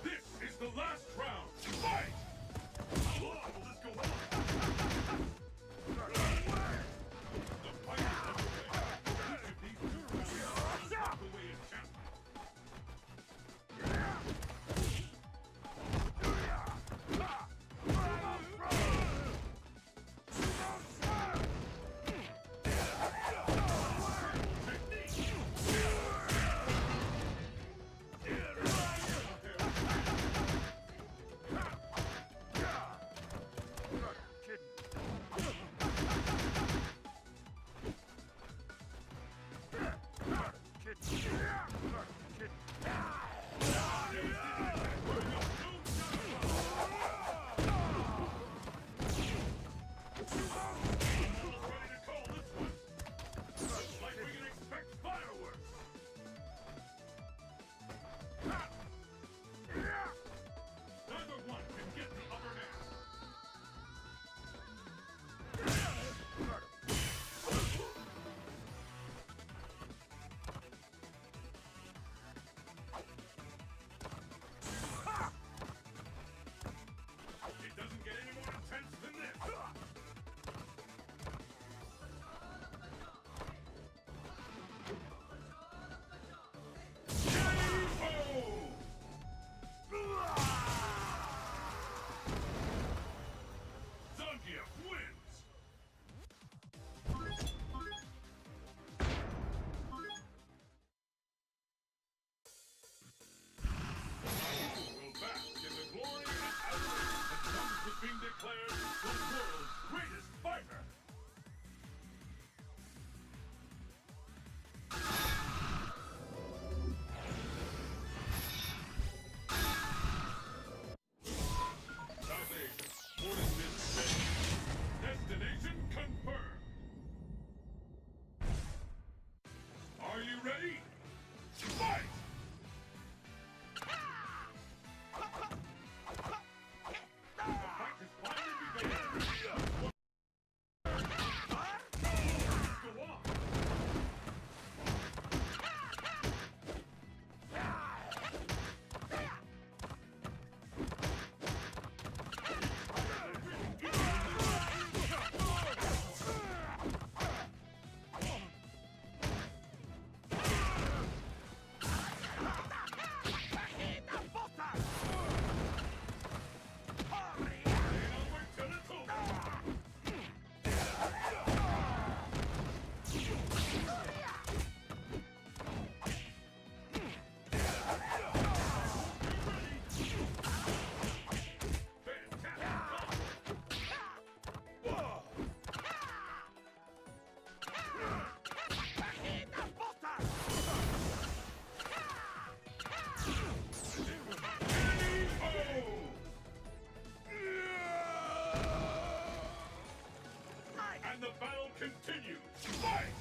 This is the last round. Fight! How long will this go on? The fight is underway. Each of these 2 rounds will walk away as champion. Being declared the world's greatest fighter. South Asia, what is this thing? Destination confirmed. Are you ready? Fight! And the battle continues. Fight!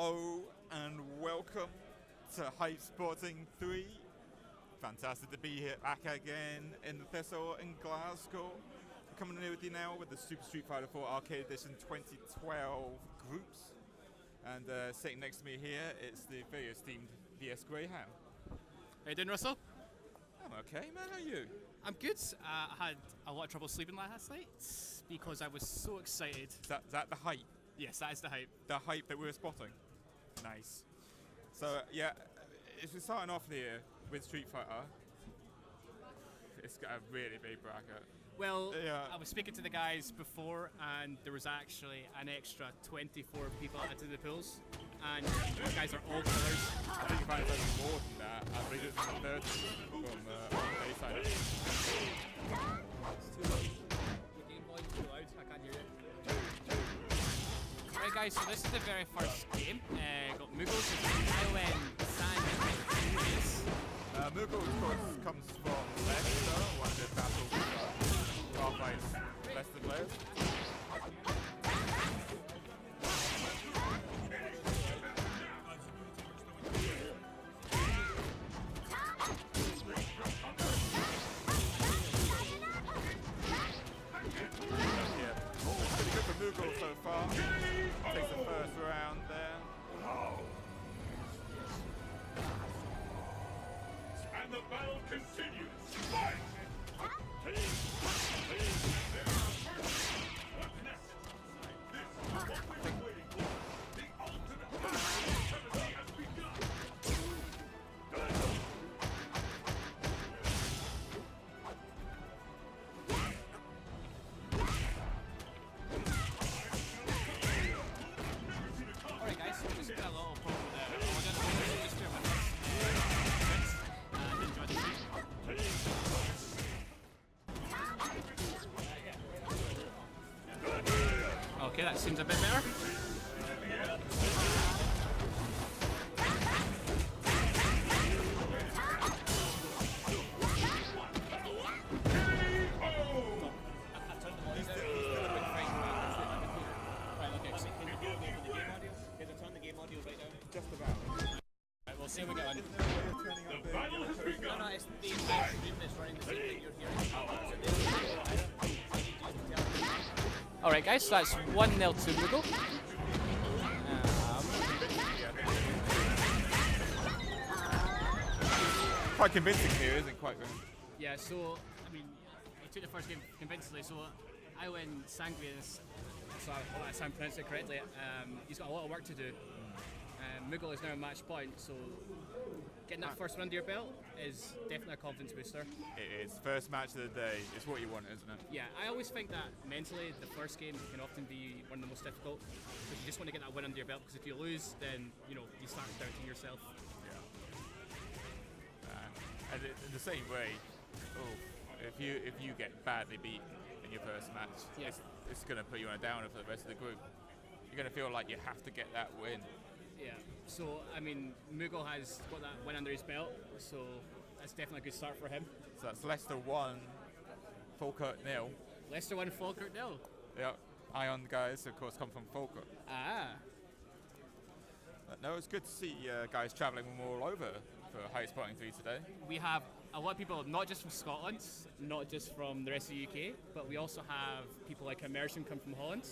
Hello and welcome to Hypespotting 3. Fantastic to be here back again in the Thistle in Glasgow. Coming in with you now with the Super Street Fighter 4 Arcade Edition 2012 groups. And sitting next to me here, it's the very esteemed DS Graham. How you doing, Russell? I'm okay, man. How are you? I'm good. I had a lot of trouble sleeping last night because I was so excited. Is that the hype? Yes, that is the hype. The hype that we were spotting? Nice. So, yeah, if we're starting off here with Street Fighter, it's got a really big bracket. Well, yeah. I was speaking to the guys before, and there was actually an extra 24 people added to the pools, and these guys are all killers. I think you find it more than that. I believe it's 30 from the side. It's too loud. The game volume's too loud. I can't hear it. Right, guys. So this is the very first game. Got Muggles, ION, Sang, and Muggles, of course, comes from Leicester, one of the battle Half-Life Leicester players. Pretty good for Mughal so far. Takes the first round there. And the battle continues. Fight! What's next? This is what we've been waiting for. The ultimate activity has begun. Alright, guys. So just got a little problem with that. We're going to just do it with us. And enjoy the stream. Okay, that seems a bit better. Just about. Right, we'll see how we get on. The battle has begun. No, it's the entire stream that's running the same thing you're hearing. Alright guys, so that's 1-0 to Mughal. Quite convincing here, isn't it? Quite good. Yeah, so, I mean, he took the first game convincingly, so I win Sanguius, so I hope I'm pronouncing it correctly. He's got a lot of work to do. Mughal is now a match point, so getting that first one under your belt is definitely a confidence booster. It is. First match of the day. It's what you want, isn't it? Yeah, I always think that mentally the first game can often be one of the most difficult because you just want to get that win under your belt, because if you lose, then you start doubting yourself. Yeah. And in the same way, if you get badly beaten in your first match, yeah, it's going to put you on a downer for the rest of the group. You're going to feel like you have to get that win. Yeah, so I mean, Mughal has got that win under his belt, so that's definitely a good start for him. So that's Leicester 1, Falkirk 0. Leicester 1, Falkirk 0. Yeah, Ion guys, of course, come from Falkirk. Ah. But no, it's good to see guys travelling from all over for Hypespotting 3 today. We have a lot of people, not just from Scotland, not just from the rest of the UK, but we also have people like Immersion come from Holland.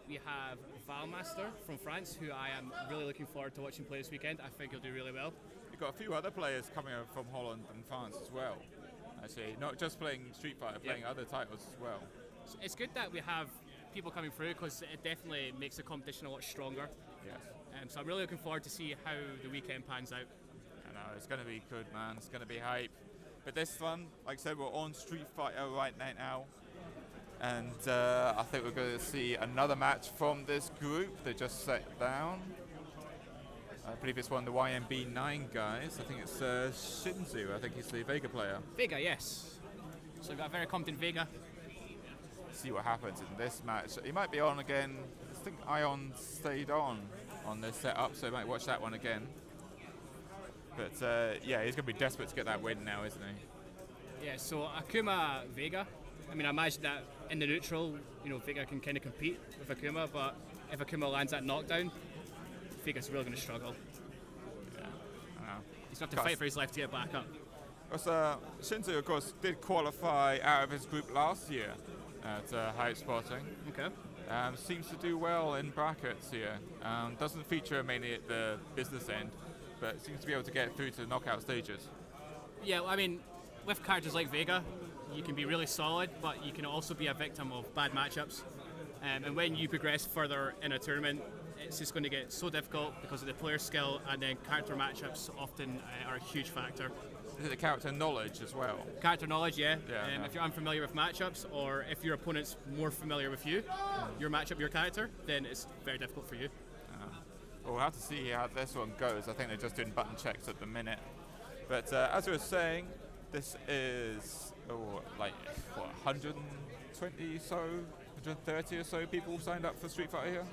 We have Valmaster from France, who I am really looking forward to watching play this weekend. I think he'll do really well. You've got a few other players coming over from Holland and France as well. Actually, not just playing Street Fighter, playing other titles as well. So it's good that we have people coming through, because it definitely makes the competition a lot stronger. Yes. So I'm really looking forward to see how the weekend pans out. I know, it's going to be good, man. It's going to be hype. But this one, like I said, we're on Street Fighter right now. And I think we're going to see another match from this group. They just sat down. I believe it's one of the YMB9 guys. I think it's Shinzu. I think he's the Vega player. Vega, yes. So we've got a very competent Vega. See what happens in this match. He might be on again. I think Ion stayed on this setup, so he might watch that one again. But yeah, he's going to be desperate to get that win now, isn't he? Yeah, so Akuma Vega. I mean, I imagine that in the neutral, Vega can kind of compete with Akuma, but if Akuma lands that knockdown, Vega's really going to struggle. Yeah, I know. He's going to have to fight for his life to get back up. Shinzu, of course, did qualify out of his group last year at Hypespotting. Okay. Seems to do well in brackets here. Doesn't feature mainly at the business end, but seems to be able to get through to the knockout stages. Yeah, well, I mean, with characters like Vega, you can be really solid, but you can also be a victim of bad matchups. And when you progress further in a tournament, it's just going to get so difficult because of the player skill, and then character matchups often are a huge factor. Is it the character knowledge as well? Character knowledge, yeah. Yeah. If you're unfamiliar with matchups, or if your opponent's more familiar with you, your matchup, your character, then it's very difficult for you. Well, we'll have to see how this one goes. I think they're just doing button checks at the minute. But as we were saying, this is like 120 so, 130 or so people signed up for Street Fighter here.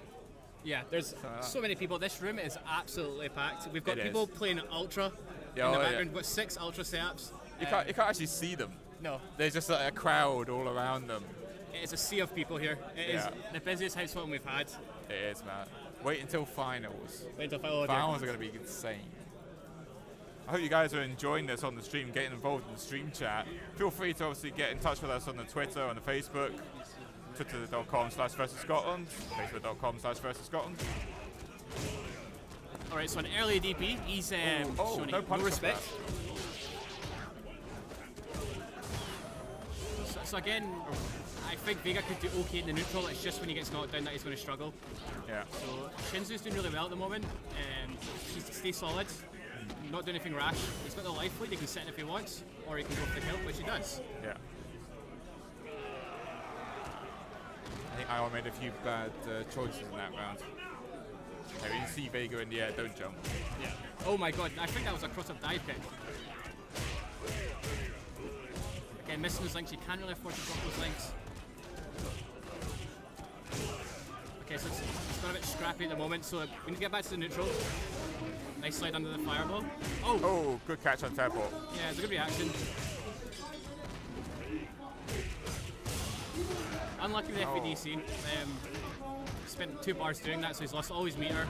Yeah, there's so many people. This room is absolutely packed. We've got It people is. playing Ultra in the background. We've got 6 Ultra setups. You can't actually see them. No, There's just like a crowd all around them. it is a sea of people here. It is the busiest house one we've had. It is, man. Wait until finals. Wait until final. Finals are going to be insane. I hope you guys are enjoying this on the stream, getting involved in the stream chat. Feel free to obviously get in touch with us on the Twitter, on the Facebook, twitter.com/versus-Scotland, facebook.com/versus-Scotland. Alright, so an early DP, he's showing no punch respect. So again, I think Vega could do okay in the neutral. It's just when he gets knocked down that he's going to struggle. Yeah. So Shinzu's doing really well at the moment. He stays solid, not doing anything rash. He's got the life lead, he can sit in if he wants, or he can go for the kill, which he does. Yeah. I think Ion made a few bad choices in that round. Okay, when you see Vega in the air, don't jump. Yeah. Oh my god, I think that was a cross-up dive kick. Again, missing those links, you can't really afford to drop those links. Okay, so it's got a bit scrappy at the moment, so we need to get back to the neutral. Nice slide under the fireball. Oh, good catch on teleport. Yeah, it's a good reaction. Unlucky with FVDC. Spent 2 bars doing that, so he's lost all his meter.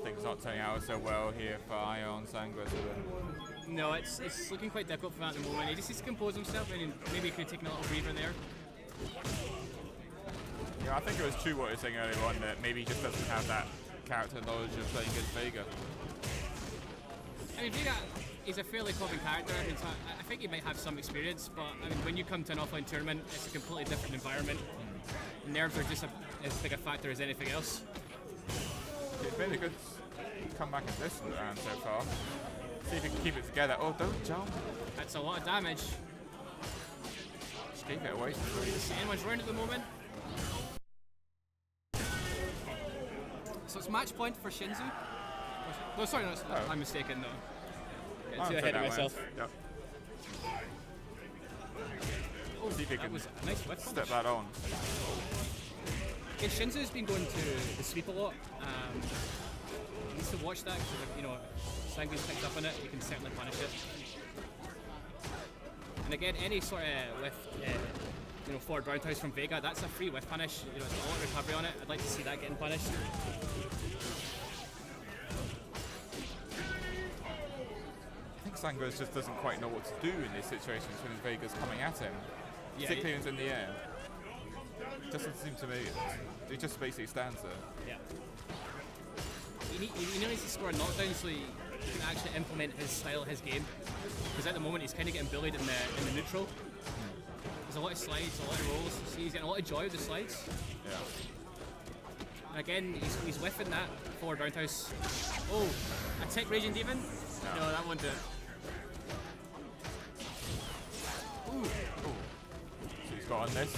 Things not turning out so well here for Ion Sangres. No, it's looking quite difficult for him at the moment. He just needs to compose himself, and maybe he could have taken a little breather there. Yeah, I think it was true what you were saying earlier on, that maybe he just doesn't have that character knowledge of playing against Vega. I mean, Vega is a fairly common character, and so I think he might have some experience, but I mean, when you come to an offline tournament, it's a completely different environment. Nerves are just as big a factor as anything else. It's been a good comeback in this round so far. See if he can keep it together. Oh, don't jump. That's a lot of damage. Just keep it away. Anyone's round at the moment. So it's match point for Shinzu. No, sorry, no, I'm mistaken. No, getting too ahead of myself. Yep. Oh, See if he that can was a nice whip. step that on. Okay, Shinzu's been going to the sweep a lot. He needs to watch that because, you know, if Sangui's picked up on it, you can certainly punish it. And again, any sort of whiff, you know, forward roundhouse from Vega, that's a free whiff punish. You know, it's got a lot of recovery on it. I'd like to see that getting punished. I think Sangres just doesn't quite know what to do in these situations when Vega's coming at him. Yeah, Particularly when he's in the air. Doesn't seem to me. He just basically stands there. Yeah. He needs to score a knockdown so he can actually implement his style, his game. Because at the moment he's kind of getting bullied in the neutral. There's a lot of slides, a lot of rolls. So he's getting a lot of joy with the slides. Yeah. And again, he's whiffing that forward roundhouse. Oh, a tick Raging Demon? No, that won't do it. Ooh. So he's got on this.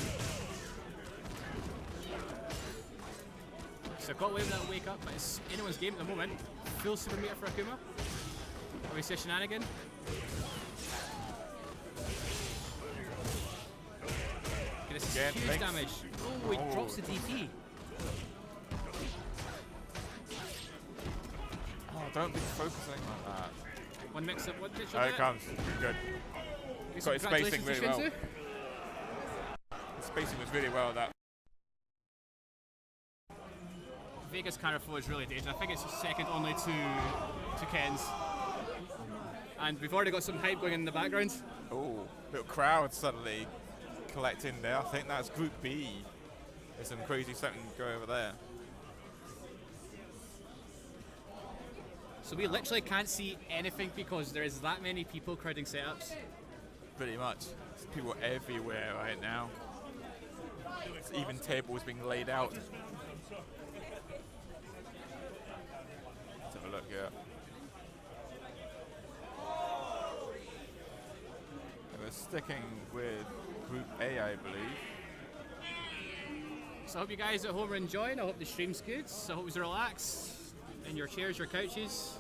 So got away with that wake up, but it's anyone's game at the moment. Full super meter for Akuma. Are we say shenanigan? Okay, this is Again, huge thanks. damage. Oh, he drops the DP. Oh, don't be focusing like that. One mix up, one ditch. Oh, it comes. Good. Got his spacing really well. His spacing was really well. That Vegas Carrefour is really dangerous. I think it's second only to Ken's. And we've already got some hype going in the background. oh, little crowd suddenly collecting there. I think that's Group B. There's some crazy something going over there. So we literally can't see anything because there is that many people crowding setups. Pretty much. There's people everywhere right now. There's even tables being laid out. Let's have a look here. We're sticking with Group A, I believe. So I hope you guys at home are enjoying. I hope the stream's good. So I hope you relax in your chairs, your couches,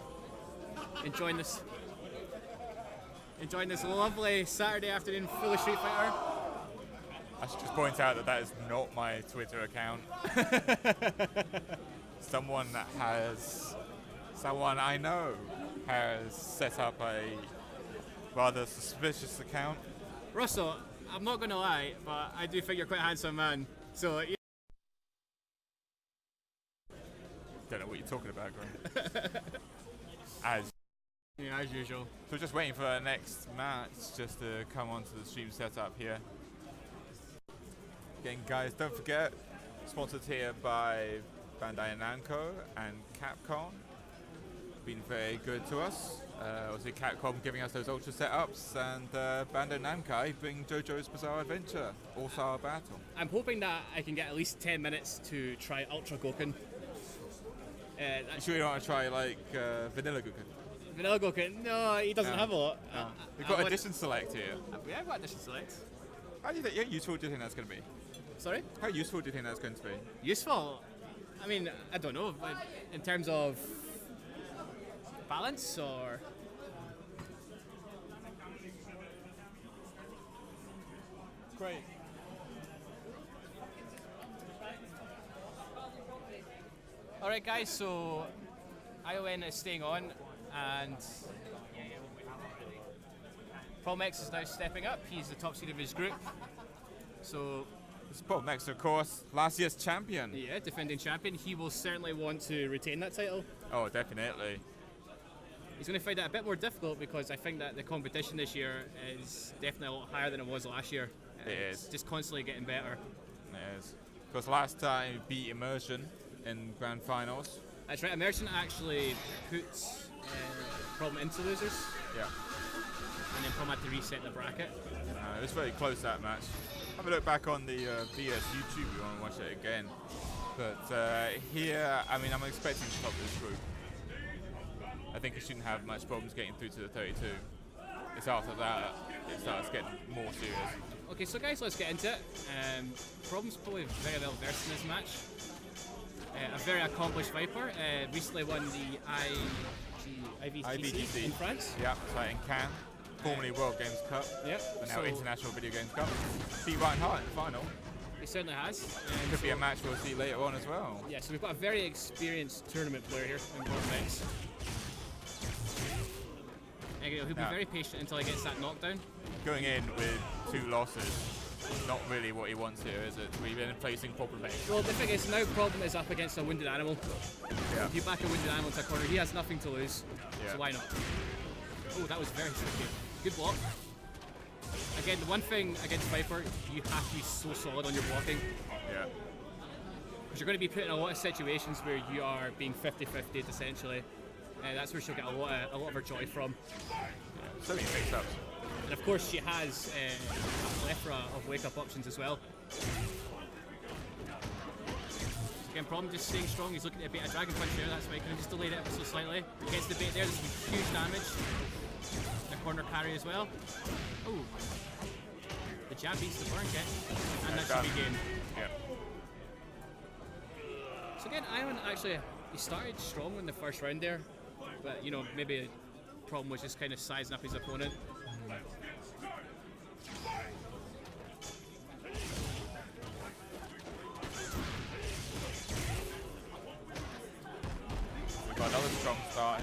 enjoying this lovely Saturday afternoon full of Street Fighter. I should just point out that that is not my Twitter account. Someone I know has set up a rather suspicious account. Russell, I'm not going to lie, but I do think you're quite a handsome man. So. Don't know what you're talking about, Graham. As usual. So we're just waiting for our next match just to come onto the stream setup here. Again, guys, don't forget, sponsored here by Bandai Namco and Capcom. Been very good to us. Obviously, Capcom giving us those Ultra setups, and Bandai Namco bring JoJo's Bizarre Adventure, All-Star Battle. I'm hoping that I can get at least 10 minutes to try Ultra Goken. You sure you don't want to try like Vanilla Goku? Vanilla Goken? No, he doesn't have a lot. We've got Edition Select here. We have got Edition Select. How useful do you think that's going to be? Sorry? How useful do you think that's going to be? Useful? I mean, I don't know. In terms of balance or... Great. Alright guys, so ION is staying on and Promex is now stepping up. He's the top seed of his group. So this is Promex, of course, last year's champion. Yeah, defending champion. He will certainly want to retain that title. Oh, definitely. He's going to find that a bit more difficult because I think that the competition this year is definitely a lot higher than it was last year. It's just constantly getting better. It is. Because last time he beat Immersion in grand finals. That's right, Immersion actually puts Problem into losers. Yeah. And then Problem had to reset the bracket. It was very close, that match. Have a look back on the VS YouTube if you want to watch it again. But here, I mean, I'm expecting to top this group. I think he shouldn't have much problems getting through to the 32. It's after that it starts getting more serious. Okay, so guys, let's get into it. Problem's probably very well versed in this match. A very accomplished Viper. Recently won the IVTC in France. Yeah, so in Cannes, formerly World Games Cup. Yep. But now International Video Games Cup. Beat Hart in the final. He certainly has. Could be a match we'll see later on as well. Yeah, so we've got a very experienced tournament player here in Promex. He'll be very patient until he gets that knockdown. Going in with 2 losses, not really what he wants here, is it? We've been placing Problem A. Well, the thing is, now Problem is up against a wounded animal. Yeah. If you back a wounded animal into a corner, he has nothing to lose. Yeah. So why not? Oh, that was very tricky. Good block. Again, the one thing against Viper, you have to be so solid on your blocking. Yeah. Because you're going to be put in a lot of situations where you are being 50-50 essentially. That's where she'll get a lot of her joy from. Yeah. So many mix-ups. And of course she has a plethora of wake-up options as well. Again, Problem just staying strong. He's looking to bait a Dragon Punch there, that's why he kind of just delayed it ever so slightly. Gets the bait there, there's some huge damage. The corner carry as well. Oh, the jab beats the burn kick, and that should be game. Yeah. So again, Iron actually, he started strong in the first round there, but you know, maybe the Problem was just kind of sizing up his opponent. We've got another strong start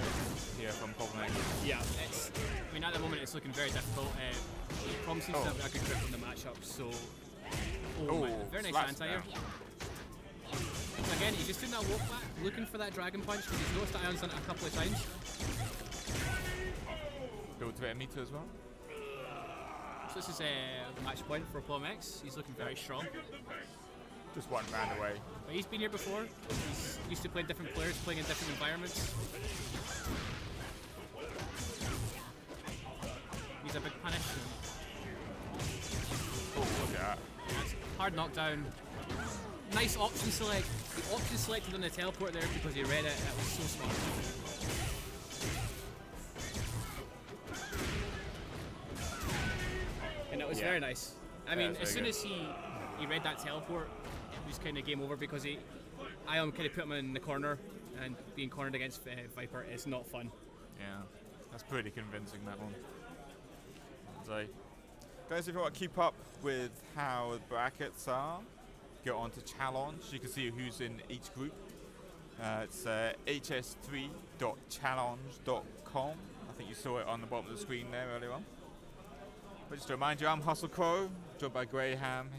here from Problem X. Yeah, I mean, at the moment it's looking very difficult. Prom seems to have a good grip on the matchup, so... very nice slaps anti-air. down. So again, he's just doing that walk back, looking for that dragon punch, because he's noticed that Ion's done it a couple of times. Builds a bit of meter as well. So this is the match point for Plum X. He's looking very strong. Just one round away. But he's been here before. He's used to playing different players, playing in different environments. He's a big punish. Oh, look at that. That's hard knockdown. Nice option select. The option selected on the teleport there because he read it. That was so smart. And it was very nice. I mean, as soon as he read that teleport, it was kind of game over because Ion kind of put him in the corner, and being cornered against Viper is not fun. Yeah, that's pretty convincing, that one. So, guys, if you want to keep up with how the brackets are, go on to Challenge. You can see who's in each group. It's hs3.challenge.com. I think you saw it on the bottom of the screen there earlier on. But just to remind you, I'm Hustle Crow, joined by Graham.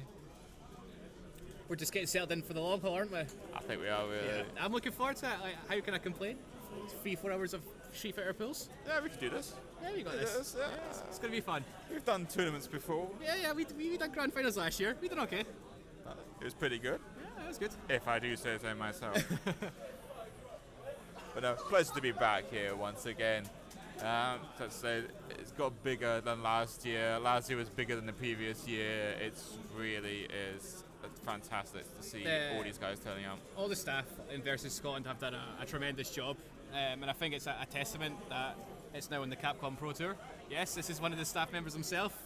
We're just getting settled in for the long haul, aren't we? I think we are really. Yeah, I'm looking forward to it. Like, how can I complain? 3-4 hours of Street Fighter pools. Yeah, we can do this. Yeah, we got this. Yeah. It's going to be fun. We've done tournaments before. Yeah, we done grand finals last year. We did okay. It was pretty good. Yeah, it was good. If I do say so myself. But no, pleasure to be back here once again. Let's say it's got bigger than last year. Last year was bigger than the previous year. It really is fantastic to see all these guys turning up. All the staff in Versus Scotland have done a tremendous job, and I think it's a testament that it's now on the Capcom Pro Tour. Yes, this is one of the staff members himself.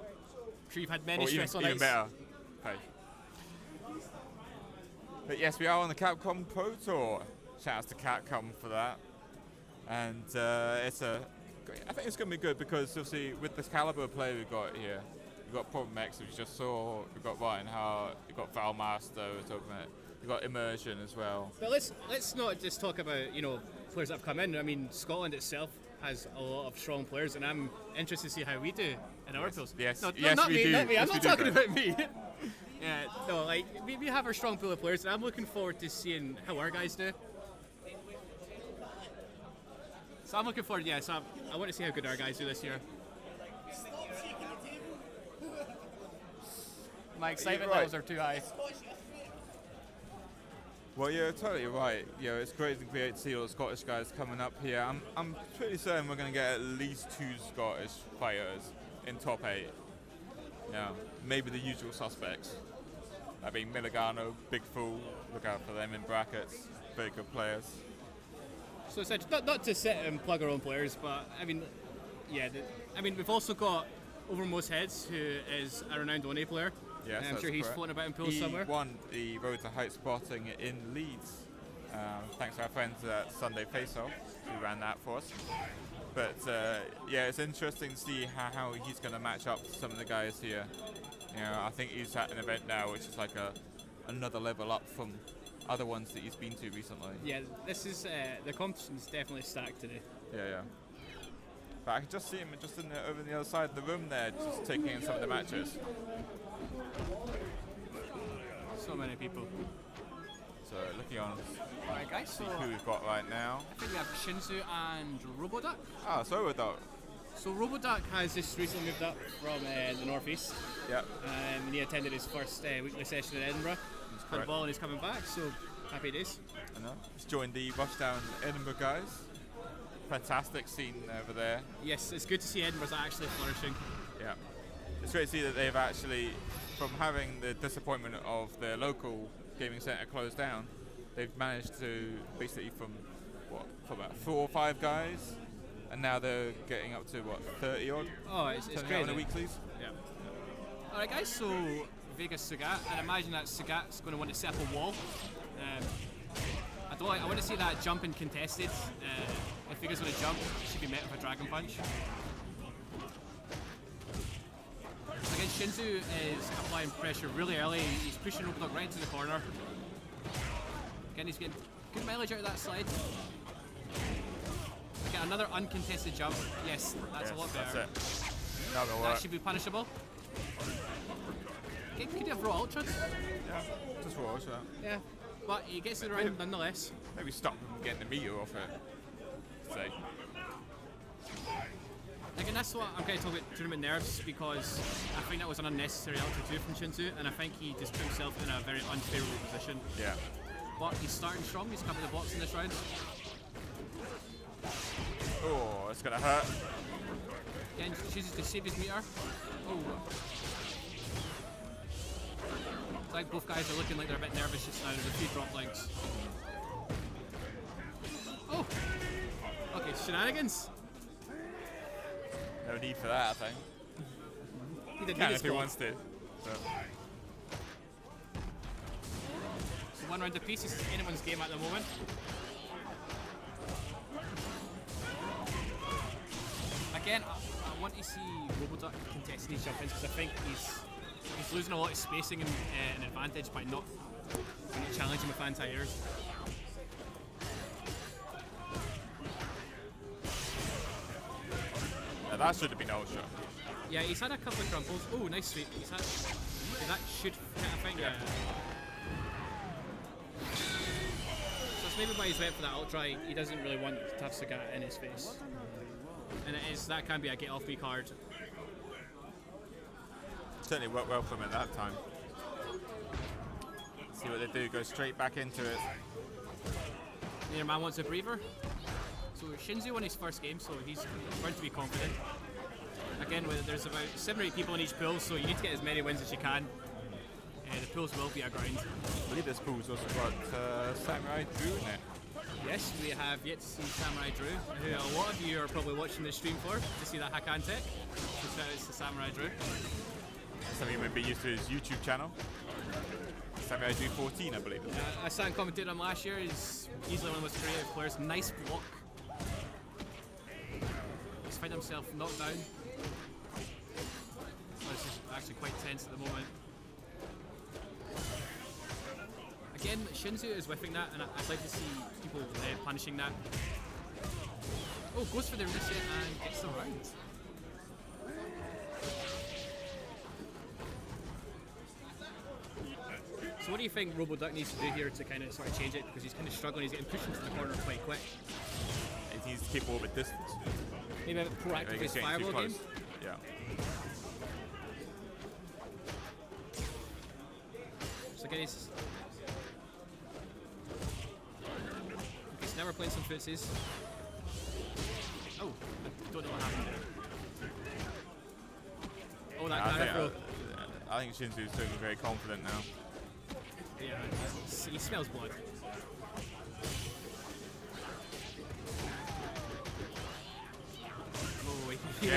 I'm sure you've had many stressful even nights. better. Okay. But yes, we are on the Capcom Pro Tour. Shout out to Capcom for that. And I think it's going to be good because obviously with this caliber of player we've got here, we've got Problem X, which you just saw, we've got Ryan Hart, we've got Valmaster, we've got Immersion as well. But let's not just talk about players that have come in. I mean, Scotland itself has a lot of strong players, and I'm interested to see how we do in our pools. Yes, no, yes, not we me, do. not me. Yes, I'm we not do, talking Greg. about me. Yeah, no, like we have a strong pool of players, and I'm looking forward to seeing how our guys do. So I'm looking forward, I want to see how good our guys do this year. My excitement levels are too high. Well, you're totally right. It's great to see all the Scottish guys coming up here. I'm pretty certain we're going to get at least 2 Scottish fighters in top 8. Yeah, maybe the usual suspects. That being Milligano, Big Fool. Look out for them in brackets. Very good players. So it's not to sit and plug our own players, but I mean, we've also got Overmost Heads, who is a renowned One player. Yes, I'm sure he's correct. floating about in pools somewhere. He won the Road to Hypespotting in Leeds, thanks to our friends at Sunday Face Off, who ran that for us. But it's interesting to see how he's going to match up to some of the guys here. I think he's at an event now which is like another level up from other ones that he's been to recently. Yeah, this is the competition's definitely stacked today. Yeah. But I can just see him just over the other side of the room there, just taking in some of the matches. So many people. So looking on, Alright guys, see who we've got right now. I think we have Shinzu and Roboduck. So we're done. So Roboduck has just recently moved up from the northeast. Yep. And he attended his first weekly session in Edinburgh. Had a ball and he's coming back, so happy days. I know. He's joined the Rushdown Edinburgh guys. Fantastic scene over there. Yes, it's good to see Edinburgh's actually flourishing. Yeah. It's great to see that they've actually, from having the disappointment of their local gaming centre closed down, they've managed to basically from about 4 or 5 guys, and now they're getting up to 30 odd. Oh, it's great. On the weeklies. Yeah. All right, guys. So Vegas Sagat, and imagine that Sagat's going to want to set up a wall. I want to see that jumping contested. If Vegas want to jump, it should be met with a dragon punch. Again, Shinzu is applying pressure really early. He's pushing Roboduck right into the corner. Again, he's getting good mileage out of that slide. Get another uncontested jump. Yes, that's Yes, a lot better. that's it. That'll That work. should be punishable. Okay, could you have raw ultra? Yeah, just roll so. Yeah, but he gets to the round nonetheless. Maybe stop him getting the meter off it. Say. Again, that's what I'm kind of talking about tournament nerves, because I think that was an unnecessary ultra 2 from Shinzu, and I think he just put himself in a very unfavourable position. Yeah. But he's starting strong, he's covering the box in this round. Oh, it's gonna hurt. Again, chooses to save his meter. Oh. It's like both guys are looking like they're a bit nervous just now. There's a few drop legs. Oh! Okay, shenanigans. No need for that, I think. He didn't Can need if he his wants to. But So one round apiece is anyone's game at the moment. Again, I want to see Roboduck contesting these jump-ins because I think he's losing a lot of spacing and an advantage by not challenging with anti-airs. yeah, that should have been ultra. Yeah, he's had a couple of crumples. Oh, nice sweep. He's had. That should hit, I think. Yeah. So it's maybe why he's went for that ultra. He doesn't really want to have Sagat in his face. And that can be a get off me card. Certainly worked well for him at that time. See what they do, go straight back into it. Your man wants a breather. So Shinzu won his first game, so he's going to be confident. Again, there's about 7 or 8 people in each pool, so you need to get as many wins as you can. The pools will be a grind. I believe this pool's also got Samurai Drew in it. Yes, we have yet to see Samurai Drew, who a lot of you are probably watching this stream for, to see that Hakan tech. So shout out to Samurai Drew. Something you would be used to his YouTube channel. Samurai Drew 14, I believe. I sat and commented on him last year. He's easily one of the most creative players. Nice block. He's found himself knocked down. Oh, this is actually quite tense at the moment. Again, Shinzu is whiffing that, and I'd like to see people punishing that. Oh, goes for the reset and gets the round. So what do you think Roboduck needs to do here to kind of sort of change it? Because he's kind of struggling, he's getting pushed into the corner quite quick. He needs to keep a little bit distance. Maybe a bit proactive his fireball game. Yeah. So again, he's never playing some footsies. Oh, I don't know what happened there. Oh, that guy throw. I think Shinzu's feeling very confident now. Yeah, he smells blood. Oh, he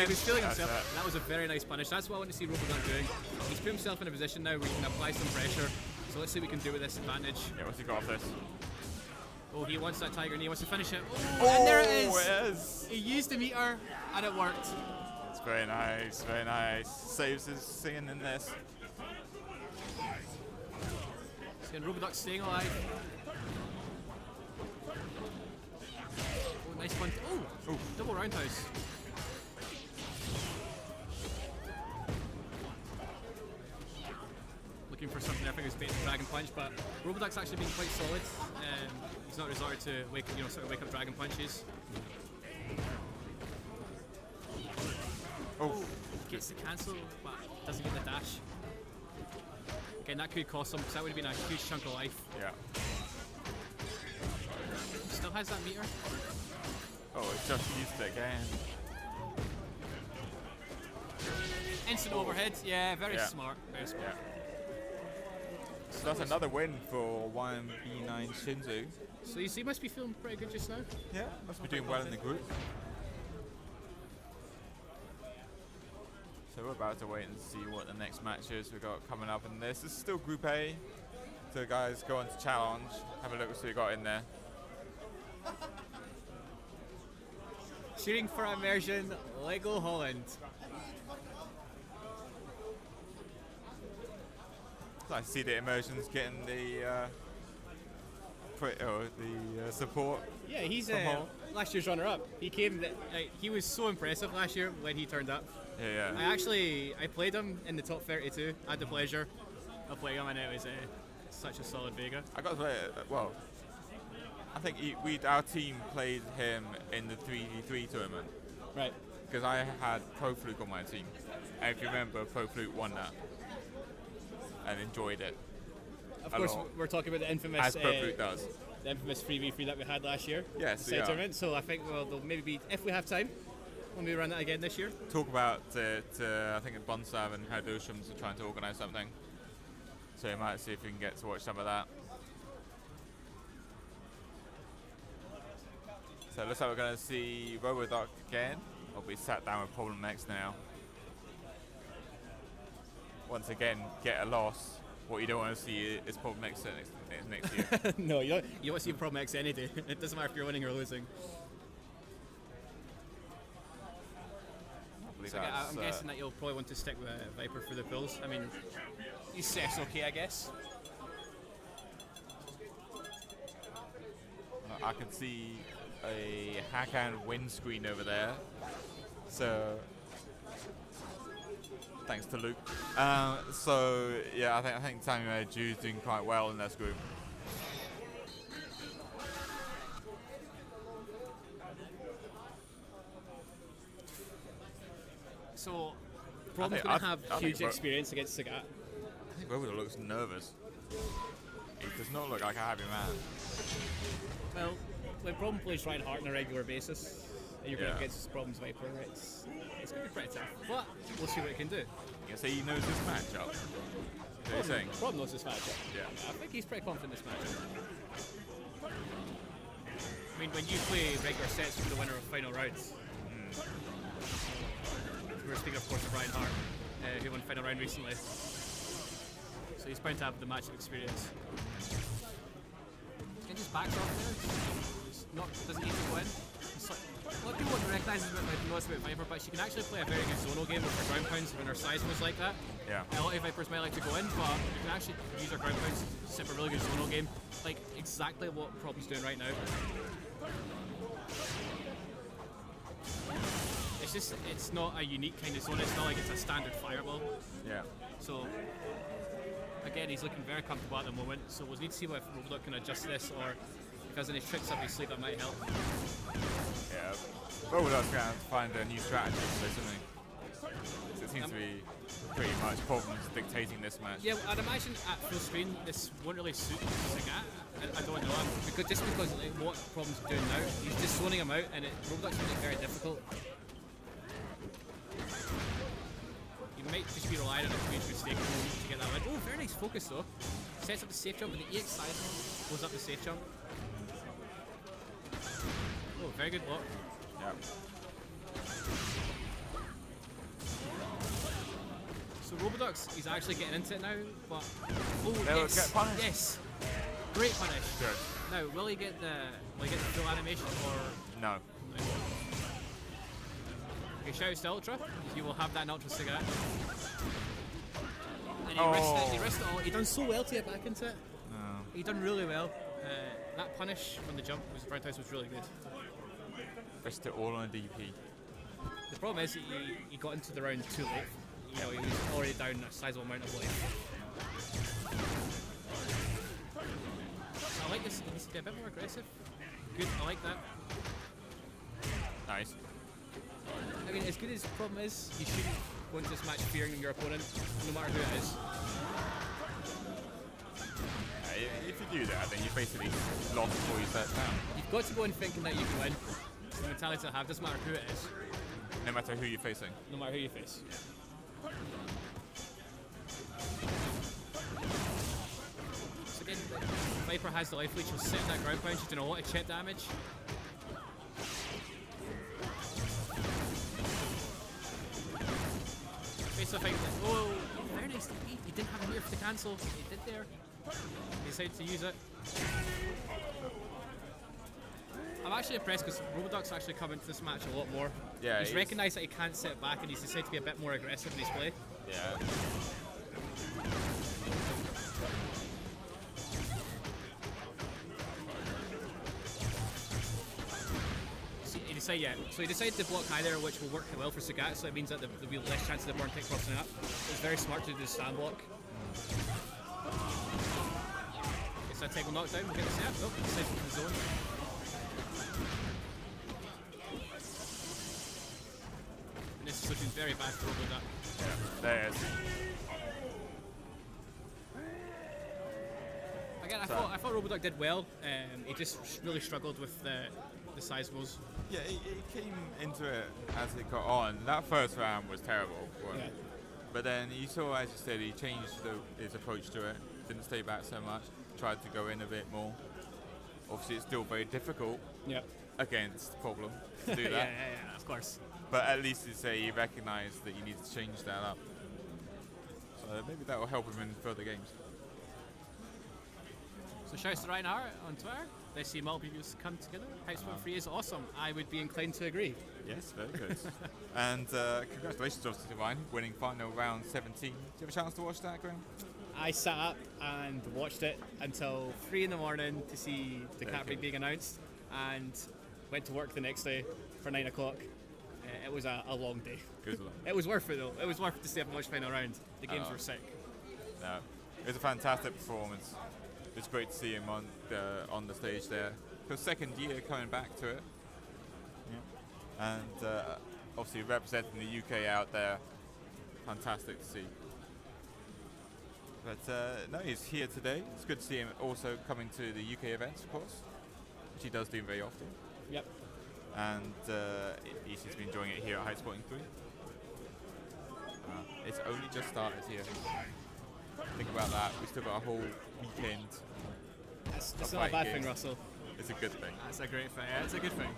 was feeling himself. That was a very nice punish. That's what I want to see Roboduck doing. He's put himself in a position now where he can apply some pressure. So let's see what we can do with this advantage. Yeah, what's he got off this? Oh, he wants that tiger and he wants to finish it. Oh, and there it is! It is! He used the meter and it worked. It's very nice, very nice. Saves his singing in this. And Roboduck staying alive. Oh, nice one. Oh, double roundhouse. Looking for something. I think it was bait the dragon punch, but Roboduck's actually been quite solid. He's not resorted to sort of wake up dragon punches. Oh, Gets the cancel, but doesn't get the dash. Again, that could cost him because that would have been a huge chunk of life. yeah. Still has that meter. Oh, it just used it again. Instant overhead. Yeah, very smart. Very smart. Yeah. So that's another win for 1B9 Shinzu. So you see, he must be feeling pretty good just now. Yeah, must be doing well in the group. So we're about to wait and see what the next match is we've got coming up in this. This is still Group A. So guys, go on to challenge. Have a look what we got in there. Shooting for immersion, Lego Holland. I see the immersions getting the support. Yeah, he's From Hart. last year's runner-up. He came. He was so impressive last year when he turned up. Yeah. I played him in the top 32. I had the pleasure of playing him, and it was such a solid Vega. I got to play it. Well, I think our team played him in the 3v3 tournament. Right. Because I had Pro Fluke on my team. And if you remember, Pro Fluke won that. And enjoyed it. Of course, we're talking about the infamous. As Pro Fluke does. The infamous 3v3 that we had last year. Yes, the tournament. So I think there'll maybe be, if we have time, we'll maybe run that again this year. Talk about it. I think Bonsav and Hadoshams are trying to organise something. So you might see if we can get to watch some of that. So it looks like we're going to see Robodoc again. I'll be sat down with Problem X now. Once again, get a loss. What you don't want to see is Problem X next year. No, you want to see Problem X any day. It doesn't matter if you're winning or losing. So I'm guessing that you'll probably want to stick with Viper for the pulls. I mean, he's Seth's okay, I guess. I can see a Hakan windscreen over there. So thanks to Luke. So yeah, I think Samuel Ju's doing quite well in this group. So Problem's going to have huge experience against Sagat. I think Robodoc looks nervous. He does not look like a happy man. Well, when Problem plays Hart on a regular basis, and you're going up against Problem's Viper, it's going to be pretty tough. But we'll see what it can do. You say he knows this matchup? What are you saying? Problem knows this matchup. Yeah. I think he's pretty confident in this matchup. I mean, when you play regular sets for the winner of final rounds, we're speaking, of course, of Ryan Hart, who won final round recently. So he's bound to have the matchup experience. He just backs off there. Doesn't need to go in. A lot of people wouldn't recognise this about Viper, but she can actually play a very good zonal game with her ground pounds when her size was like that. Yeah. A lot of Vipers might like to go in, but you can actually use her ground pounds to set up a really good zonal game. Like exactly what Problem's doing right now. It's not a unique kind of zone, it's not like it's a standard fireball. Yeah. So, again, he's looking very comfortable at the moment, so we'll need to see if Robodoc can adjust this or if there's any tricks up his sleeve that might help. Yeah. Robodoc's going to find a new strategy for this, isn't he? So it seems to be pretty much Problems dictating this match. Yeah, I'd imagine at full screen this won't really suit Sagat. I don't know, because like, what Problem's doing now, he's just zoning him out and Robodoc's making it very difficult. You might just be relying on a huge mistake to get that win. Oh, very nice focus though. Sets up the safe jump and the EX side goes up the safe jump. Oh, very good block. Yeah. So Robodoc's, he's actually getting into it now, but They'll get punished. Yes, great punish. Good. Now, will he get the full animation or No. Okay, shouts to Ultra. He will have that in Ultra Sagat. And he risked it all. He done so well to get back into it. No. He done really well. That punish from the jump was roundhouse was really good. Risked it all on a DP. The problem is he got into the round too late. You know, he was already down a sizable amount of life. I like this. He needs to be a bit more aggressive. Good. I like that. Nice. I mean, as good as the problem is, you shouldn't go into this match fearing your opponent, no matter who it is. If you do that, then you basically lost before you sat down. You've got to go in thinking that you can win. The mentality to have, doesn't matter who it is. No matter who you're facing. No matter who you face. So again, Viper has the life lead, she'll sit in that ground pound, she's doing a lot of chip damage. Face off, oh, very nice DP. He didn't have a mirror for the cancel. He did there. He decided to use it. I'm actually impressed because Robodoc's actually come into this match a lot more. Yeah, he's recognised that he can't sit back and he's decided to be a bit more aggressive in his play. Yeah. decide yet. So he decided to block high there, which will work well for Sagat, so it means that there'll be less chance of the burn tick crossing up. It's very smart to do the stand block. It's a tackle knockdown, we'll get the set. Oh, decision for the zone. And this is looking very bad for Roboduck. Yeah, there it is. Again, I thought Roboduck did well. He just really struggled with the sizables. Yeah, he came into it as it got on. That first round was terrible. Yeah. But then you saw, as you said, he changed his approach to it. Didn't stay back so much. Tried to go in a bit more. Obviously, it's still very difficult Yeah. against Problem to do that. yeah, of course. But at least he recognised that you need to change that up. So maybe that will help him in further games. So shouts to Ryan Hart on Twitter. They see multiple views come together. Hypespotting 3 is awesome. I would be inclined to agree. Yes, very good. And congratulations, obviously, to Ryan, winning final round 17. Did you have a chance to watch that, Graham? I sat up and watched it until 3 in the morning to see the cap break being announced, and went to work the next day for 9 o'clock. It was a long day. Good luck. It was worth it though. It was worth it to stay up and watch final round. The games were sick. No, it was a fantastic performance. It's great to see him on the stage there. His second year coming back to it. Yeah. And obviously representing the UK out there. Fantastic to see. But no, he's here today. It's good to see him also coming to the UK events, of course, which he does do very often. Yep. And he's been enjoying it here at Hypespotting 3. It's only just started here. Think about that. We've still got a whole weekend. That's not a bad thing, Russell. It's a good thing. That's a great thing. Yeah, it's a good thing.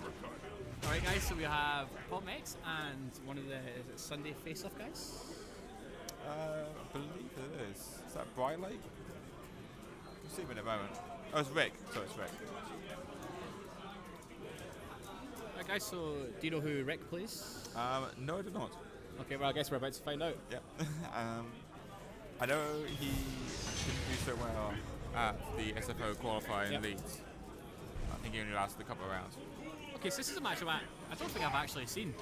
Alright guys, so we have Pop Mex and one of the Sunday face-off guys. I believe it is. Is that Bright Lake? We'll see him in a moment. Oh, it's Rick. Sorry, it's Rick. Alright guys, so do you know who Rick plays? No, I do not. Okay, well I guess we're about to find out. Yeah. I know he didn't do so well at the SFO qualifying in Leeds. I think he only lasted a couple of rounds. Okay, so this is a match I don't think I've actually seen.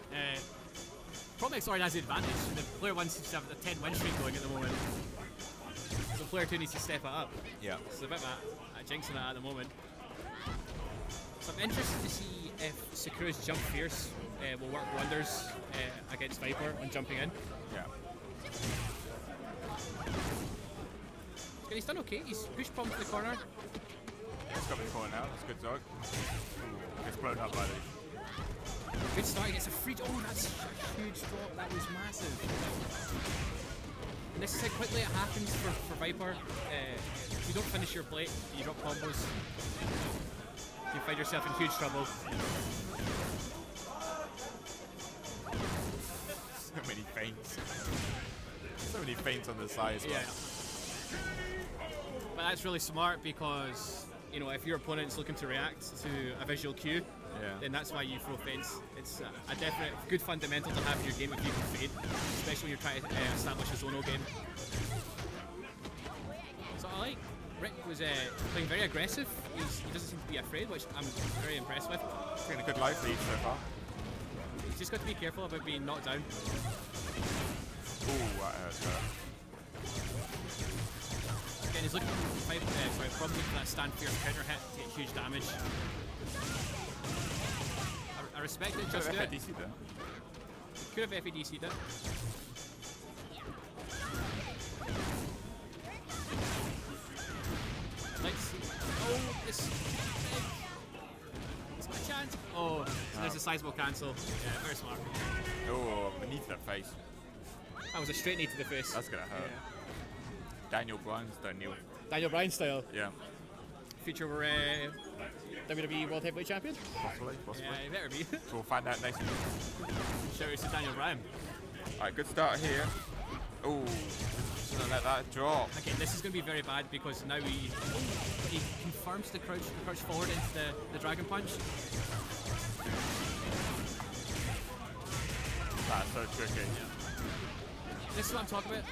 Promex already has the advantage. The player 1 seems to have a 10 win streak going at the moment. So player 2 needs to step it up. Yeah. So a bit of a jinxing it at the moment. So I'm interested to see if Sakura's Jump Fierce will work wonders against Viper on jumping in. Yeah. And he's done okay. He's pushed Pom to the corner. He's got the corner now. That's a good dog. Gets blown up by these. Good start. He gets a free. Oh, that's a huge drop. That was massive. And this is how quickly it happens for Viper. If you don't finish your plate, you drop combos, you find yourself in huge trouble. So many feints. So many feints on the side as well. Yeah. But that's really smart because, you know, if your opponent's looking to react to a visual cue, then that's why you throw feints. It's a definite good fundamental to have in your game if you can feint, especially when you're trying to establish a zonal game. So I like Rick was playing very aggressive. He doesn't seem to be afraid, which I'm very impressed with. Taking a good life lead so far. He's just got to be careful about being knocked down. Ooh, that hurts. Again, he's looking probably for that stand fierce counter hit to take huge damage. I respect it, just do it. Could have FADC'd it. Let's see. Oh, it's my chance. Oh, so there's a sizable cancel. Yeah, very smart. Oh, a knee to the face. That was a straight knee to the face. That's gonna hurt. Yeah. Daniel Bryan's Daniel. Daniel Bryan style. Yeah. Future WWE World Heavyweight Champion? Possibly. Yeah, it better be. So we'll find out next week. Shout out to Daniel Bryan. Alright, good start here. Oh, shouldn't let that drop. Okay, this is going to be very bad because now he confirms the crouch forward into the Dragon Punch. That's so tricky. Yeah. This is what I'm talking about.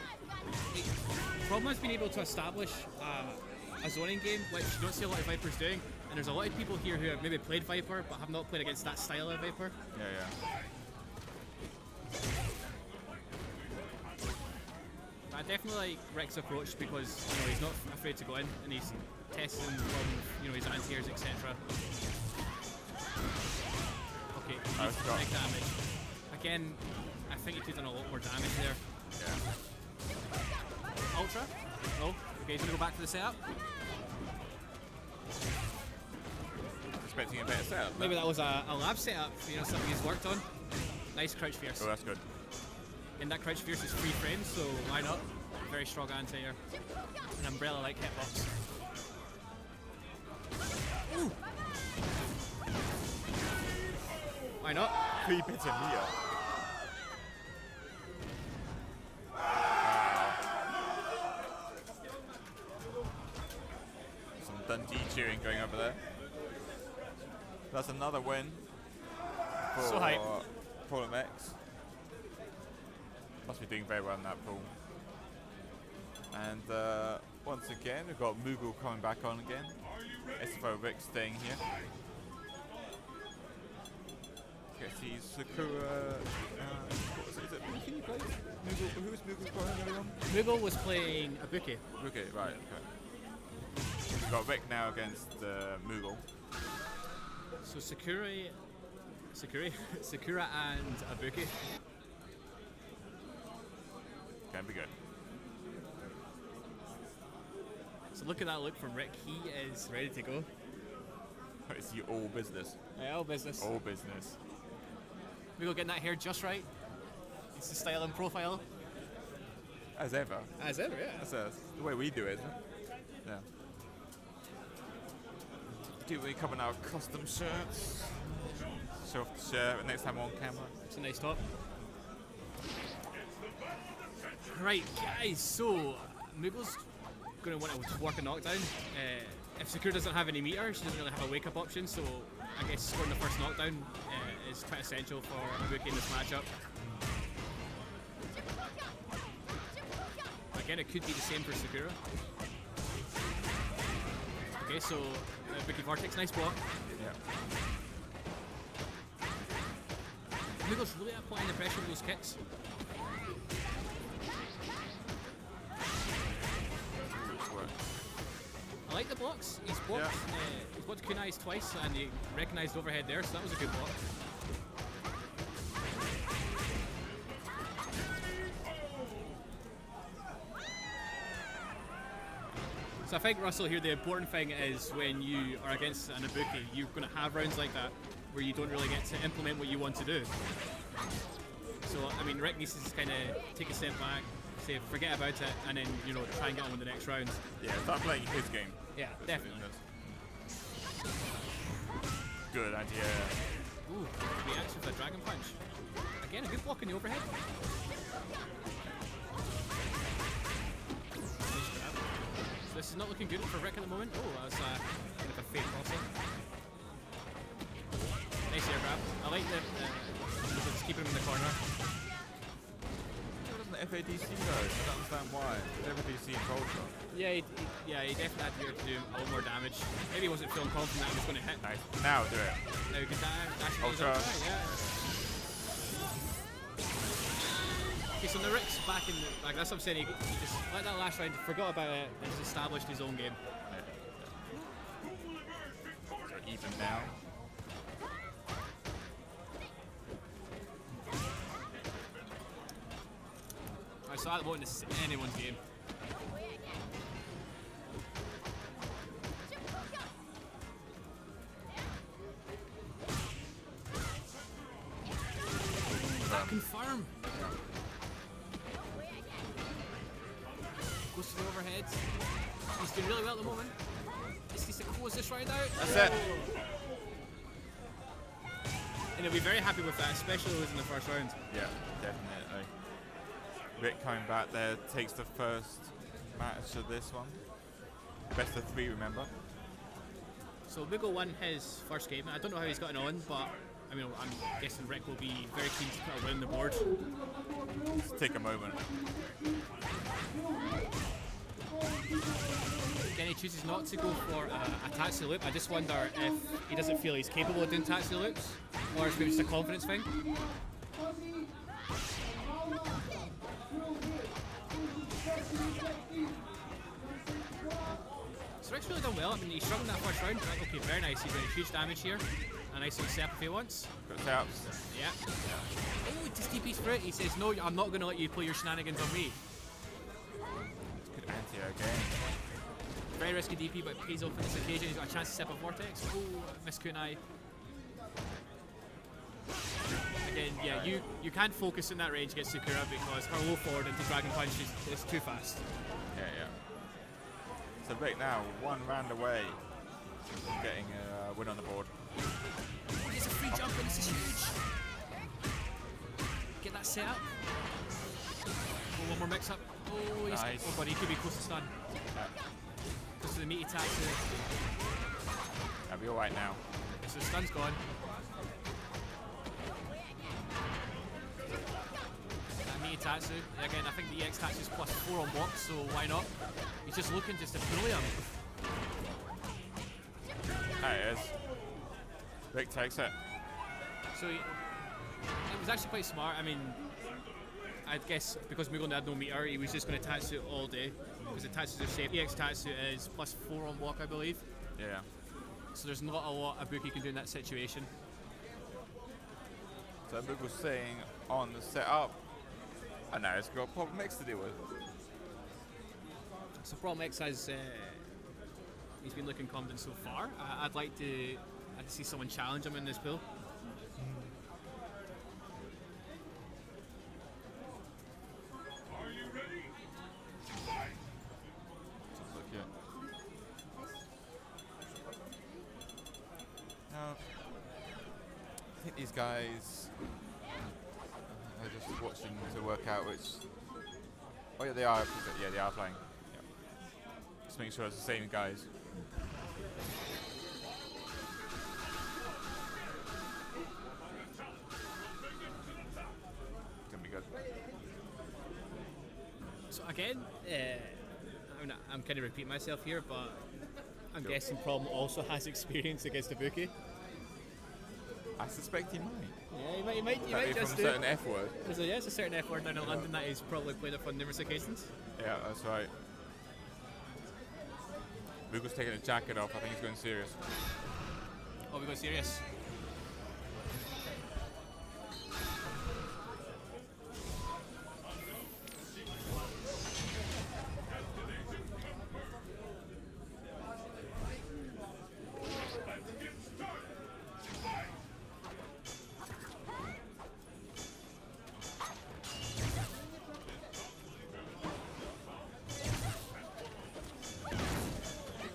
Problem has been able to establish a zoning game, which you don't see a lot of Vipers doing. and there's a lot of people here who have maybe played Viper but have not played against that style of Viper. Yeah. But I definitely like Rick's approach because he's not afraid to go in and he's testing his anti-airs, etc. Okay, he's big damage. Again, I think he could have done a lot more damage there. Yeah. Ultra? Oh, okay, he's gonna go back to the setup. Expecting a better setup. Maybe that was a lab setup, something he's worked on. Nice crouch fierce. Oh, that's good. And that crouch fierce is free frames, so why not? Very strong anti-air. An umbrella-like hitbox. Ooh. Why not? Creep into Mia. Some Dundee cheering going over there. That's another win for So hype. Problem X. Must be doing very well in that pool. And once again, we've got Moogle coming back on again. SFO Rick staying here. Get to see Sakura. Is it Moogle he plays? Moogle, who's Moogle playing everyone? Moogle was playing Ibuki. Okay, right, okay. We've got Rick now against Moogle. So Sakura and Ibuki. Can be good. So look at that look from Rick. He is ready to go. It's the all business. Yeah, all business. All business. Moogle getting that hair just right. It's the style and profile. As ever. As ever, yeah. That's the way we do it, isn't it? Yeah. Do we come in our custom shirts? Show off the shirt next time on camera. It's a nice top. Right, guys, so Moogle's going to want to work a knockdown. If Sakura doesn't have any meter, she doesn't really have a wake-up option, so I guess scoring the first knockdown is quite essential for Ibuki in this matchup. Again, it could be the same for Sakura. Okay, so Ibuki Vortex, nice block. Yeah. Moogle's really applying the pressure with those kicks. I like the blocks. He's blocked kunais twice and he recognised overhead there, so that was a good block. So I think, Russell, here the important thing is when you are against an Ibuki, you're going to have rounds like that where you don't really get to implement what you want to do. So, I mean, Rick needs to just kind of take a step back, say forget about it, and then, try and get on with the next round. Yeah, start playing his game. Yeah, definitely. Good idea. Ooh, reacts with a Dragon Punch. Again, a good block in the overhead. So this is not looking good for Rick at the moment. Oh, that was kind of a fake also. Nice air grab. I like the just keeping him in the corner. Doesn't the FADC though? I don't understand why. FADC in Ultra. Yeah, he definitely had to be able to do a lot more damage. Maybe he wasn't feeling confident that he was going to hit. Nice. Now do it. Now he can dash Ultra. Okay, so the Rick's back in the... that's what I'm saying, he just let that last round, forgot about it, and just established his own game. So even now. Alright, so at the moment, this is anyone's game. Confirm. Goes to the overhead. He's doing really well at the moment. Is he to close this round out? That's it. And he'll be very happy with that, especially losing the first round. Yeah, definitely. Rick coming back there takes the first match of this one. Best of 3, remember? So Moogle won his first game. I don't know how he's gotten on, but I'm guessing Rick will be very keen to put a win on the board. Let's take a moment. Again, he chooses not to go for a Tatsu loop. I just wonder if he doesn't feel he's capable of doing Tatsu loops, or if it's just a confidence thing. So Rick's really done well. I mean, he's struggled in that first round. Right, okay, very nice. He's doing huge damage here. A nice little step if he wants. Got taps. Yeah. Oh, he just TP's for it. He says, no, I'm not going to let you pull your shenanigans on me. Good anti again. Very risky DP, but it pays off on this occasion. He's got a chance to step a Vortex. Oh, missed kunai. Again, yeah, you can't focus in that range against Sakura because her low forward into Dragon Punch is too fast. Yeah, yeah. So Rick now, 1 round away from getting a win on the board. Oh, there's a free jump and this is huge. Get that set up. Oh, one more mix up. Oh, he's Nice. oh, buddy, he could be close to stun. Yeah. Close to the meaty Tatsu. I'll be alright now. So the stun's gone. Meaty Tatsu. Again, I think the EX Tatsu is +4 on block, so why not? He's just looking just to bully him. There it is. Rick takes it. So it was actually quite smart. I mean, I guess because Mughal had no meter, he was just going to Tatsu all day because the Tatsus are safe. EX Tatsu is +4 on block, I believe. Yeah. So there's not a lot a Buki can do in that situation. So Mughal saying on the setup, and now it's got Problem X to deal with. So Problem X has he's been looking confident so far. I'd like to see someone challenge him in this pool. Are you ready? Fight! Sounds like it. Now, I think these guys are just watching to work out which. Oh yeah, they are. Yeah, they are playing. Yeah. Just make sure it's the same guys. Gonna be good. So again, I'm kind of repeating myself here, but I'm guessing Problem also has experience against Ibuki. I suspect he might. Yeah, he might Maybe just from a do. certain F word. There's a certain F word down in London that he's probably played up on numerous occasions. Yeah, that's right. Luca's taking the jacket off. I think he's going serious. Oh, we go serious.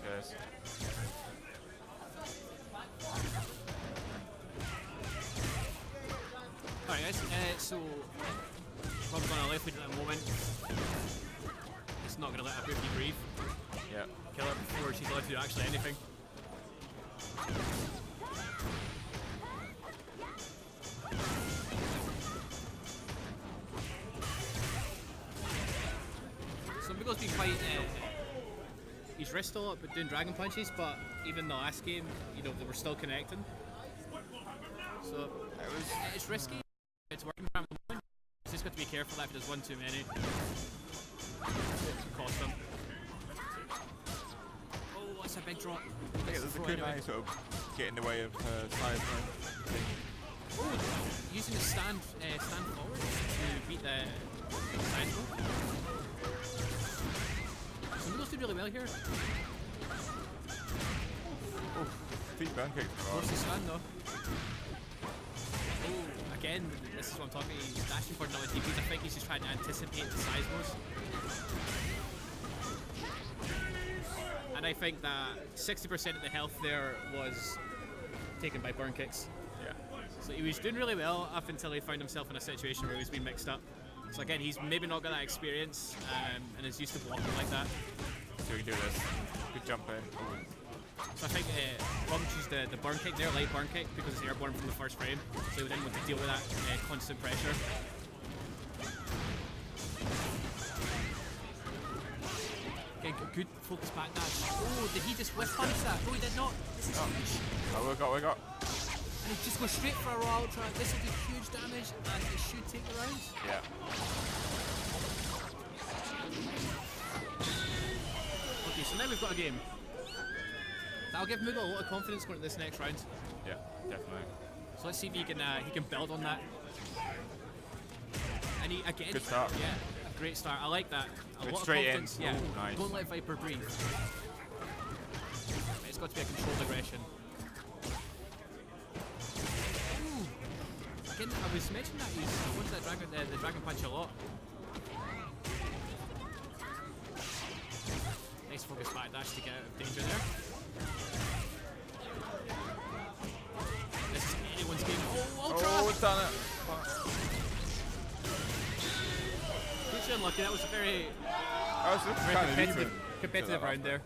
Yes. Alright guys, so Rob's on a left lead at the moment. It's not going to let Ibuki breathe. Yeah. Kill her before she's allowed to do actually anything. So Miguel's been quite he's risked a lot but doing dragon punches, but even the last game, you know, they were still connecting. So it's risky. It's working for him at the moment. He's just got to be careful that if he does one too many, it can cost him. Oh, that's a big drop. Yeah, there's a good eye sort of get in the way of size. Oh, using the stand forward to beat the side throw. So Miguel's doing really well here. Oh, feet burn kicks. What's the stand though? Oh, again, this is what I'm talking about. He's dashing for another DPs. I think he's just trying to anticipate the size moves. And I think that 60% of the health there was taken by burn kicks. Yeah. So he was doing really well up until he found himself in a situation where he was being mixed up. So again, he's maybe not got that experience and is used to blocking like that. So we can do this. Good jump in. So I think Rob used the burn kick there, light burn kick, because it's airborne from the first frame. So he didn't want to deal with that constant pressure. Getting a good focus back dash. Oh, did he just whiff punch that? No, he did not. This is huge. Oh, we got. And he just goes straight for a raw ultra. This will do huge damage and it should take the round. Yeah. Okay, so now we've got a game. That'll give Moogle a lot of confidence going into this next round. Yeah, definitely. So let's see if he can build on that. And he again. Good start. Yeah, a great start. I like that. A Went lot straight of in. confidence. Yeah. Ooh, nice. Don't let Viper breathe. It's got to be a controlled aggression. Ooh. Again, I was mentioning that he's going to the dragon punch a lot. Nice focus back dash to get out of danger there. This is anyone's game. Oh, ultra! Oh, done it. Hugely unlucky. That was a very That was very kind of even. competitive round there.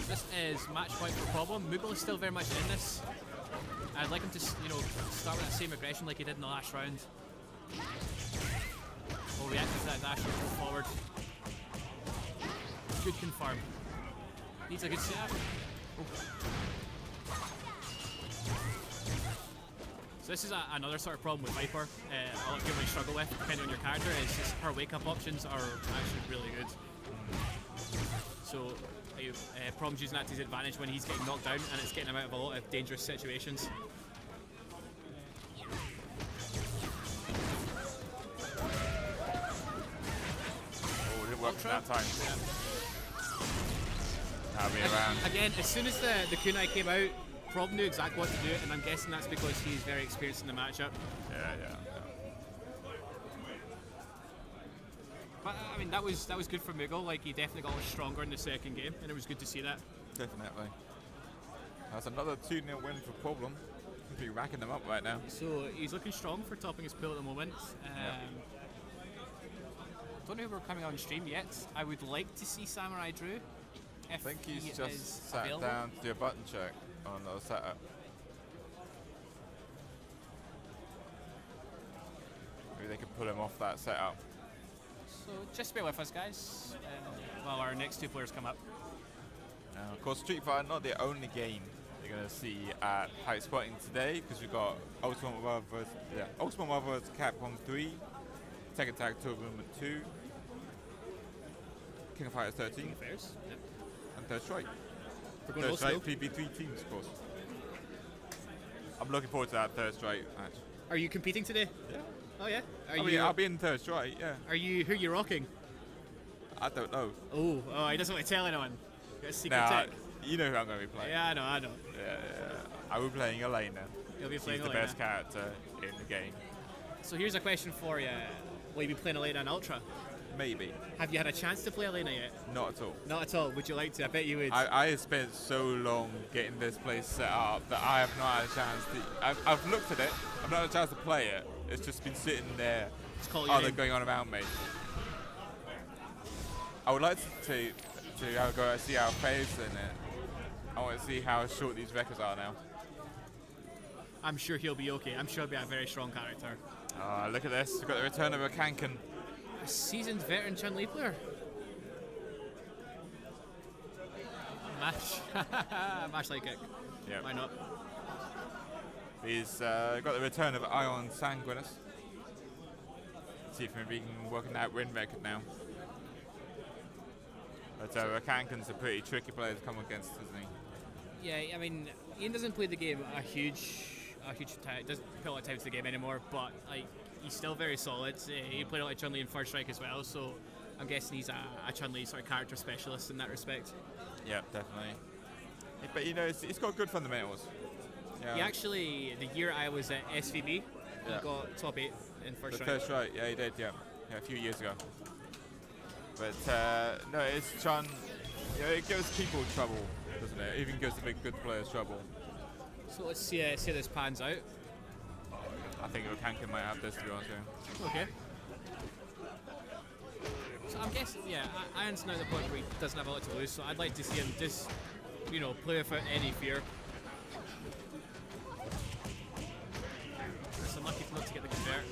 This is match point for Problem. Moogle is still very much in this. I'd like him to, you know, start with that same aggression like he did in the last round. We'll react to that dash and go forward. Good confirm. Needs a good setup. Oh. So this is another sort of problem with Viper. A lot of people might struggle with, depending on your character, is just her wake-up options are actually really good. So Problem's using that to his advantage when he's getting knocked down, and it's getting him out of a lot of dangerous situations. Oh, it didn't work Ultra. that time. Yeah. That'll be around. Again, as soon as the kunai came out, Prob knew exactly what to do, and I'm guessing that's because he's very experienced in the matchup. Yeah. But I mean, that was good for Moogle. Like, he definitely got stronger in the second game, and it was good to see that. Definitely. That's another 2-0 win for Problem. He's be racking them up right now. So he's looking strong for topping his pool at the moment. Don't know if we're coming on stream yet. I would like to see Samurai Drew. I think he's he is just sat available. down to do a button check on the setup. Maybe they could pull him off that setup. So just bear with us, guys, while our next two players come up. Now, of course, Street Fighter not the only game you're going to see at Hypespotting today, because we've got Ultimate Marvel vs. Capcom 3, Tekken Tag Tournament 2, King of Fighters 13, Affairs. Yep. and Third Strike. We're going Third also. Strike, 3v3 teams, of course. I'm looking forward to that Third Strike match. Are you competing today? Yeah. Oh yeah. I'll be in Third Strike, yeah. Are you who you rocking? I don't know. Oh, he doesn't want to tell anyone. Got a secret Nah, tech. you know who I'm going to be playing. Yeah, I know. Yeah. I will be playing Elena. You'll be She's playing the Elena. best character in the game. So here's a question for you. Will you be playing Elena in Ultra? Maybe. Have you had a chance to play Elena yet? Not at all. Not at all. Would you like to? I bet you would. I have spent so long getting this place set up that I have not had a chance to... I've looked at it. I've not had a chance to play it. It's just been sitting there. Just call They're going on around me. I would like to have a go and see how Faye's in it. I want to see how short these records are now. I'm sure he'll be okay. I'm sure he'll be a very strong character. Look at this. We've got the return of a Kanken. A seasoned veteran Chun-Li player. Mash. Mash like kick. Yep. Why not? He's got the return of Ion Sanguinus. See if maybe he can work on that win record now. But Kanken's a pretty tricky player to come against, isn't he? Yeah, I mean, Ian doesn't play the game a huge time. Doesn't put a lot of time into the game anymore, but like he's still very solid. He played a lot of Chun-Li in First Strike as well, so I'm guessing he's a Chun-Li sort of character specialist in that respect. Yeah, definitely. But you know, it's got good fundamentals. Yeah. He actually, the year I was at SVB, he got top 8 in First Strike. First Strike, yeah, he did, yeah, a few years ago. But no, it's Chun. You know, it gives people trouble, doesn't it? It even gives the big good players trouble. So let's see how this pans out. I think Kanken might have this, to be honest with you. Okay. So I'm guessing, yeah, Iron's now at the point where he doesn't have a lot to lose, so I'd like to see him just, you know, play without any fear. It's unlucky not to get the convert.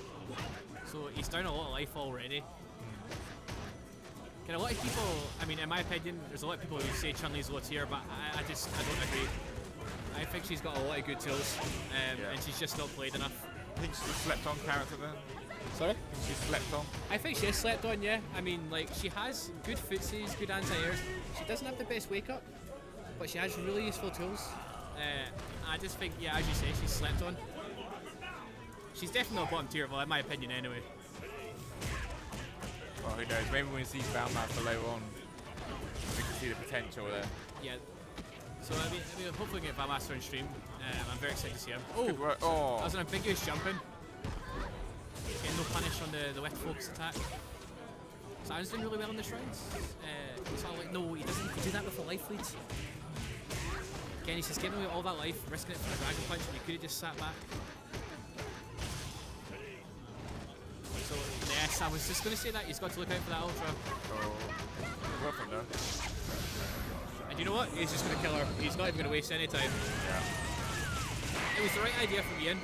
So he's down a lot of life already. And a lot of people, I mean, in my opinion, there's a lot of people who say Chun-Li's low tier, but I don't agree. I think she's got a lot of good tools, and she's just not played enough. I think she's slept on character then. Sorry? She's slept on. I think she is slept on, yeah. I mean, like, she has good footsies, good anti-airs. She doesn't have the best wake-up, but she has really useful tools. I just think, yeah, as you say, she's slept on. She's definitely not bottom tier, well, in my opinion, anyway. Well, who knows? Maybe when we see Boundmaster later on, we can see the potential there. Yeah. So, I mean hopefully we get Boundmaster on stream. I'm very excited to see him. Good work. Oh. That was an ambiguous jumping. Getting no punish on the left focus attack. So I was doing really well in the shrines. So I'm like, no, he doesn't do that with a life lead. Again, he's just giving away all that life, risking it for a dragon punch, and he could have just sat back. So, yes, I was just going to say that. He's got to look out for that ultra. Oh. Good work from there. And you know what? He's just going to kill her. He's not even going to waste any time. Yeah. It was the right idea from Ian.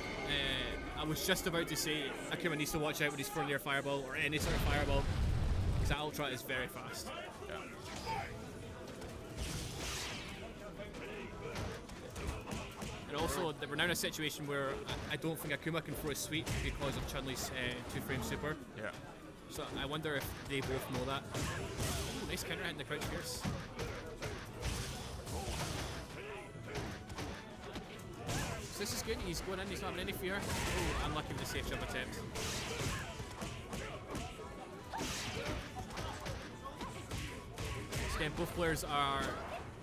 I was just about to say Akuma needs to watch out with his front air fireball or any sort of fireball, because that ultra is very fast. Yeah. And also, we're now in a situation where I don't think Akuma can throw a sweep because of Chun-Li's 2-frame super. Yeah. So I wonder if they both know that. Ooh, nice counter hitting the crouch pierce. So this is good. He's going in. He's not having any fear. Oh, I'm lucky with the safe jump attempt. So again, both players are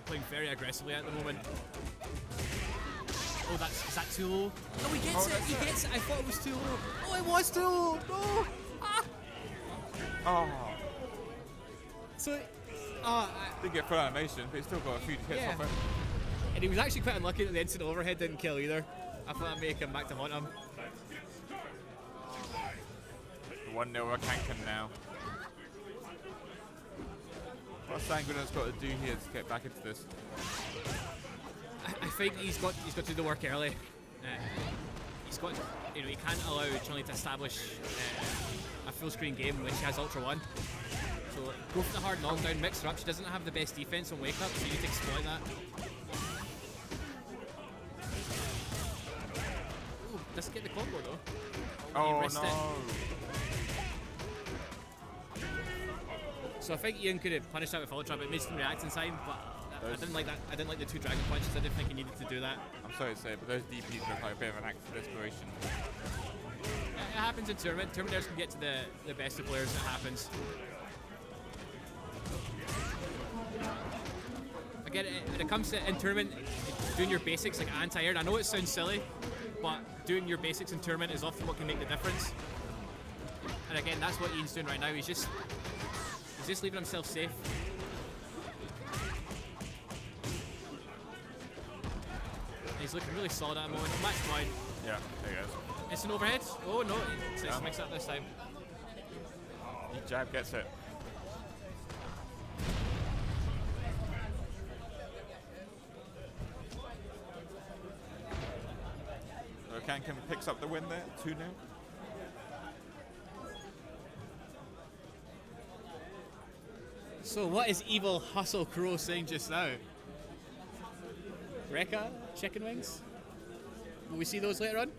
playing very aggressively at the moment. Oh, is that too low? No, he gets it. He gets it. I thought it was too low. Oh, it was too low. No. Ah. Oh. So, Didn't get full animation, but he still got a few hits off it. And he was actually quite unlucky that the instant overhead didn't kill either. I thought that'd make him back to haunt him. 1-0 Kankan now. What's Sanguinar's got to do here to get back into this? I think he's got to do the work early. He's got, he can't allow Chun-Li to establish a full screen game when she has Ultra 1. So go for the hard knockdown, mix her up. She doesn't have the best defense on wake up, so you need to exploit that. Ooh, doesn't get the combo though. Oh He risked no! it. So I think Ian could have punished that with Ultra, but it made him react in time. But I didn't like that. I didn't like the 2 dragon punches. I didn't think he needed to do that. I'm sorry to say, but those DPs look like a bit of an act of desperation. It happens in tournament. Tournament can get to the best of players. It happens. Again, when it comes to in tournament, doing your basics like anti-air. I know it sounds silly, but doing your basics in tournament is often what can make the difference. And again, that's what Ian's doing right now. He's just leaving himself safe. He's looking really solid at the moment. Match point. Yeah, there he goes. It's an overhead. Oh no, it's nice to mix it up this time. He jab gets it. So Kankan picks up the win there, 2-0. So what is Evil Hustle Crow saying just now? Rekka? Chicken wings? Will we see those later on?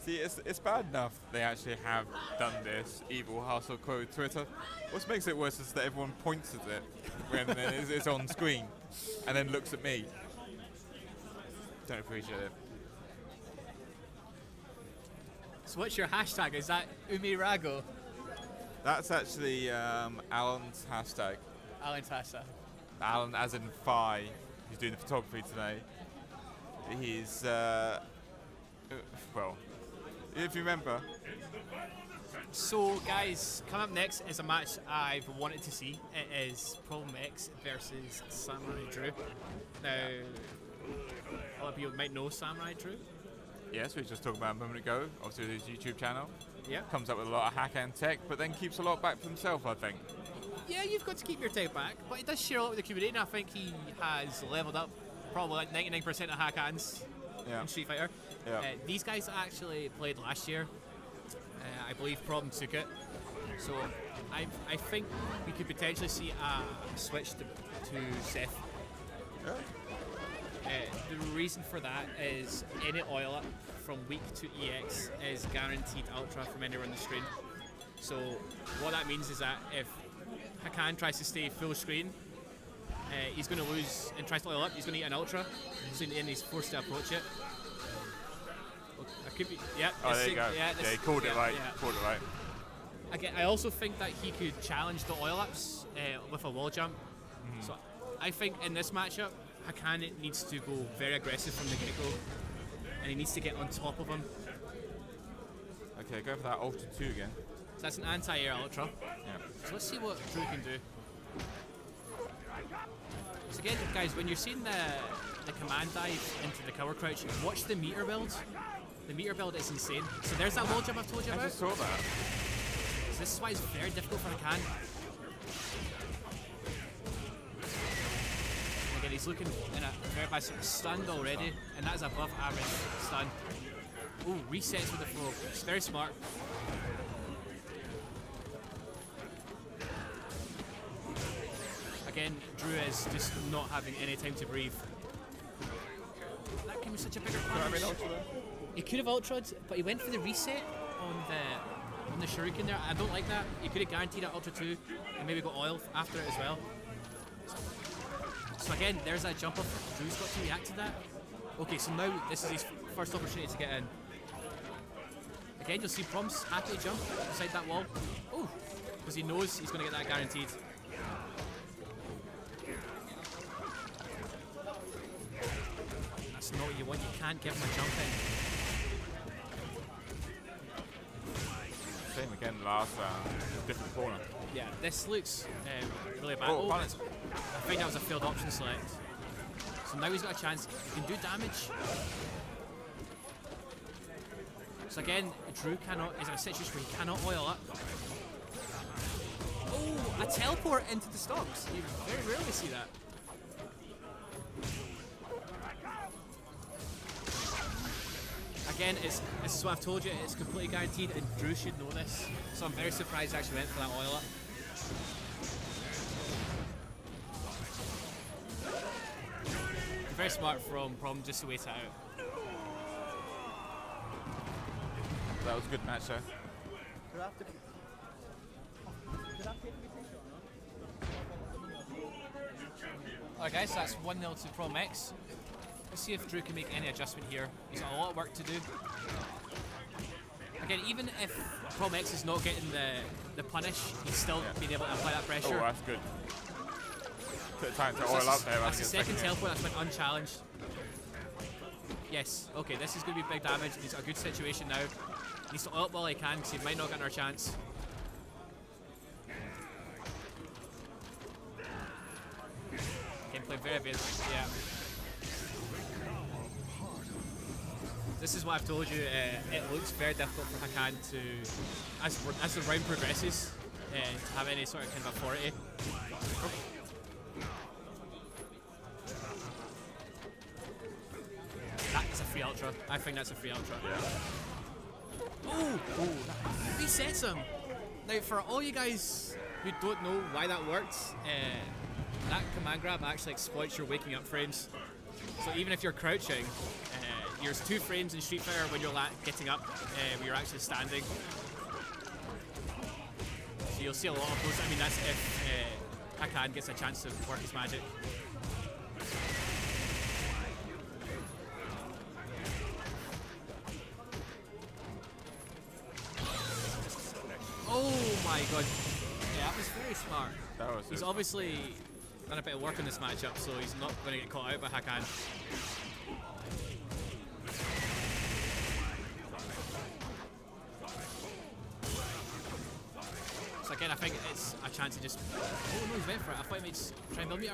See, it's bad enough they actually have done this Evil Hustle Code Twitter. What makes it worse is that everyone points at it when it's on screen and then looks at me. Don't appreciate it. So what's your hashtag? Is that Umirago? That's actually Alan's hashtag. Alan's hashtag. Alan, as in Phi, who's doing the photography today. He's, well, if you remember. So, guys, coming up next is a match I've wanted to see. It is Problem X versus Samurai Drew. Now, a lot of people might know Samurai Drew. Yes, we were just talking about a moment ago. Obviously, his YouTube channel. Yeah. Comes up with a lot of hack and tech, but then keeps a lot back for himself, I think. Yeah, you've got to keep your tech back, but he does share a lot with the community, and I think he has leveled up probably like 99% of hack hands in Street Fighter. Yeah. These guys actually played last year, I believe Problem took it. So I think we could potentially see a switch to Seth. The reason for that is any oil up from weak to EX is guaranteed ultra from anywhere on the screen. So what that means is that if Hakan tries to stay full screen, he's going to lose and tries to oil up, he's going to get an ultra, so and he's forced to approach it. I could be, yeah. Oh, there you go. Yeah, he called it right. Yeah. Called it right. Again, I also think that he could challenge the oil ups with a wall jump. So I think in this matchup, Hakan needs to go very aggressive from the get-go, and he needs to get on top of him. Okay, go for that Ultra 2 again. So that's an anti-air ultra. Yeah. So let's see what Drew can do. So again, guys, when you're seeing the command dive into the cover crouch, watch the meter build. The meter build is insane. So there's that wall jump I've told you I about. just saw that. So this is why it's very difficult for Hakan. Again, he's looking in a very bad sort of stunned already, and that is above average stun. Oh, resets with the throw. It's very smart. Again, Drew is just not having any time to breathe. That can be such a bigger punish. He could have ultraed, but he went for the reset on the shuriken there. I don't like that. He could have guaranteed that ultra 2 and maybe got oil after it as well. So again, there's that jump off. Drew's got to react to that. Okay, so now this is his first opportunity to get in. Again, you'll see Prom's happy to jump beside that wall. Oh, because he knows he's going to get that guaranteed. That's not what you want. You can't give him a jump in. Same again last round, different corner. Yeah, this looks really bad. Oh, I think that was a failed option select. So now he's got a chance. He can do damage. So again, Drew is in a situation where he cannot oil up. Oh, a teleport into the stocks. You very rarely see that. Again, this is what I've told you, it's completely guaranteed, and Drew should know this. So I'm very surprised he actually went for that oil up. Very smart from Prom just to wait it out. That was a good match, though. Alright guys, so that's 1-0 to Prom X. Let's see if Drew can make any adjustment here. He's got a lot of work to do. Again, even if Prom X is not getting the punish, he's still being able to apply that pressure. Oh, that's good. Took time to oil up there. That's the second teleport that's been unchallenged. Yes, okay, this is going to be big damage. He's got a good situation now. He needs to oil up while he can because he might not get another chance. Gameplay very advanced, yeah. This is what I've told you, it looks very difficult for Hakan to, as the round progresses, to have any sort of kind of authority. That is a free ultra. I think that's a free ultra. Yeah. Oh, that resets him. Now, for all you guys who don't know why that worked, that command grab actually exploits your waking up frames. So even if you're crouching, there's 2 frames in Street Fighter when you're getting up, when you're actually standing. So you'll see a lot of those. I mean, that's if Hakan gets a chance to work his magic. Oh my god. Yeah, that was very smart. He's obviously done a bit of work on this matchup, so he's not going to get caught out by Hakan. So again, I think it's a chance to just... Oh no, he's went for it. I thought he might try and build meter.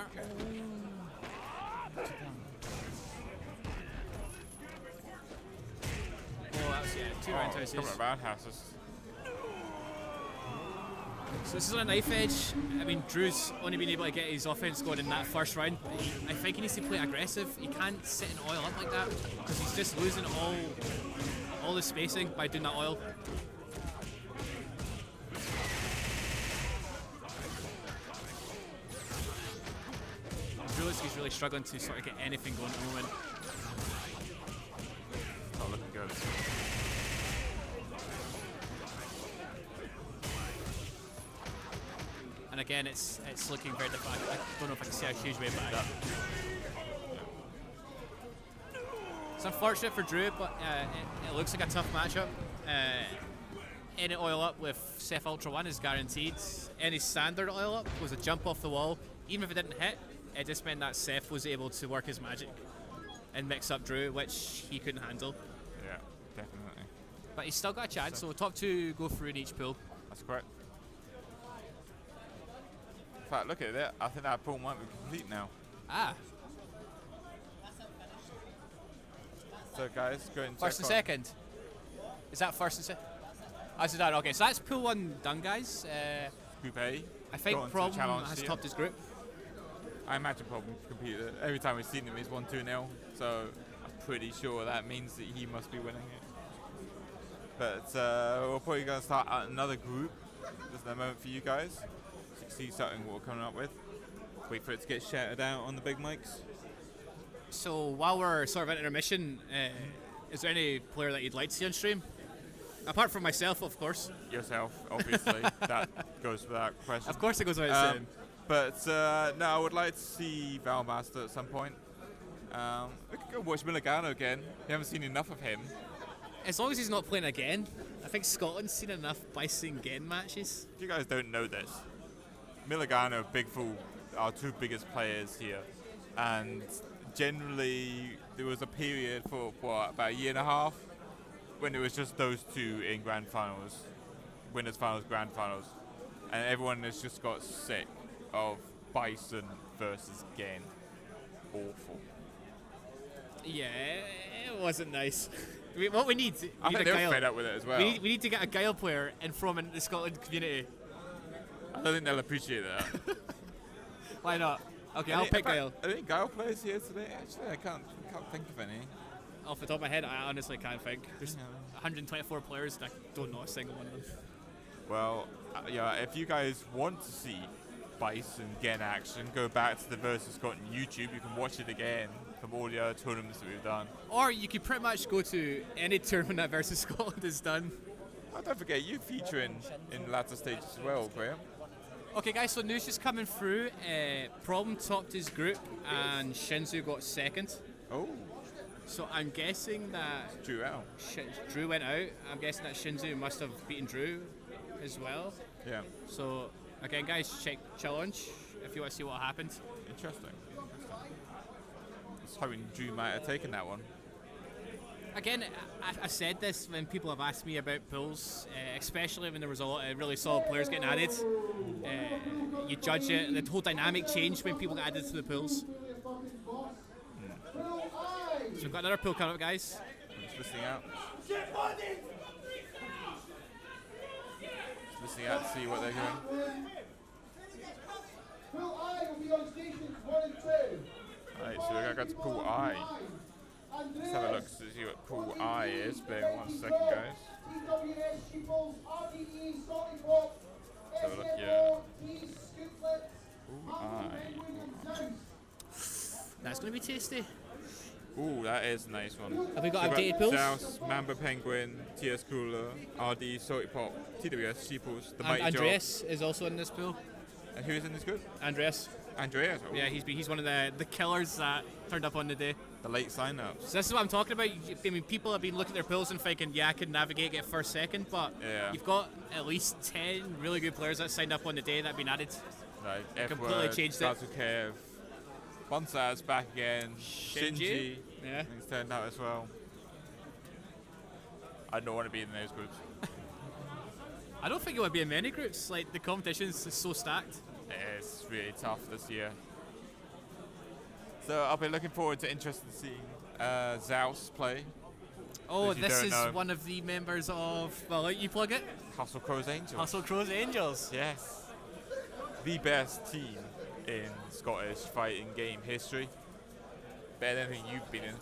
Oh, that was, yeah, 2 roundhouses. Couple of roundhouses. So this is on a knife edge. I mean, Drew's only been able to get his offense going in that first round. I think he needs to play aggressive. He can't sit and oil up like that because he's just losing all the spacing by doing that oil. He's really struggling to sort of get anything going at the moment. Not looking good. And again, it's looking very difficult. I don't know if I can see a huge wave back. It's unfortunate for Drew, but it looks like a tough matchup. Any oil up with Seth Ultra 1 is guaranteed. Any standard oil up was a jump off the wall. Even if it didn't hit, it just meant that Seth was able to work his magic and mix up Drew, which he couldn't handle. Yeah, definitely. But he's still got a chance, so top two go through in each pool. That's correct. In fact, look at that. I think that pool might be complete now. Ah, So guys, go and first and check second. Is that first and second? That's done. Okay, so that's pool one done, guys. Group A. I think Go on to the Problem challenge has here. topped his group. I imagine Problem competed it. Every time we've seen him, he's 1-2-0. So I'm pretty sure that means that he must be winning it. But we're probably going to start another group. Just a moment for you guys. So you can see something what we're coming up with. Wait for it to get shouted out on the big mics. So while we're sort of at intermission, is there any player that you'd like to see on stream? Apart from myself, of course. Yourself, obviously. That goes without question. Of course it goes without saying. But no, I would like to see Valmaster at some point. We could go watch Milligano again. We haven't seen enough of him. As long as he's not playing again, I think Scotland's seen enough Bison Gen matches. If you guys don't know this, Milligano, Big Fool are two biggest players here. And generally, there was a period for, what, about a year and a half when it was just those two in grand finals, winners finals, grand finals. And everyone has just got sick of Bison versus Gen. Awful. Yeah, it wasn't nice. What we need, I think they're fed up with it as well. We need to get a Guile player and throw him into the Scotland community. I don't think they'll appreciate that. Why not? Okay, I'll pick Guile. Are there Guile players here today? Actually, I can't think of any. Off the top of my head, I honestly can't think. There's 124 players, and I don't know a single one of them. Well, yeah, if you guys want to see Bison Gen action, go back to the Versus Scotland YouTube. You can watch it again from all the other tournaments that we've done. Or you could pretty much go to any tournament that Versus Scotland has done. Oh, don't forget, you feature in latter stages as well, Graham. Okay, guys, so news just coming through. Problem topped his group, and Shinzu got second. Oh, So I'm guessing that Drew out. Drew went out. I'm guessing that Shinzu must have beaten Drew as well. Yeah, So again, guys, check challenge if you want to see what happened. interesting. I was hoping Drew might have taken that one. Again, I said this when people have asked me about pools, especially when there was a lot of really solid players getting added. You judge it, the whole dynamic changed when people got added to the pools. So we've got another pool coming up, guys. I'm just listening out. Just listening out to see what they're doing. Pool I will be on stations 1 and 2. Alright, so we're going to go to Pool I. Let's have a look to see what Pool I is. Bear in 1 second, guys. TWS Sheeples, RTE, Salty Pop, Let's have a look here. Scooplet, Pool I. That's going to be tasty. Ooh, that is a nice one. Have we got So updated pools? Zouse, Mamba Penguin, TS Cooler, RD, Salty Pop, TWS, Sheeples, The And Mighty Andreas is also in this pool. Job. And who is in this group? Andreas. Andreas. Oh, Yeah, he's one of the killers that turned up on the day. the late sign-ups. So this is what I'm talking about. I mean, people have been looking at their pools and thinking, yeah, I can navigate, get first, second, but Yeah. you've got at least 10 really good players that signed up on the day that have been added. Like completely changed it. Dazukev, Bonsai's back again, Shinji. Yeah. He's turned out as well. I don't want to be in those groups. I don't think it would be in many groups. Like, the competition's is so stacked. It's really tough this year. So I'll be looking forward to interesting seeing Zouse play. Oh, If you this don't is know. one of the members of, well, you plug it? Hustle Crows Angels. Hustle Crows Angels. Yes. The best team in Scottish fighting game history. Better than anything you've been in.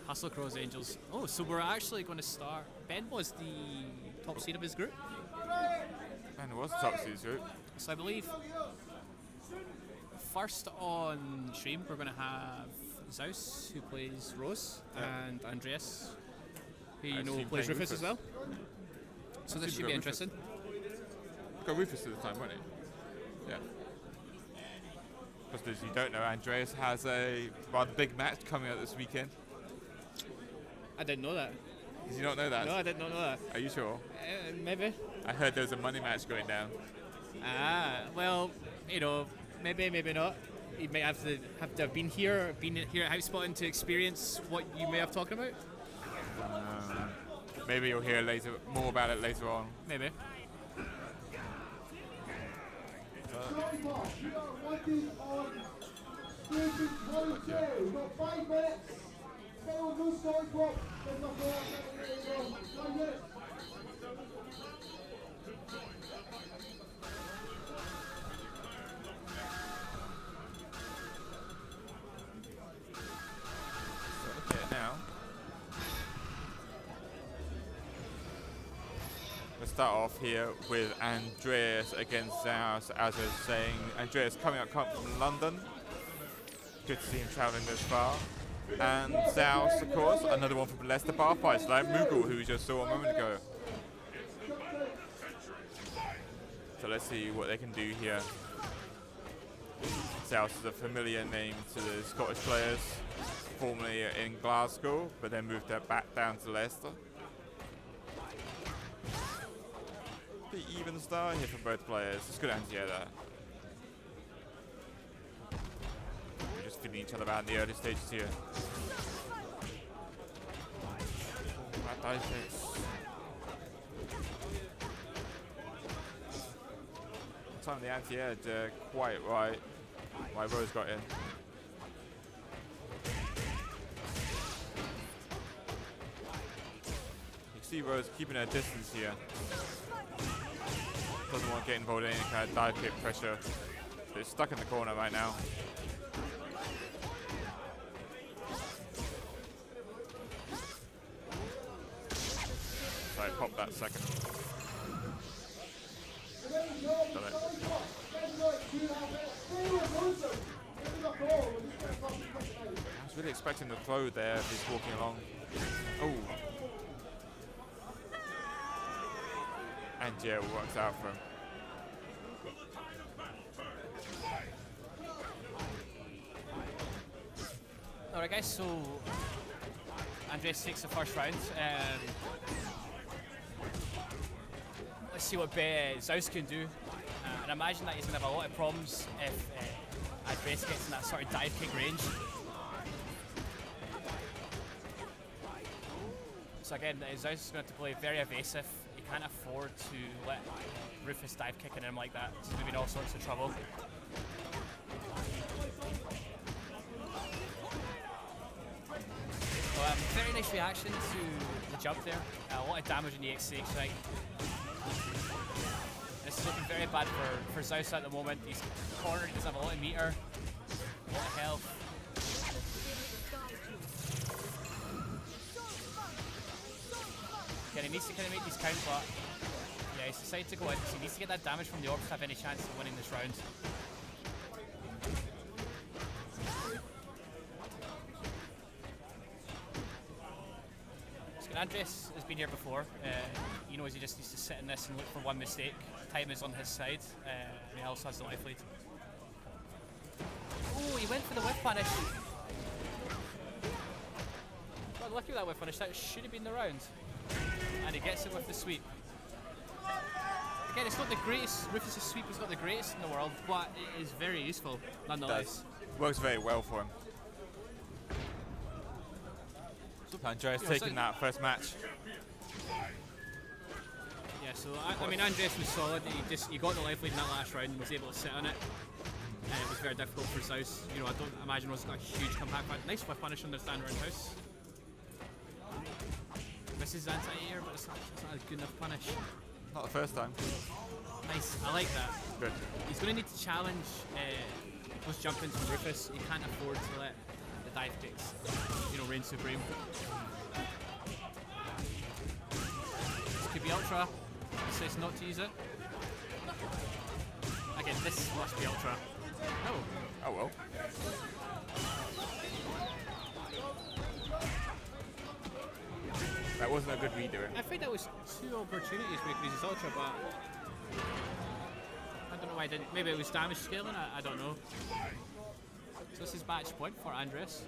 Hustle Crows Angels. Oh, so we're actually going to start. Ben was the top seed of his group, And it was a top series group. so I believe. first on stream, we're going to have Zeus, who plays Rose, and Andreas, who you I've know seen plays playing Rufus as well. So this Seems should a be bit interesting. Got Rufus at the time, won't he? Yeah. Just as you don't know, Andreas has a rather big match coming up this weekend. I didn't know that. Did you not know that? No, I did not know that. Are you sure? Maybe. I heard there was a money match going down. Well, you know, maybe not. You might have to have been here at Hypespotting to experience what you may have talking about. Maybe you'll hear more about it later on. Maybe. Starting off, we are working on station 22. We've got 5 minutes. Still no starting clock. There's no clock. 9 minutes. Okay, now. Let's start off here with Andreas against Zaus. As I was saying, Andreas coming up from London. Good to see him travelling this far. And Zaus, of course, another one from Leicester bar fights, like Mughal, who we just saw a moment ago. So let's see what they can do here. Zaus is a familiar name to the Scottish players, formerly in Glasgow, but then moved back down to Leicester. Pretty even start here for both players. It's good anti-air there. We're just feeling each other out in the early stages here. That dice hits. Time the anti-air did quite right. Why Rose got in. You see Rose keeping her distance here. Doesn't want to get involved in any kind of dive kick pressure. So it's stuck in the corner right now. So I popped that second. Done it. I was really expecting the throw there if he's walking along. Oh. And yeah, it works out for him. Alright guys, so Andreas takes the first round. Let's see what Zeus can do. And I imagine that he's going to have a lot of problems if Andreas gets in that sort of dive kick range. So again, Zeus is going to have to play very evasive. He can't afford to let Rufus dive kick in him like that. He's going to be in all sorts of trouble. Well, very nice reaction to the jump there. A lot of damage in the HS3 strike. This is looking very bad for Zeus at the moment. He's cornered, he doesn't have a lot of meter, a lot of health. Again, he needs to kind of make these count, but yeah, he's decided to go in. So he needs to get that damage from the orbs to have any chance of winning this round. Andreas has been here before. He knows he just needs to sit in this and look for one mistake. Time is on his side, and he also has the life lead. Oh, he went for the whip punish. Well, lucky with that whip punish, that should have been the round. And he gets it with the sweep. Again, it's not the greatest, Rufus' sweep is not the greatest in the world, but it is very useful nonetheless. Works very well for him. Andreas taking that first match. Yeah, so I mean, Andreas was solid. He got the life lead in that last round and was able to sit on it. And it was very difficult for Zeus. You know, I don't imagine Rose's got a huge comeback, but nice whip punish on the stand roundhouse. Misses anti-air, but it's not a good enough punish. Not the first time. Nice, I like that. Good. He's going to need to challenge those jump ins from Rufus. He can't afford to let the dive kicks, you know, reign supreme. This could be ultra. He says not to use it. Again, this must be ultra. Oh. Oh well. That wasn't a good redo. I think that was 2 opportunities where he could use his ultra, but I don't know why I didn't. Maybe it was damage scaling, I don't know. So this is match point for Andres.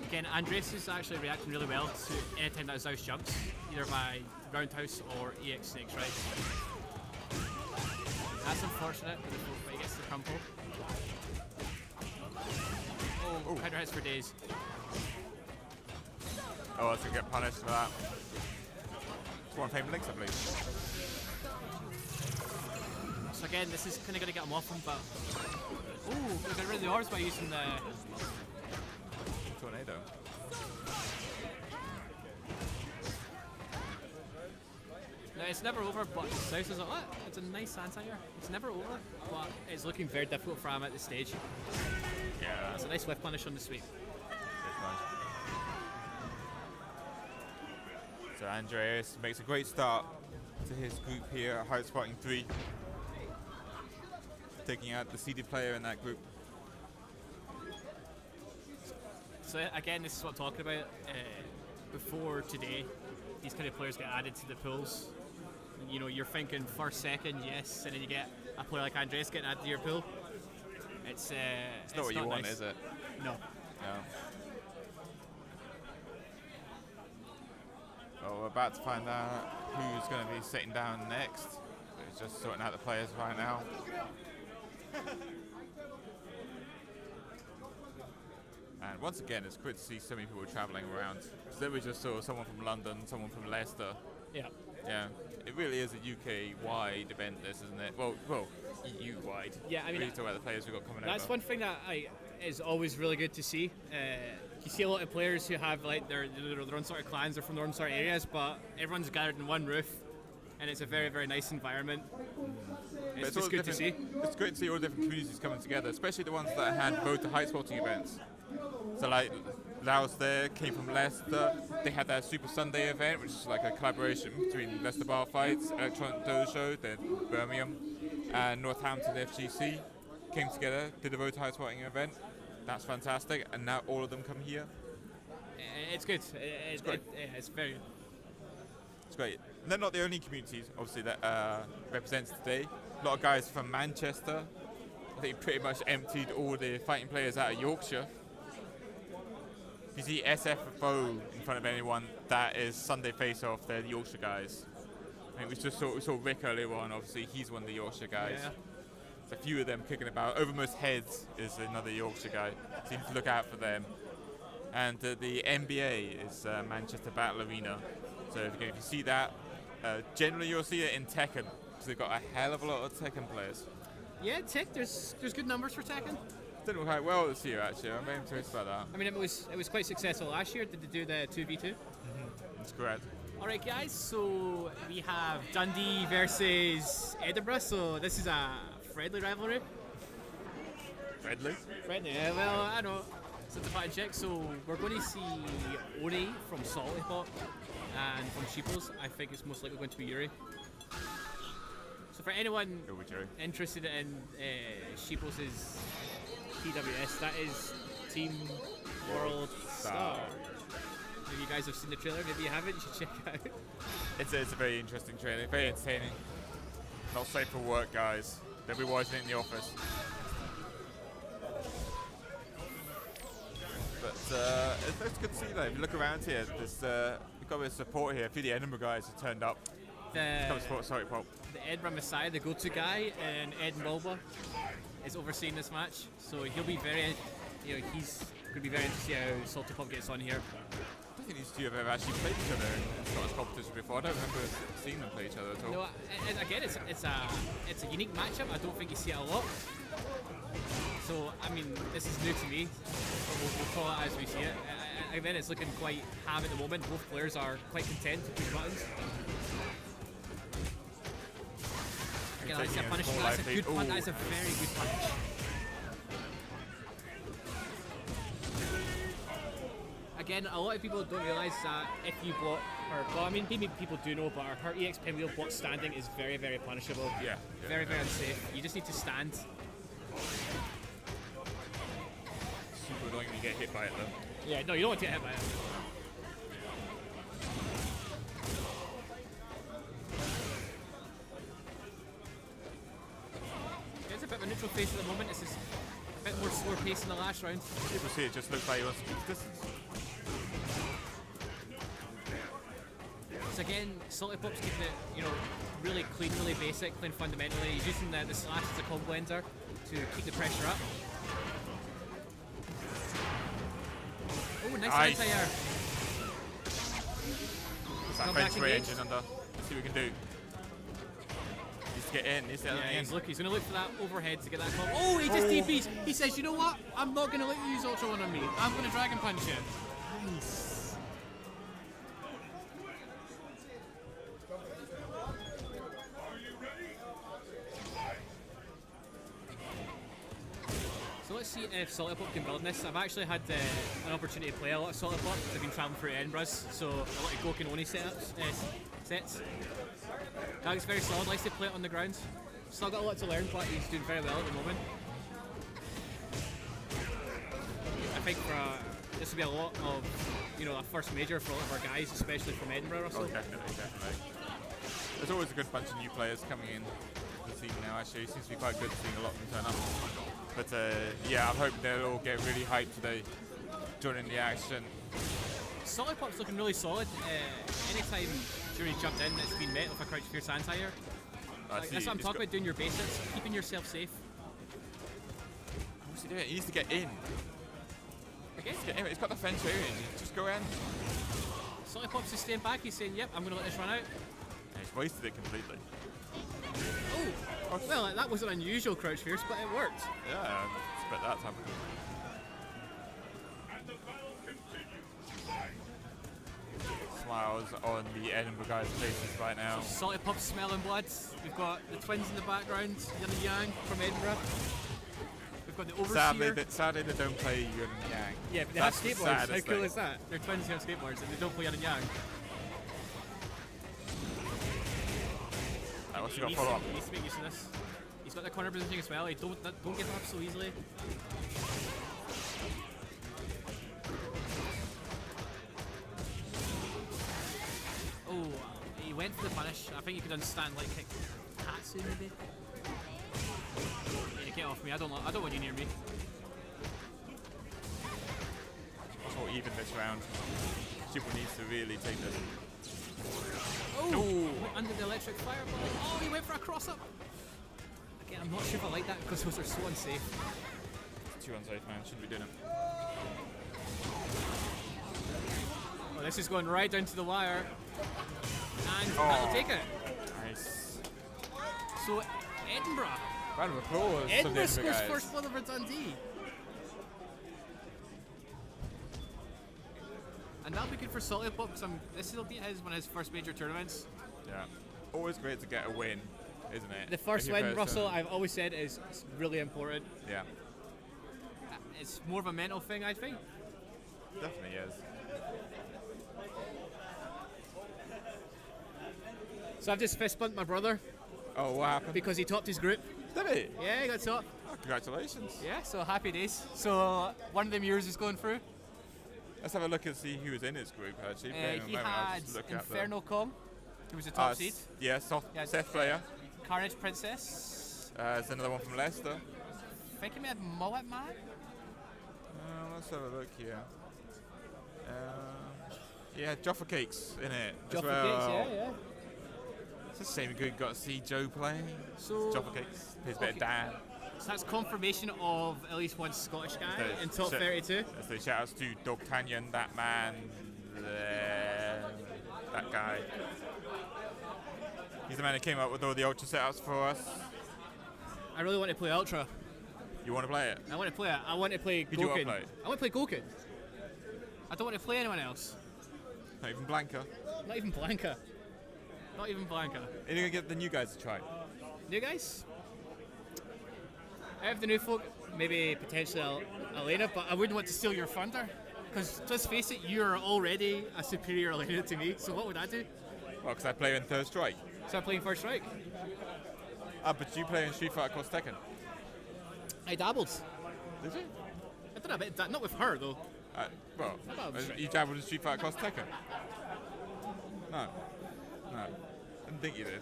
Again, Andres is actually reacting really well to anytime that Zeus jumps, either by roundhouse or EX6, right? That's unfortunate, but he gets the crumple. Oh, counter hits for days. Oh, that's gonna get punished for that. It's one fame links, I believe. So again, this is kind of going to get him off him, but... Ooh, we're going to rid of the orbs by using the... Tornado. No, it's never over, but South is like, what? It's a nice sand tiger. It's never over, but it's looking very difficult for him at this stage. Yeah. It's a nice whiff punish on the sweep. So Andreas makes a great start to his group here at Hypespotting 3. Taking out the seeded player in that group. So again, this is what I'm talking about. Before today, these kind of players get added to the pools. You know, you're thinking first, second, yes, and then you get a player like Andres getting added to your pool. It's not what you want, nice. is it? No. No. Well, we're about to find out who's going to be sitting down next. We're just sorting out the players right now. And once again, it's good to see so many people travelling around. So then we just saw someone from London, someone from Leicester. Yeah. Yeah, it really is a UK-wide event, this, isn't it? Well, EU-wide. Yeah, I mean, really talk about the players we've got coming that's over. one thing that is always really good to see. You see a lot of players who have like their own sort of clans or from their own sort of areas, but everyone's gathered in one roof, and it's a very, very nice environment. But It's just good to see. It's great to see all the different communities coming together, especially the ones that had both the Hypespotting events. So like Laos there came from Leicester. They had their Super Sunday event, which is like a collaboration between Leicester Bar Fights, Electronic Dojo, then Birmingham, and Northampton FGC came together, did a Road to Hypespotting event. That's fantastic, and now all of them come here. It's good. It's great. It's very good. It's great. And they're not the only communities, obviously, that represents today. A lot of guys from Manchester. They pretty much emptied all the fighting players out of Yorkshire. If you see SFO in front of anyone, that is Sunday Face-Off. They're the Yorkshire guys. I think we saw Rick earlier on. Obviously, he's one of the Yorkshire guys. Yeah. There's a few of them kicking about. Overmost Heads is another Yorkshire guy. So you need to look out for them. And the NBA is Manchester Battle Arena. So if you see that, generally you'll see it in Tekken, because they've got a hell of a lot of Tekken players. Yeah, Tech. There's good numbers for Tekken. Didn't look quite well this year, actually. I'm very impressed by that. I mean, it was quite successful last year. Did they do the 2v2? That's correct. All right, guys. So we have Dundee versus Edinburgh. So this is a friendly rivalry. Friendly? Friendly. Well, I know. It's a fact check. So we're going to see Ori from Salty Hot and from Sheeples. I think it's most likely going to be Yuri. So for anyone Go with Jerry. interested in Sheeples' PWS, that is Team World Star. Maybe you guys have seen the trailer, maybe you haven't, you should check it out. It's a very interesting trailer, very entertaining. Not safe for work, guys. They'll be watching it in the office. But it's good to see though. If you look around here, we've got a bit of support here. A few of the Edinburgh guys have turned up. Come support, sorry, Pop. The Edinburgh Messiah, the go-to guy, and Ed Mulba is overseeing this match. So he'll be very, he's going to be very interested to see how Salty Pop gets on here. I don't think these two have ever actually played each other in Scottish competition before. I don't remember seeing them play each other at all. No, and again, it's a unique matchup. I don't think you see it a lot. So I mean, this is new to me. But we'll call it as we see it. And then it's looking quite ham at the moment. Both players are quite content to push buttons. Again, that's a punish. That's a good punch. That is a very good punch. Again, a lot of people don't realise that if you block well, I mean, maybe people do know, but our Hart EX pinwheel block standing is very, very punishable. Yeah. Very, very unsafe. You just need to stand. Super annoying when you get hit by it though. Yeah, no, you don't want to get hit by it. It's a bit of a neutral pace at the moment. It's just a bit more slower pace in the last round. People see it just looks like he wants to keep distance. So again, Salty Pop's keeping it, really clean, really basic, playing fundamentally. He's using the slash as a combo blender to keep the pressure up. Oh, nice anti-air. That French ray engine under. Let's see what we can do. Needs to get in. Needs to get in. He's going to look for that overhead to get that combo. Oh, he just DPs. He says, you know what? I'm not going to let you use Ultra 1 on me. I'm going to Dragon Punch it. Nice. So let's see if Salty Pop can build this. I've actually had an opportunity to play a lot of Salty Pop because I've been travelling through Edinburgh, so a lot of Goken Oni sets. That looks very solid, likes to play it on the ground. Still got a lot to learn, but he's doing very well at the moment. I think this will be a lot of, a first major for a lot of our guys, especially from Edinburgh, Russell. Oh, definitely. There's always a good bunch of new players coming in this evening now, actually. It seems to be quite good seeing a lot of them turn up. But yeah, I'm hoping they'll all get really hyped today, joining the action. Salty Pop's looking really solid. Anytime Jury jumped in, it's been met with a Crouch Fierce anti-air. That's what I'm talking about, doing your basics, keeping yourself safe. What's he doing? He needs to get in. Okay. He's got the French ray engine. Just go in. Salty Pop's just staying back. He's saying, yep, I'm going to let this run out. And he's wasted it completely. Oh, well, that was an unusual Crouch Fierce, but it worked. Yeah, but that's happened. And the battle continues. Smiles on the Edinburgh guys' faces right now. Salty Pop smelling blood. We've got the twins in the background, Yin and Yang from Edinburgh. We've got the Overseer. Sadly they don't play Yin and Yang. Yeah, but they That's have the skateboards. How saddest cool thing. is that? They're twins who have skateboards and they don't play Yin and Yang. What's he got to follow up? He needs to make use of this. He's got the corner positioning as well. Don't give up so easily. Oh, he went for the punish. I think you could understand like kick Tatsu maybe. Yeah, get off me. I don't want you near me. Or even this round. Super needs to really take this. Oh, under the electric fireball. Oh, he went for a cross-up. Again, I'm not sure if I like that because those are so unsafe. It's too unsafe, man. Shouldn't be doing it. Oh, this is going right down to the wire. And that'll take it. Nice. So, Edinburgh. Round of applause. Edinburgh scores first blood over Dundee. And that'll be good for Salty Pop because this will be one of his first major tournaments. Yeah. Always great to get a win, isn't it? The first win, Russell, I've always said, is really important. Yeah. It's more of a mental thing, I think. Definitely is. So I've just fist bumped my brother Oh, what happened? because he topped his group. Did he? Yeah, he got top. Oh, congratulations. Yeah, so happy days. So one of them yours is going through. Let's have a look and see who was in his group, actually. He had Inferno Com, who was the top seed. Yeah, Seth player. Carnage Princess. There's another one from Leicester. I think he may have Mullet Man. Let's have a look here. Yeah, Joffa Cakes in it as Joffa well. Cakes, yeah. It's the same good. Got to see Joe play. So Joffa Cakes. His bit of Dan. So that's confirmation of at least one Scottish guy in top 32. Let's say shout outs to Doug Canyon, that man, that guy. He's the man who came up with all the ultra setups for us. I really want to play Ultra. You want to play it? I want to play it. I want to play Who do you want to Goken. play? I want to play Goken. I don't want to play anyone else. Not even Blanca. Not even Blanca. Not even Blanca. Are you going to get the new guys to try? New guys? Out of the new folk, maybe potentially Elena, but I wouldn't want to steal your thunder. Because let's face it, you're already a superior laner to me. So what would I do? Well, because I play in Third Strike. So I'm playing First Strike. Ah, but you play in Street Fighter Cross Tekken. I dabbled. Did you? I did a bit. Not with her though. Well, dabbled. you dabbled in Street Fighter Cross Tekken? No. I didn't think you did.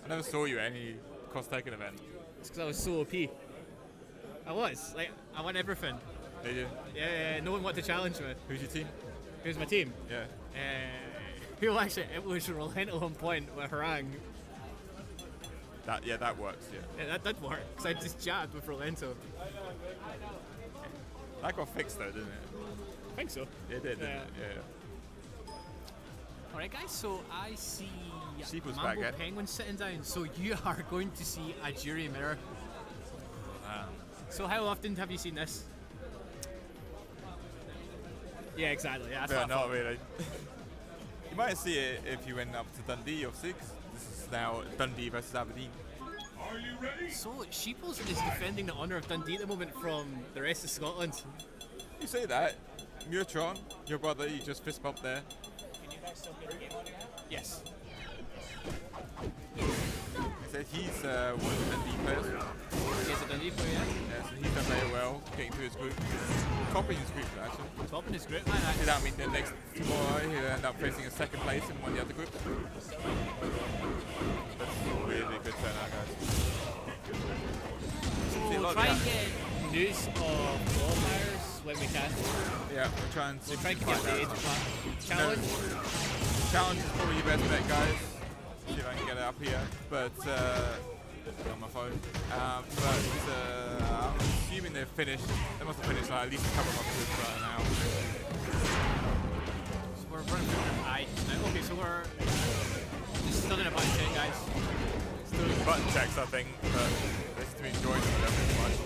I never saw you at any Cross Tekken event. It's because I was so OP. I was. Like, I won everything. Did you? Yeah, no one wanted to challenge me. Who's your team? Who's my team? Yeah. Who actually, it was Rolento on point with Harang. That works, yeah. Yeah, that did work, because I just jabbed with Rolento. That got fixed though, didn't it? I think so. It did, didn't it? Yeah. Alright guys, so I see Sheeple's Mambo back again. Penguin sitting down, so you are going to see a jury mirror. So how often have you seen this? Yeah, exactly. Yeah, that's Yeah, what I not thought. really. You might see it if you went up to Dundee or 6. This is now Dundee versus Aberdeen. Are you ready? So Sheeples is defending the honour of Dundee at the moment from the rest of Scotland. You say that. Muratron, your brother, you just fist bumped there. Yes. He said he's one of the Dundee players. He's a Dundee player, yeah. Yeah, so he's done very well getting through his group. Topping his group, actually. Top in his group, man. Did that mean the next tomorrow he'll end up facing a second place in one of the other groups? That's a really good turnout, guys. See a We'll lot of try and that. get news of qualifiers when we can. Yeah, we're trying to We'll try and keep find updated. out. But challenge. Challenge is probably your best bet, guys. See if I can get it up here. But, on my phone. I'm assuming they've finished. They must have finished like, at least a couple of months right now. So we're running through I. Okay, so we're just still doing a button check, guys. Still doing button checks, I think, but they seem to be enjoying them a little bit much.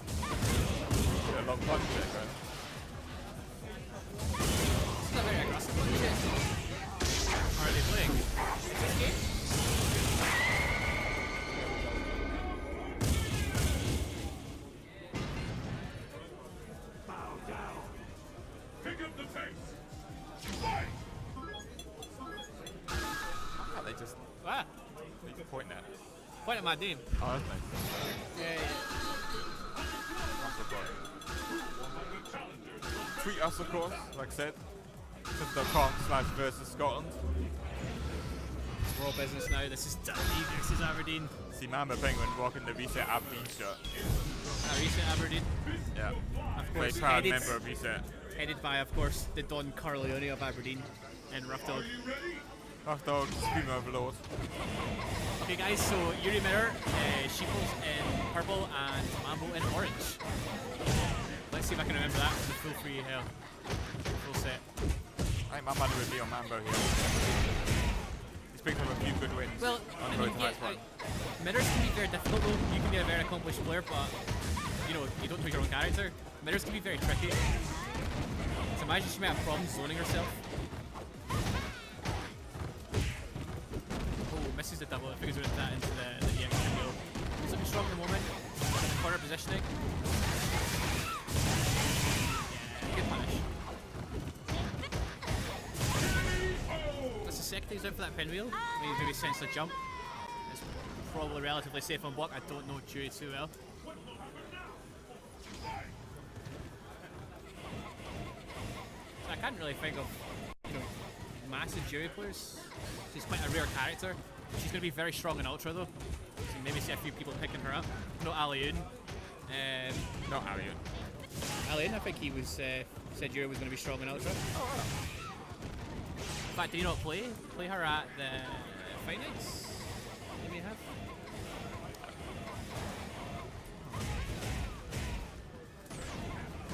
Yeah, a long button check, right? This is a very aggressive button check. How are they playing? This game? Pick up the pace. Fight! How can't they just Ah, point at? point at my team. Oh, that's nice. Yeah. Tweet us, of course, like I said. Thistle.com/versus Scotland. We're all business now. This is Dundee versus Aberdeen. See Mamba Penguin walking the Reset Aberdeen shirt. Recent Aberdeen, Yeah. of Very course, proud member of Reset. headed by, of course, the Don Carleone of Aberdeen and Rough Dog. Rough Dog, Screamer Overlord. Okay, guys, so Yuri Mirror, Sheeples in purple, and Mambo in orange. Let's see if I can remember that for the full free full set. I think my money would be on Mambo here. He's picked up a few good wins Well, on I the road mean, to yeah, Hypespotting. mirrors can be very difficult though. You can be a very accomplished player, but you know, you don't know your own character. Mirrors can be very tricky. So imagine she might have problems zoning herself. Oh, misses the double. It figures with that into the EX wheel. He's looking strong at the moment. Corner positioning. Yeah, good punish. That's the second he's out for that pinwheel. Maybe sense the jump. It's probably relatively safe on block. I don't know Jury too well. I can't really think of, you know, massive Jury players. She's quite a rare character. She's going to be very strong in Ultra though. So maybe see a few people picking her up. No Aliun. Not Alien. Aliun, I think he was said Jury was going to be strong in Ultra. In fact, did you not play her at the Fight Nights? You may have.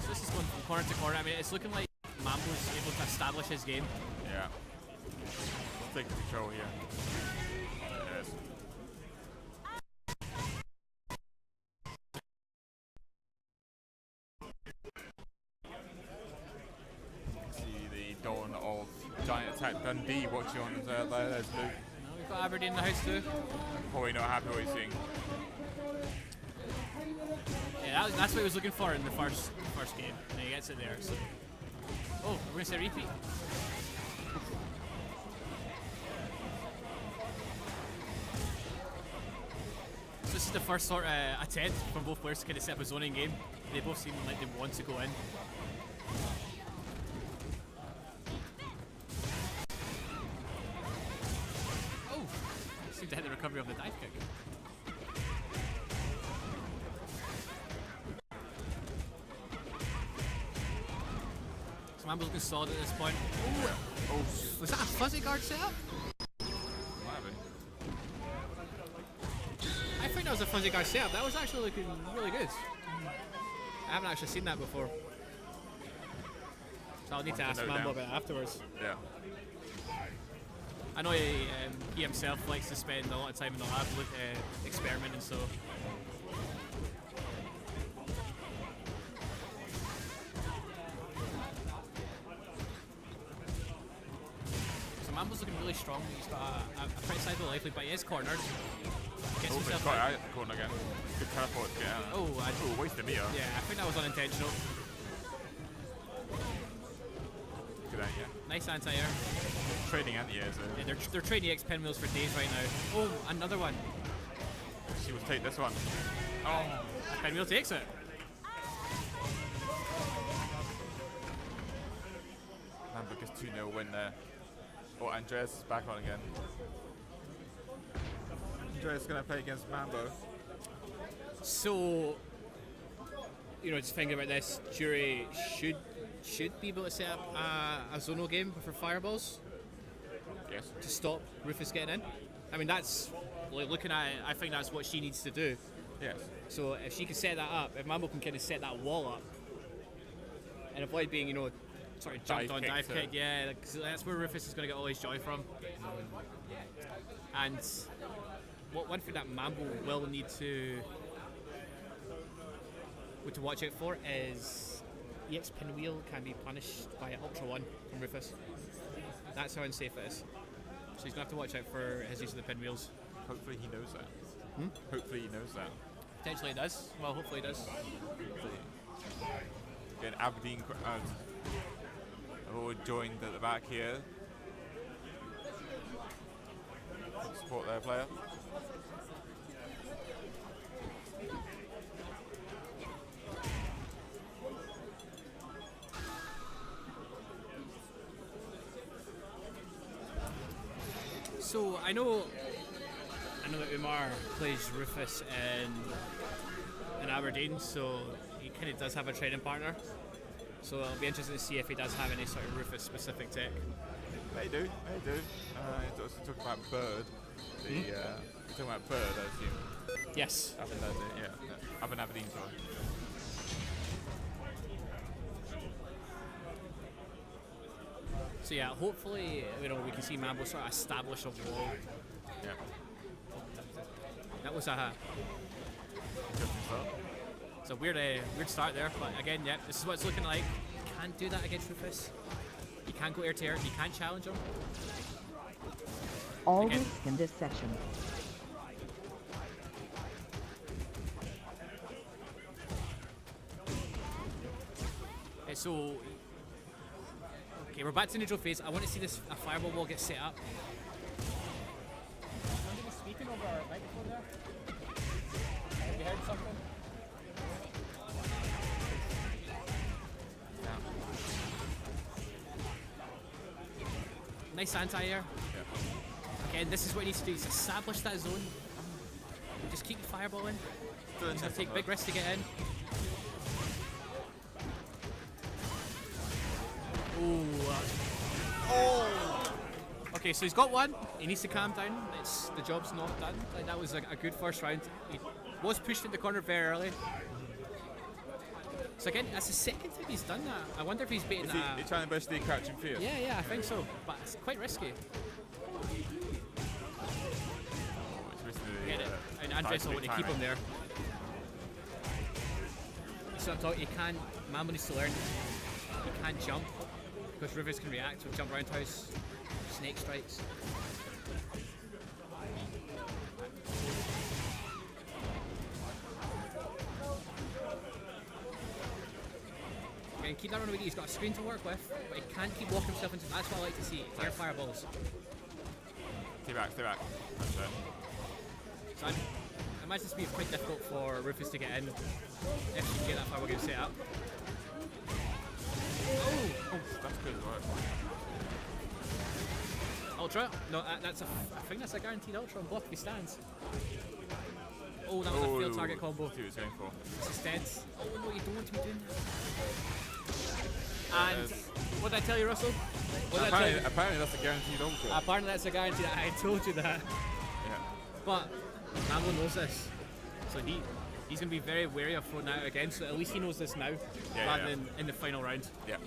So this is going from corner to corner. I mean, it's looking like Mambo's able to establish his game. Yeah. Let's take control here. Dundee watching on as well. There's Luke. No, we've got Aberdeen in the house too. Probably not happy what he's seeing. Yeah, that's what he was looking for in the first game, and he gets it there. So. Oh, we're gonna say repeat. So this is the first sort of attempt from both players to kind of set up a zoning game. They both seem like they want to go in. Oh, seemed to hit the recovery of the dive kick. So Mambo's looking solid at this point. Oh, was that a fuzzy guard setup? I think that was a fuzzy guard setup. That was actually looking really good. I haven't actually seen that before. So I'll need to ask Mambo about it afterwards. Yeah. I know he himself likes to spend a lot of time in the lab experimenting, so. So Mambo's looking really strong. He's got a pretty sizable life lead, but he is cornered. Gets Oh, himself he's got out. out of the corner again. Good teleport to get out. Oh, Oh, waste a meter. yeah, I think that was unintentional. Good out, yeah. Nice anti-air. Trading anti-airs though. Yeah, they're trading X pinwheels for days right now. Oh, another one. She will take this one. Oh, pinwheel takes it. Mambo gets 2-0 win there. Oh, Andreas is back on again. Andreas is going to play against Mambo. So, you know, just thinking about this, Jury should be able to set up a zonal game for fireballs Yes. to stop Rufus getting in. I mean, that's like looking at it, I think that's what she needs to do. Yes. So if she can set that up, if Mambo can kind of set that wall up and avoid being, you know, sort of jumped Dive on, kicked, dive kicked, yeah, like, 'cause that's where Rufus is going to get all his joy from. And one thing that Mambo will need to watch out for is EX pinwheel can be punished by an Ultra 1 from Rufus. That's how unsafe it is. So he's going to have to watch out for his use of the pinwheels. Hopefully he knows that. Hopefully he knows that. Potentially he does. Well, hopefully he does. Again, Aberdeen crowd have all joined at the back here. To support their player. So I know that Umar plays Rufus in Aberdeen, so he kind of does have a training partner. So it'll be interesting to see if he does have any sort of Rufus specific tech. They do. He's also talking about Bird. You're talking about Bird, I assume. Yes. Up in Dundee, yeah. Up in Aberdeen, sorry. So yeah, hopefully we can see Mambo sort of establish a wall. Yeah. That was a Interesting start. it's a weird start there, but again, yeah, this is what it's looking like. You can't do that against Rufus. You can't go air to air. You can't challenge him. All Again. risk in this section. So, okay, we're back to neutral phase. I want to see this a fireball wall get set up. Somebody speaking over our microphone there. Have you heard something? Nice anti-air. Again, this is what he needs to do. Is establish that zone. Just keep the fireball in. He's going to take big risks to get in. Oh! Okay, so he's got one. He needs to calm down. The job's not done. Like, that was a good first round. He was pushed in the corner very early. So again, that's the second time he's done that. I wonder if he's baiting Is that. he trying to burst the crouching fear? Yeah, I think so. But it's quite risky. Get it. And Andres will want to keep him there. So I'm talking, Mambo needs to learn. He can't jump because Rivers can react with jump roundhouse, snake strikes. And keep that running with you. He's got a screen to work with, but he can't keep walking himself into. That's what I like to see. Air fireballs. Stay back, stay back. That's it. So I imagine this being quite difficult for Rufus to get in if she can get that fireball game set up. Oh! That's good work. Ultra? No, that's a. I think that's a guaranteed ultra on block if he stands. Oh, that was a failed target combo. See what he's going for. This is tense. Oh no, you don't want to be doing that. And what did I tell you, Russell? What did I tell you? Apparently that's a guaranteed ultra. Apparently that's a guarantee. I told you that. Yeah. But Mambo knows this, so he's going to be very wary of throwing that out again. So at least he knows this now, rather than in the final round. Yeah.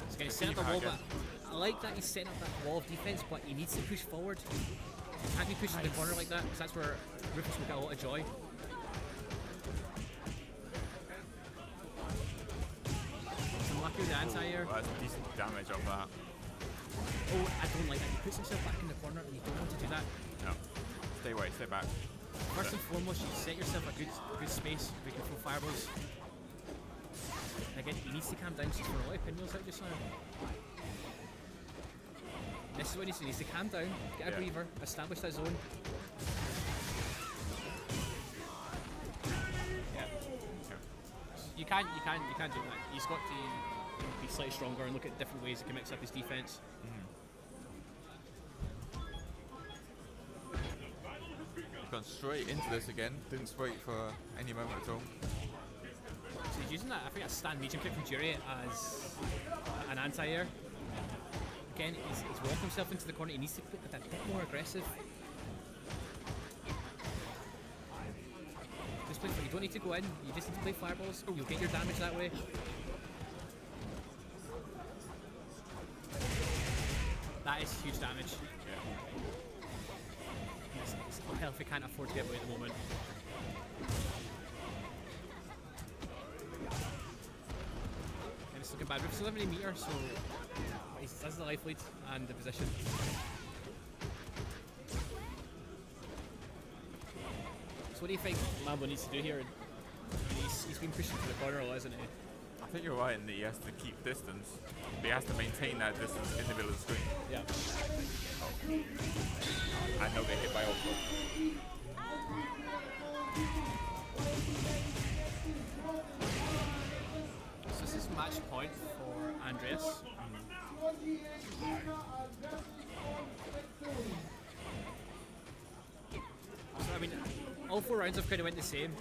He's going to set up the wall, but I like that he's setting up that wall of defense, but he needs to push forward. He can't be pushing the corner like that, because that's where Rufus will get a lot of joy. Some lucky with the anti-air. That's decent damage off that. Oh, I don't like that. He puts himself back in the corner, and you don't want to do that. No. Stay away, stay back. First and foremost, you set yourself a good space where you can throw fireballs. And again, he needs to calm down. She's throwing a lot of pinwheels out just now. This is what he needs to calm down, get a breather, establish that zone. Yeah. You can't do that. He's got to be slightly stronger and look at different ways he can mix up his defense. He's gone straight into this again. Didn't wait for any moment at all. So he's using that, I think that's stand medium kick from Jury as an anti-air. Again, he's walking himself into the corner. He needs to be a bit more aggressive. Just play, you don't need to go in. You just need to play fireballs. You'll get your damage that way. That is huge damage. It's not health we can't afford to get away at the moment. And it's looking bad. We're still 70 meters, so he has the life lead and the position. So what do you think Mambo needs to do here? He's been pushing to the corner a lot, isn't he? I think you're right in that he has to keep distance, but he has to maintain that distance in the middle of the screen. Yeah. And he'll get hit by ultra. So this is match point for Andreas. So I mean, all 4 rounds have kind of went the same.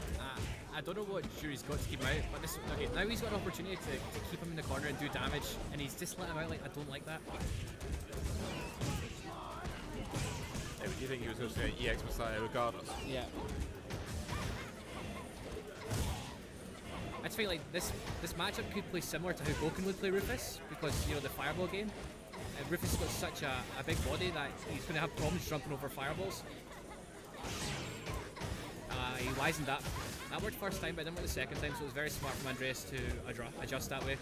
I don't know what Jury's got to keep him out, but this, okay, now he's got an opportunity to keep him in the corner and do damage, and he's just let him out like, I don't like that. Yeah, but do you think he was going to get EX Messiah regardless? Yeah. I just feel like this matchup could play similar to how Goken would play Rufus, because, you know, the fireball game. Rufus has got such a big body that he's going to have problems jumping over fireballs. He wisened up. That worked first time, but it didn't work the second time, so it was very smart from Andreas to adjust that way.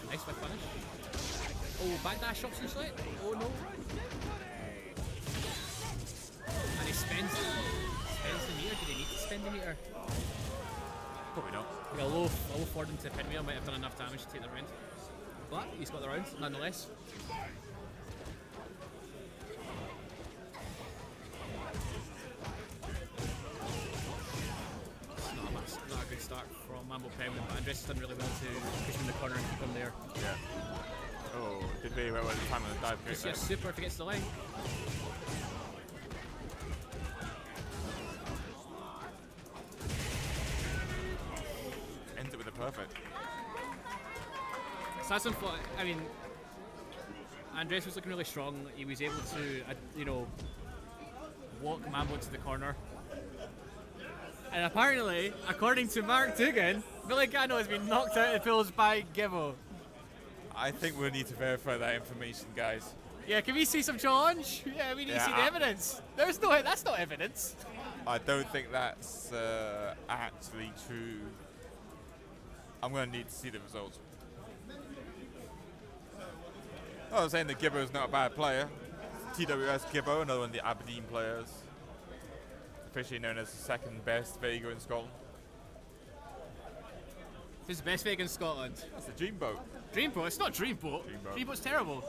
Nice quick finish. Oh, backdash option select. Oh no. And he spends the meter. Did he need to spend the meter? Probably not. Yeah, a low forward into pinwheel might have done enough damage to take the round. But he's got the round, nonetheless. Not a good start from Mambo Penguin, but Andres has done really well to push him in the corner and keep him there. Yeah. Oh, did very well at the time on the dive kick. Just, yeah, super if he gets the line. Ends it with a perfect. So that's unfortunate. I mean, Andres was looking really strong. He was able to, you know, walk Mambo to the corner. And apparently, according to Mark Dugan, Villigano has been knocked out of the pools by Gibbo. I think we'll need to verify that information, guys. Yeah, can we see some challenge? Yeah, we need to see the evidence. That's not evidence. I don't think that's actually true. I'm going to need to see the results. I was saying that Gibbo's not a bad player. TWS Gibbo, another one of the Aberdeen players. Officially known as the second best Vega in Scotland. Who's the best Vega in Scotland? That's the Dreamboat. Dreamboat? It's not Dreamboat. Dreamboat's terrible.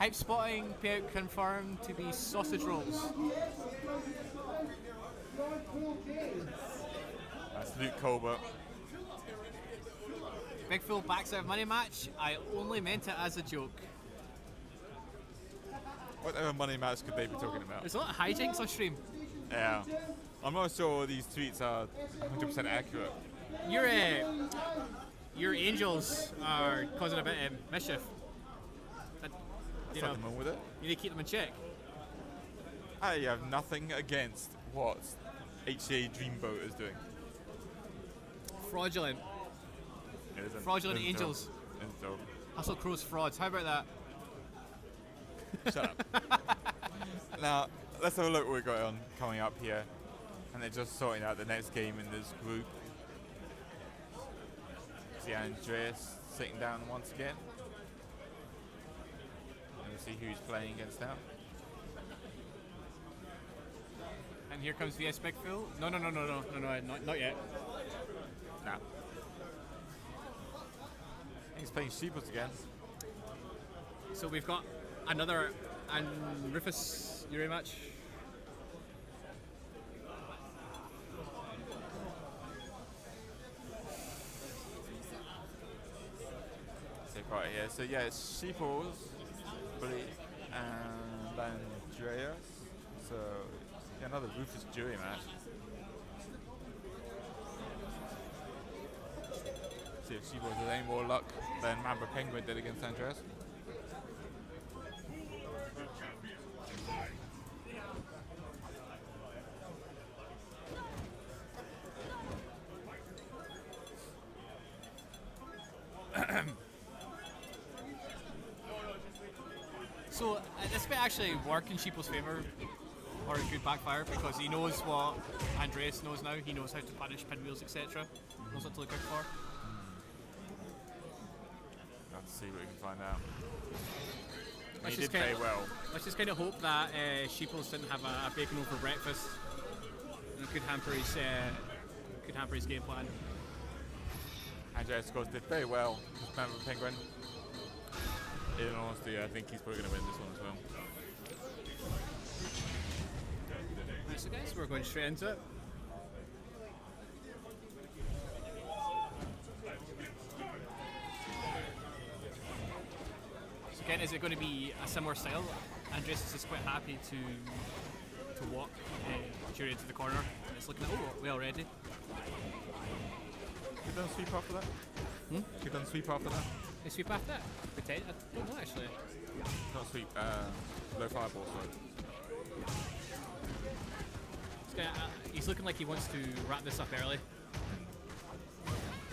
Hypespotting payout confirmed to be sausage rolls. That's Luke Colbert. Big Phil backs out of money match. I only meant it as a joke. Whatever money match could they be talking about? There's a lot of hijinks on stream. Yeah. I'm not sure these tweets are 100% accurate. Your angels are causing a bit of mischief. But, you know, Nothing wrong with it. you need to keep them in check. I have nothing against what HCA Dreamboat is doing. Fraudulent. It isn't. Fraudulent Isn't angels. so. Isn't so. Hustle Crow's frauds. How about that? Shut up. Now, let's have a look what we've got on coming up here. And they're just sorting out the next game in this group. See Andreas sitting down once again. And we'll see who he's playing against now. And here comes VS Big Phil. No, not yet. Nah. He's playing Sheeples again. So we've got another and Rufus Yuri match. Right here, so yeah, it's Sheeples, Blake, and Andreas. So yeah, another Rufus Jury match. See if Sheeples has any more luck than Mamba Penguin did against Andreas. So this might actually work in Sheeple's favour, or it could backfire, because he knows what Andreas knows now. He knows how to punish pinwheels, etc. Knows what to look out for. Let's see what we can find out. Let's He just did play kinda- well. Let's just kind of hope that Sheeples didn't have a bacon over breakfast. And it could hamper his game plan. Andreas, of course, did very well with Mamba Penguin. In all honesty, I think he's probably going to win this one as well. Right, so guys, we're going straight into it. So again, is it going to be a similar style? Andreas is quite happy to walk Jury into the corner. And it's looking well ready. You've done sweep after that? You've done sweep after that? They sweep after that? I don't know actually. Not sweep, low fireball, sorry. He's looking like he wants to wrap this up early.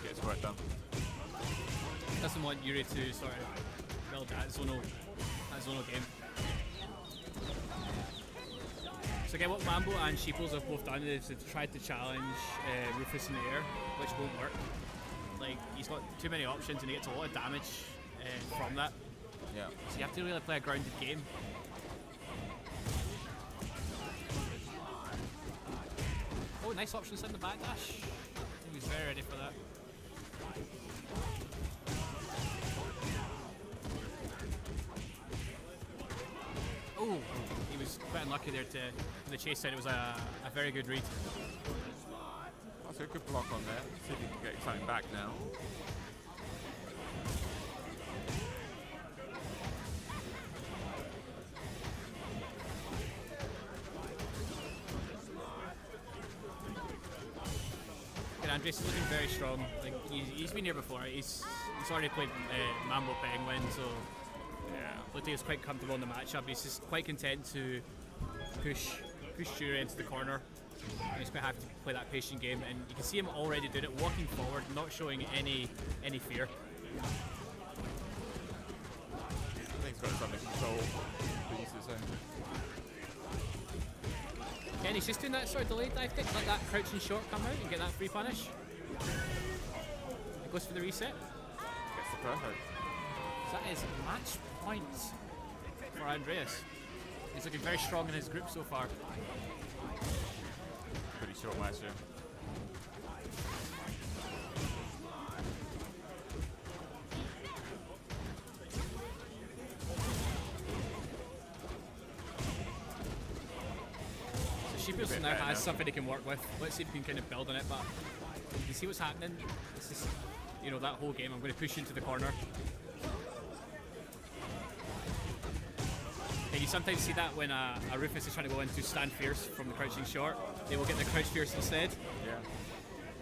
Get his work done. Doesn't want Yuri to sort of build that zonal game. So again, what Mambo and Sheeples have both done is they've tried to challenge Rufus in the air, which won't work. Like, he's got too many options and he gets a lot of damage from that. Yeah. So you have to really play a grounded game. Oh, nice options in the backdash. He was very ready for that. Oh, he was quite unlucky there to the chase side. It was a very good read. That's a good block on there. See if he can get something back now. And Andres is looking very strong. Like he's been here before. He's already played Mambo Penguin, so Yeah. looked like he was quite comfortable in the matchup. He's just quite content to push Jury into the corner. And he's going to have to play that patient game, and you can see him already doing it, walking forward, not showing any fear. I think he's got this under control. But he's he's just doing that sort of delayed dive kick, let that crouching short come out and get that free punish. It goes for the reset. Gets the perfect. So that is match points for Andreas. He's looking very strong in his group so far. Pretty short match here. Sheeples now has something he can work with. Let's see if we can kind of build on it, but you see what's happening? This is, you know, that whole game. I'm going to push you into the corner. And you sometimes see that when a Rufus is trying to go into stand fierce from the crouching short. They will get the crouch fierce instead. Yeah.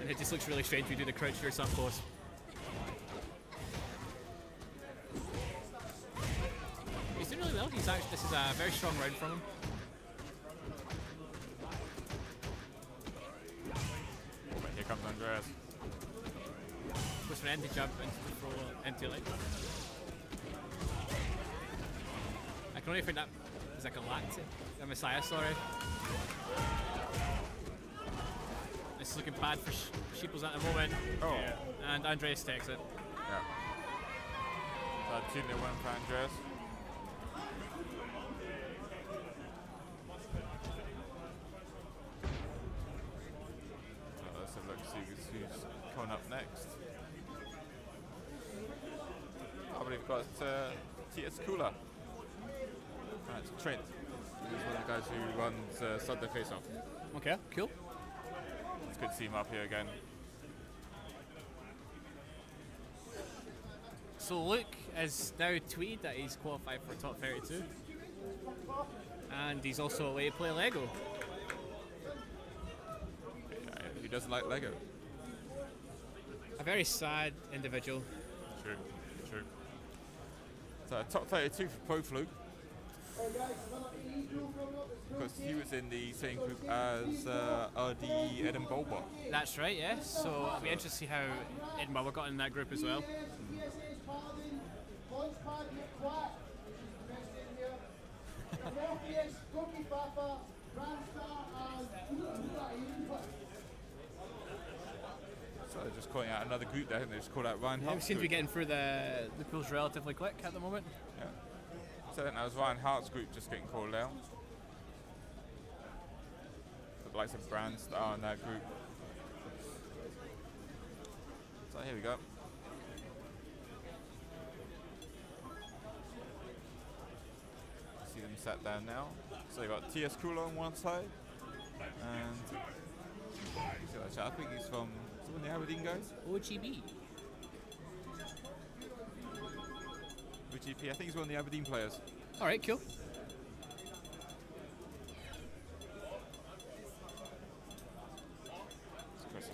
And it just looks really strange when you do the crouch fierce up close. He's doing really well. He's actually, this is a very strong round from him. Here comes Andreas. Goes for an empty jump into the throw, empty leg. I can only think that is like a lactic, a Messiah, sorry. This is looking bad for Sheeples at the moment. Oh. And Andreas takes it. Yeah. So 2-0 win for Andreas. Let's have a look, see who's coming up next. I believe we've got TS Cooler. It's Trent. He's one of the guys who runs Sunday Face Off. Okay, cool. It's good to see him up here again. So Luke has now tweeted that he's qualified for top 32. And he's also away to play Lego. Who doesn't like Lego? A very sad individual. True, true. So top 32 for Pro Fluke. Because he was in the same group as RD Edinburgh. That's right, yeah. So it'll be interesting to see how Edinburgh got in that group as well. So they're just calling out another group there. I think they just called out Ryan Yeah, Hart. we seem to be getting through the pools relatively quick at the moment. Yeah. So I think that was Ryan Hart's group just getting called out. The likes of brands that are in that group. So here we go. See them sat down now. So you got TS Cooler on one side, and I think he's from some of the Aberdeen guys. OGB. OGP, I think he's one of the Aberdeen players. All right, cool.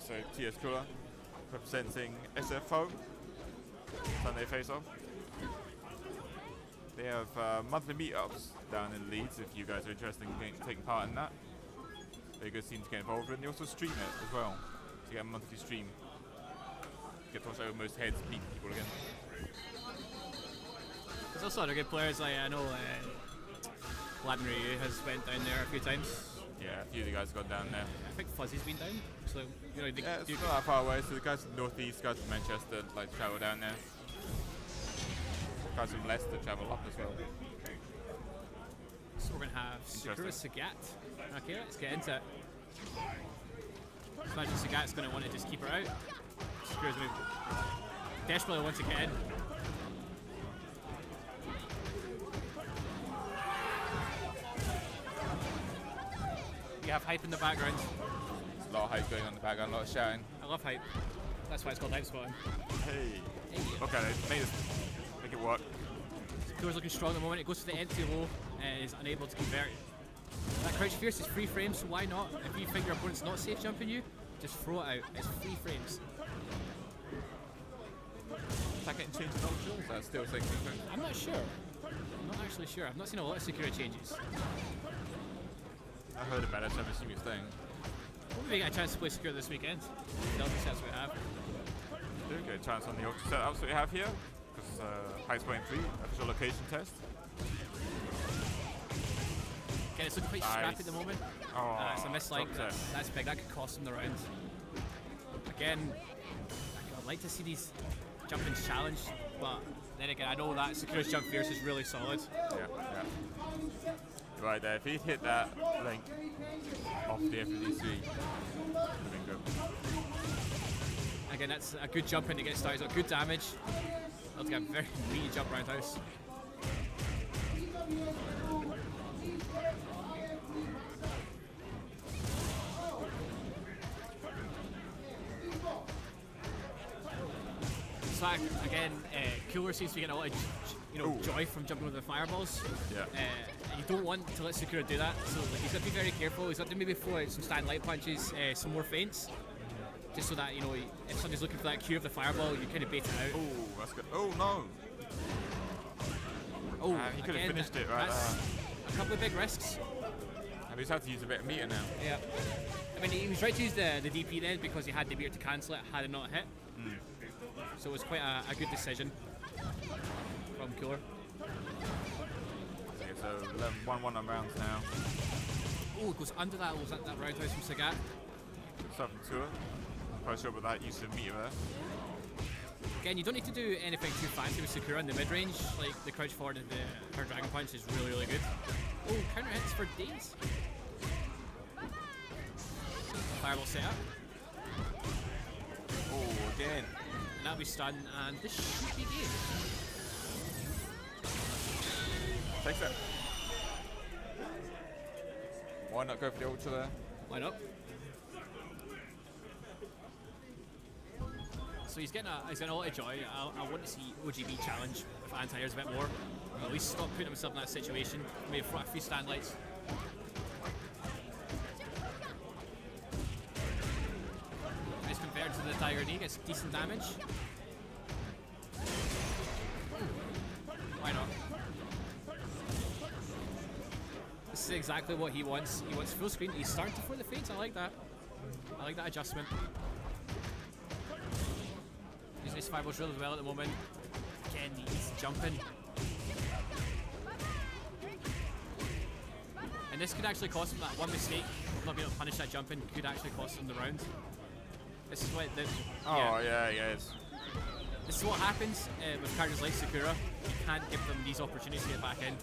So TS Cooler representing SFO, Sunday Face Off. They have monthly meetups down in Leeds if you guys are interested in taking part in that. They're a good team to get involved with, and they also stream it as well. So you get a monthly stream. Get to watch over most heads beat people again. There's also other good players, like I know Rivalry has went down there a few times. Yeah, a few of the guys have gone down there. I think Fuzzy's been down, so you know. Yeah, it's not that far away, so the guys from the northeast, guys from Manchester like to travel down there. Guys from Leicester travel up as well. So we're going to have Sakura Sagat. Okay, let's get into it. So imagine Sagat's going to want to just keep her out. Sakura's going to desperately want to get in. You have hype in the background. There's a lot of hype going on in the background, a lot of shouting. I love hype. That's why it's called Hypespotting. Hey. Okay, make it work. Sakura's looking strong at the moment. It goes to the empty low and is unable to convert. That crouch fierce is free frames, so why not? If you think your opponent's not safe jumping you, just throw it out. It's free frames. Is that getting changed in Ultra? Is that still saying free? I'm not sure. I'm not actually sure. I've not seen a lot of Sakura changes. I heard about it, so I'm assuming it's staying. Hopefully we get a chance to play Sakura this weekend. The other sets we have. Do get a chance on the Ultra setups that we have here. Because Hypespotting 3, official location test. Okay, it's looking quite Nice. scrappy at the moment. Oh, It's a miss like dropped it. that's big. That could cost him the round. Again, I'd like to see these jumpings challenged, but then again, I know that Sakura's jump fierce is really solid. Yeah. Right there, if he'd hit that link off the F53, would have been good. Again, that's a good jump in to get started. It's got good damage. That'll get a very meaty jump roundhouse. So again, Cooler seems to be getting a lot of joy from jumping over the fireballs. Yeah. And you don't want to let Sakura do that, so like, he's got to be very careful. He's got to maybe throw out some stand light punches, some more feints, just so that if somebody's looking for that cue of the fireball, you kind of bait it out. Oh, that's good. Oh no! Oh, He could have again, finished it right that's there. a couple of big risks. And he's had to use a bit of meter now. Yeah. I mean, he was right to use the DP then because he had the meter to cancel it had it not hit. So it was quite a good decision from Cooler. Okay, so 1-1 on rounds now. Oh, it goes under that. Was that roundhouse from Sagat? Good stuff from Tour. Quite sure about that use of meter there. Again, you don't need to do anything too fancy with Sakura in the mid-range. Like the crouch forward and her dragon punch is really, really good. Oh, counter hits for days. Fireball setup. Oh, again. And that'll be stun, and this should be game. Takes it. Why not go for the ultra there? Why not? So he's getting a lot of joy. I want to see OGB challenge with anti-airs a bit more. Or at least stop putting himself in that situation. Maybe throw a few stand lights. He's converted to the Tiger Knee, gets decent damage. Why not? This is exactly what he wants. He wants full screen. He's starting to throw the feints. I like that. I like that adjustment. Using his fireball drill as well at the moment. Again, he's jumping. And this could actually cost him that one mistake of not being able to punish that jumping could actually cost him the round. This is what Yes. This is what happens with characters like Sakura. You can't give them these opportunities to get back in.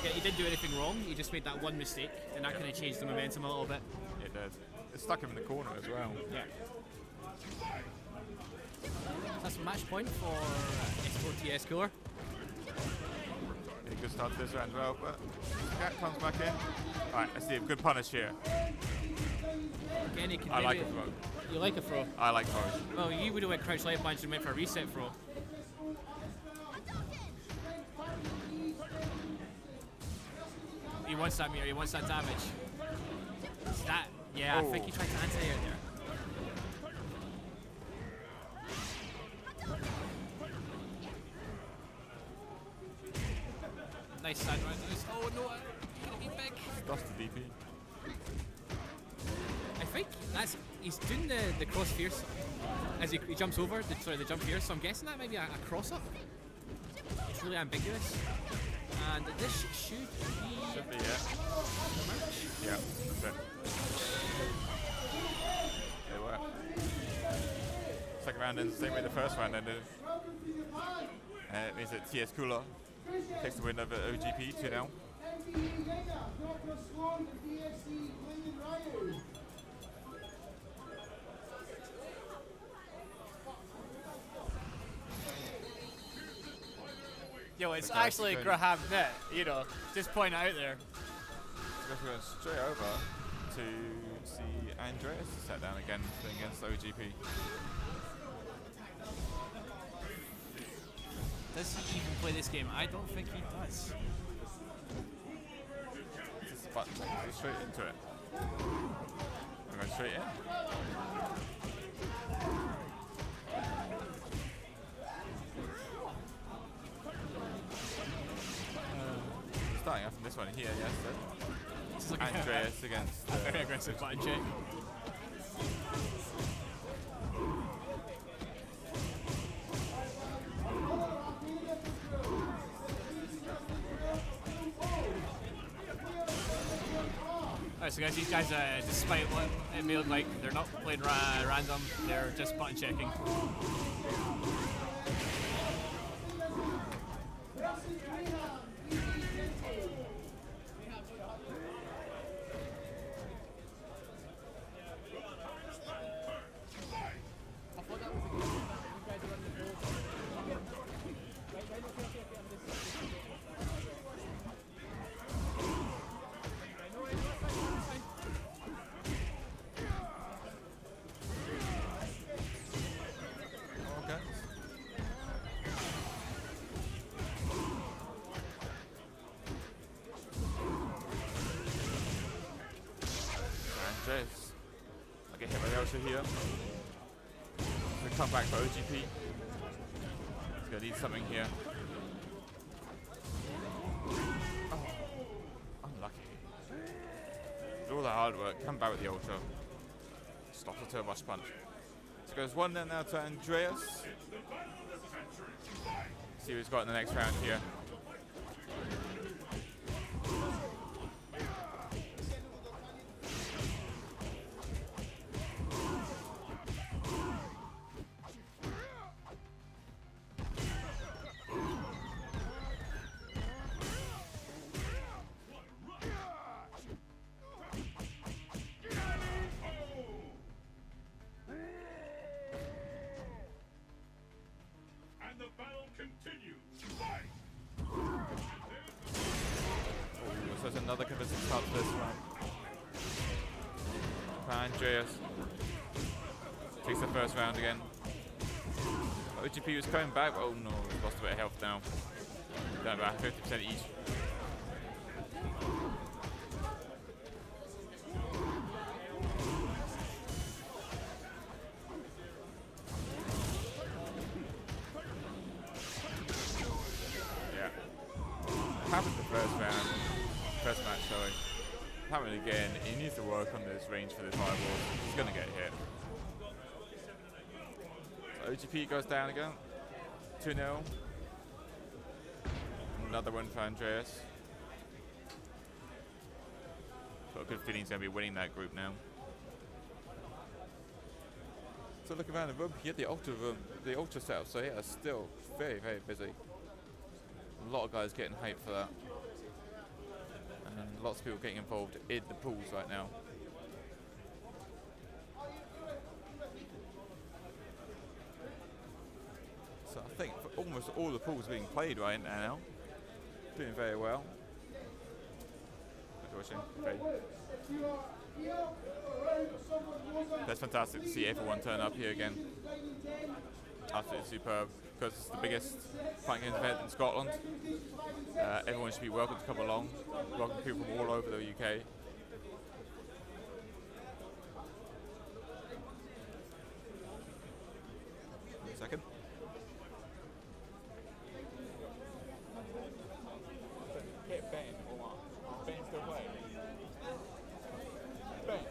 Yeah, he didn't do anything wrong. He just made that one mistake, and that kind of changed the momentum a little bit. It did. It stuck him in the corner as well. Yeah. That's a match point for S4TS Cooler. Yeah, good start to this round as well, but Cat comes back in. Alright, let's see a good punish here. Again, he can I like maybe- a throw. You like a throw? I like throws. Well, you would have went crouch light punch and went for a reset throw. He wants that meter, he wants that damage. Is that? Yeah, I think he tried to anti-air there. Nice side right. Oh no, he's gonna be big. That's the DP. I think he's doing the cross fierce as he jumps over. The jump fierce. So I'm guessing that might be a cross up. It's really ambiguous, and this should be Yeah. the match. Yeah, that's it. It worked. Second round ends the same way the first round ended. It means that TS Cooler takes the win over OGP 2-0. Yo, it's Okay, actually good. Graham Net, just point it out there. We're going straight over to see Andreas set down again against OGP. Does he even play this game? I don't think he does. But go straight into it. We're going straight in. Starting off from this one here, yes. This is looking Andreas against very aggressive button check. So guys, these guys, despite what it may look like, they're not playing random, they're just button checking. Okay. Andres. I get hit by the Ultra here. We come back for OGP. He's gonna need something here. Oh, unlucky. Do all the hard work, come back with the Ultra. Stop the turbo rush punch. So goes one down now to Andreas. See what he's got in the next round here. And the battle continues. Fight! So there's another convincing start to this one. Andreas takes the first round again. OGP was coming back. Oh no, he's lost a bit of health now. Down about 50% each. Yeah. Happened the first round. First match, sorry. Happened again. He needs to work on this range for this fireball. He's gonna get hit. So OGP goes down again. 2-0. Another one for Andreas. Got a good feeling he's gonna be winning that group now. So looking around the room, you get the ultra room, the ultra setup. So yeah, still very, very busy. A lot of guys getting hyped for that. And lots of people getting involved in the pools right now. So I think for almost all the pools being played right now. Doing very well. That's fantastic to see everyone turn up here again. Absolutely superb, because it's the biggest fighting games event in Scotland. Everyone should be welcome to come along. Welcome people from all over the UK. One second. Hit Ben or what? Ben still playing? Ben.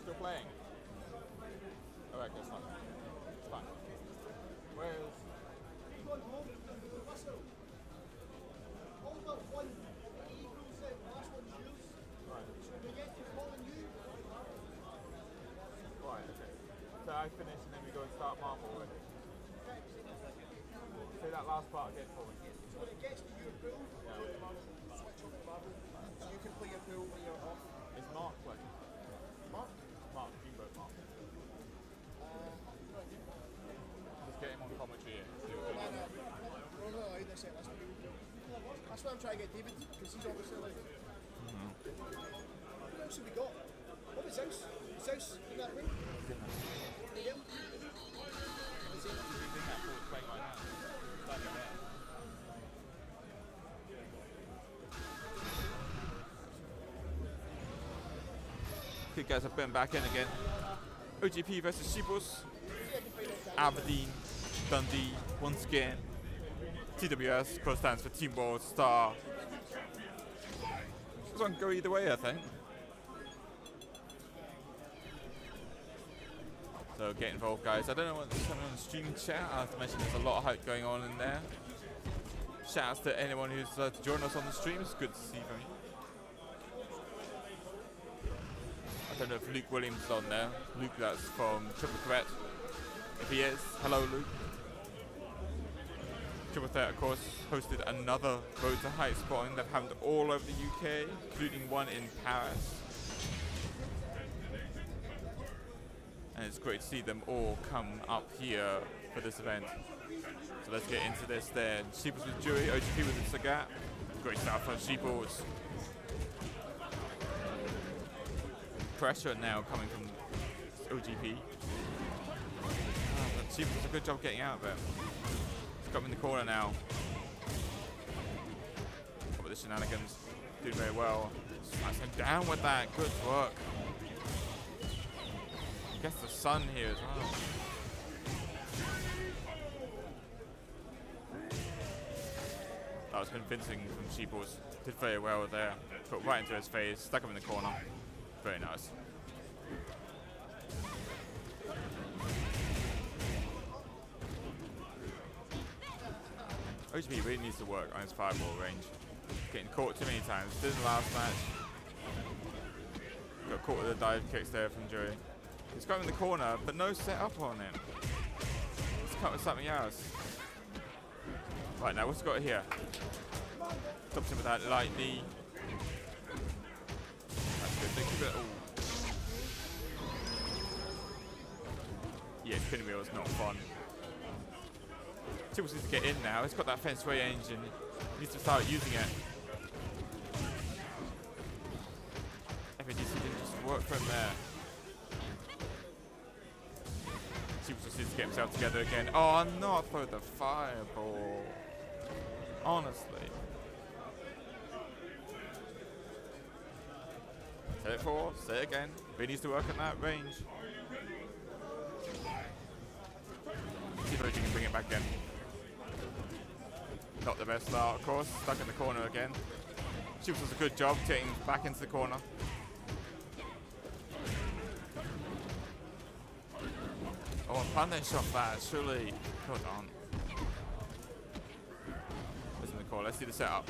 Still playing? Alright, that's fine. It's fine. Where's... Right, okay. So I finish and then we go and start Marvel already. Say that last part again for me. So when it gets to your pool, switch off the Marvel. So you can play your pool when you're off. Is Mark playing? Mark? Mark, Teamboat Mark. Just get him on commentary here. See what he does. That's why I'm trying to get David, because he's obviously like... What else have we got? What was Zeus? Zeus in that ring? Yeah. Okay guys, I've been back in again. OGP versus Shibus. Aberdeen, Dundee, once again. TWS, cross stands for Team World Star. This one can go either way, I think. So get involved, guys. I don't know what's coming on the stream chat. I have to mention there's a lot of hype going on in there. Shout outs to anyone who's to join us on the stream. It's good to see from you. I don't know if Luke Williams is on there. Luke, that's from Triple Threat. If he is, hello Luke. Triple Threat, of course, hosted another Road to Hypespotting. They've happened all over the UK, including one in Paris. And it's great to see them all come up here for this event. So let's get into this then. Sheeples with Jury, OGP with the Sagat. Great stuff from Sheeples. Pressure now coming from OGP. But Sheeples does a good job getting out of it. He's got him in the corner now. What with the shenanigans. Doing very well. Smash him down with that. Good work. Gets the sun here as well. That was convincing from Sheeples. Did very well there. Put right into his face, stuck him in the corner. Very nice. OGP really needs to work on his fireball range. Getting caught too many times. Did in the last match. Got caught with the dive kicks there from Joey. He's got him in the corner, but no setup on him. Let's come up with something else. Right, now what's he got here? Stops him with that light knee. That's good. They keep it. Yeah, pinwheel is not fun. Tibbles needs to get in now. He's got that fence way engine. He needs to start using it. FADC didn't just work from there. Tibbles just needs to get himself together again. Oh, not for the fireball. Honestly. Say it for, say it again. He needs to work on that range. See if he can bring it back in. Not the best start, of course. Stuck in the corner again. Shoots does a good job getting back into the corner. Oh, and punish off that, surely. Hold on. Where's in the corner? Let's see the setup.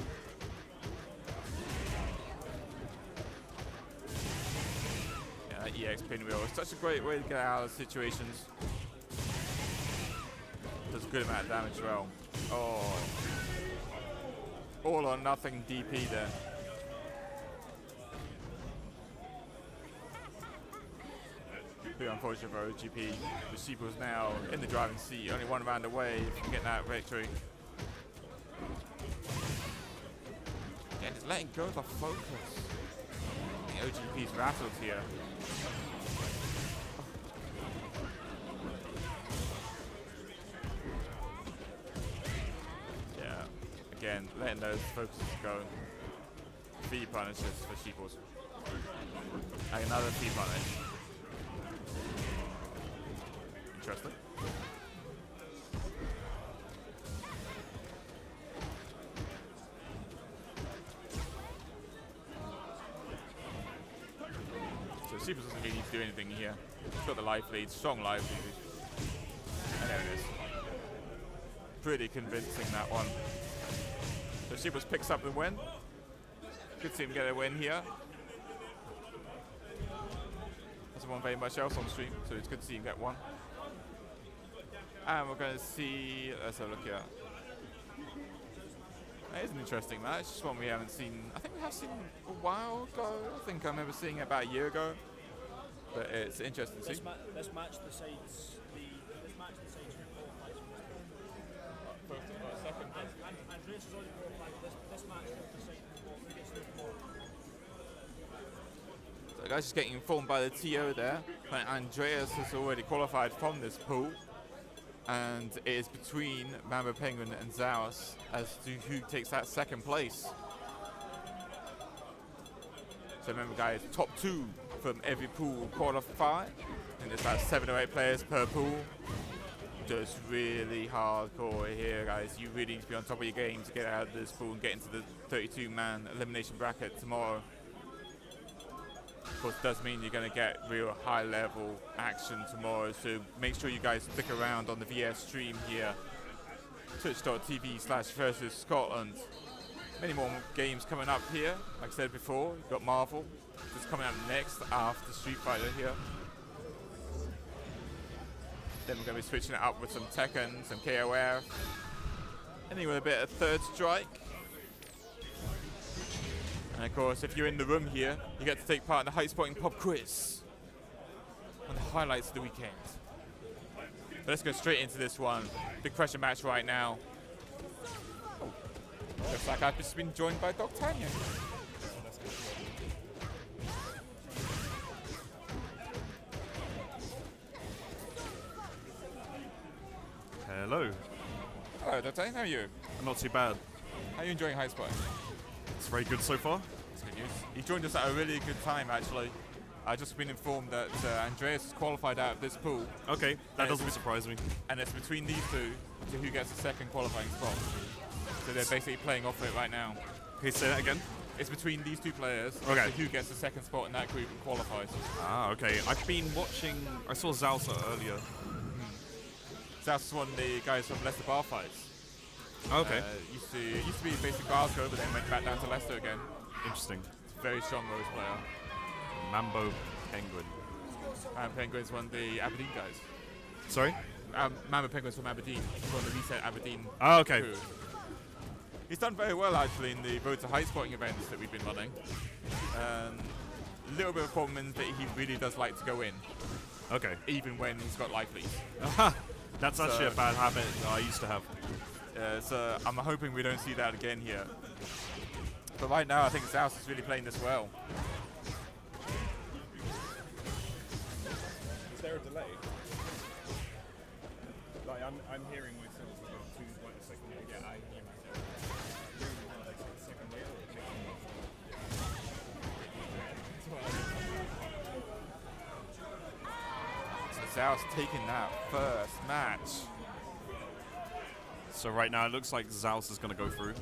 Yeah, that EX pinwheel is such a great way to get out of situations. Does a good amount of damage as well. Oh. All or nothing DP there. Pretty unfortunate for OGP. The Sheeples now in the driving seat, only one round away from getting that victory. Yeah, just letting go of the focus. I think OGP's rattled here. Again, letting those focuses go. Feed punishes for Sheeples. And another feed punish. Interesting. So Sheeples doesn't really need to do anything here. He's got the life lead, strong life lead. And there it is. Pretty convincing, that one. So Sheeples picks up the win. Good to see him get a win here. Hasn't won very much else on stream, so it's good to see him get one. And we're going to see, let's have a look here. That is an interesting match. It's one we haven't seen, I think we have seen a while ago. I think I remember seeing it about a year ago. But it's interesting to see. This match decides Second. Andreas is already qualified. This match decides who gets through tomorrow. So the guy's just getting informed by the TO there. But Andreas has already qualified from this pool. And it is between Mambo Penguin and Zaus as to who takes that second place. So remember guys, top 2 from every pool qualify. And there's about 7 or 8 players per pool. Just really hardcore here, guys. You really need to be on top of your game to get out of this pool and get into the 32-man elimination bracket tomorrow. course, does mean you're going to get real high-level action tomorrow, so make sure you guys stick around on the VS stream here. Twitch.tv/versus Scotland. Many more games coming up here. Like I said before, you've got Marvel just coming up next after Street Fighter here. Then we're going to be switching it up with some Tekken, some KOF. Ending with a bit of Third Strike. And of course, if you're in the room here, you get to take part in the Hypespotting Pop Quiz on the highlights of the weekend. So let's go straight into this one. Big pressure match right now. Oh, looks like I've just been joined by D'Artagnan. Hello. Hello, D'Artagnan, how are you? Not too bad. How are you enjoying Hypespotting? It's very good so far. That's good news. He joined us at a really good time, actually. I've just been informed that Andreas has qualified out of this pool. Okay, that doesn't surprise me. And it's between these two to who gets the second qualifying spot. So they're basically playing off it right now. Can you say that again? It's between these two players Okay. to who gets the second spot in that group and qualifies. Ah, okay. I've been watching. I saw Zalsa earlier. That's one of the guys from Leicester Bar Fights. Okay. Used to be based in Glasgow, but then went back down to Leicester again. Interesting. Very strong Rose player. Mambo Penguin. And Penguin's one of the Aberdeen guys. Sorry? Mambo Penguin's from Aberdeen. He's one of the Reset Aberdeen Oh, okay. crew. He's done very well actually in the Road to Hypespotting events that we've been running. A little bit of a problem is that he really does like to go in, Okay. even when he's got life leads. That's actually a bad habit that I used to have. So I'm hoping we don't see that again here. But right now I think South is really playing this well. Is there a delay? Like I'm hearing myself go to like the second wheel. Yeah, I hear myself. Like the second wheel or So South's taking that first match. So right now it looks like Zaus is going to go through.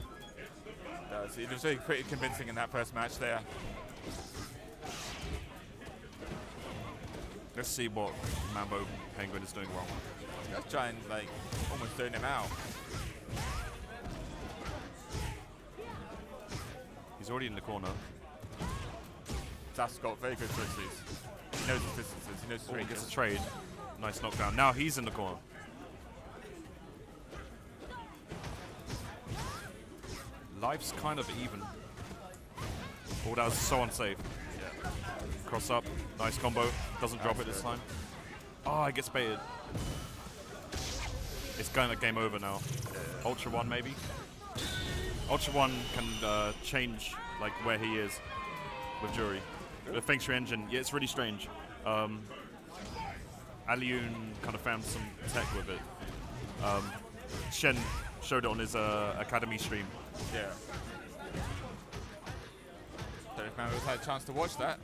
It was really pretty convincing in that first match there. Let's see what Mambo Penguin is doing wrong. Let's try and like almost zone him out. He's already in the corner. South's got very good twists. He knows his distances, he knows his Oh, ranges. gets a trade. Nice knockdown. Now he's in the corner. Life's kind of even. Oh, that was so unsafe. Yeah. Cross up. Nice combo. Doesn't drop it this time. Oh, he gets baited. It's going to game over now. Ultra 1 maybe? Ultra 1 can change like where he is with Jury. The Feng Shui engine, yeah, it's really strange. Aliun kind of found some tech with it. Shen showed it on his academy stream. Yeah. Don't know if Mambo's had a chance to watch that.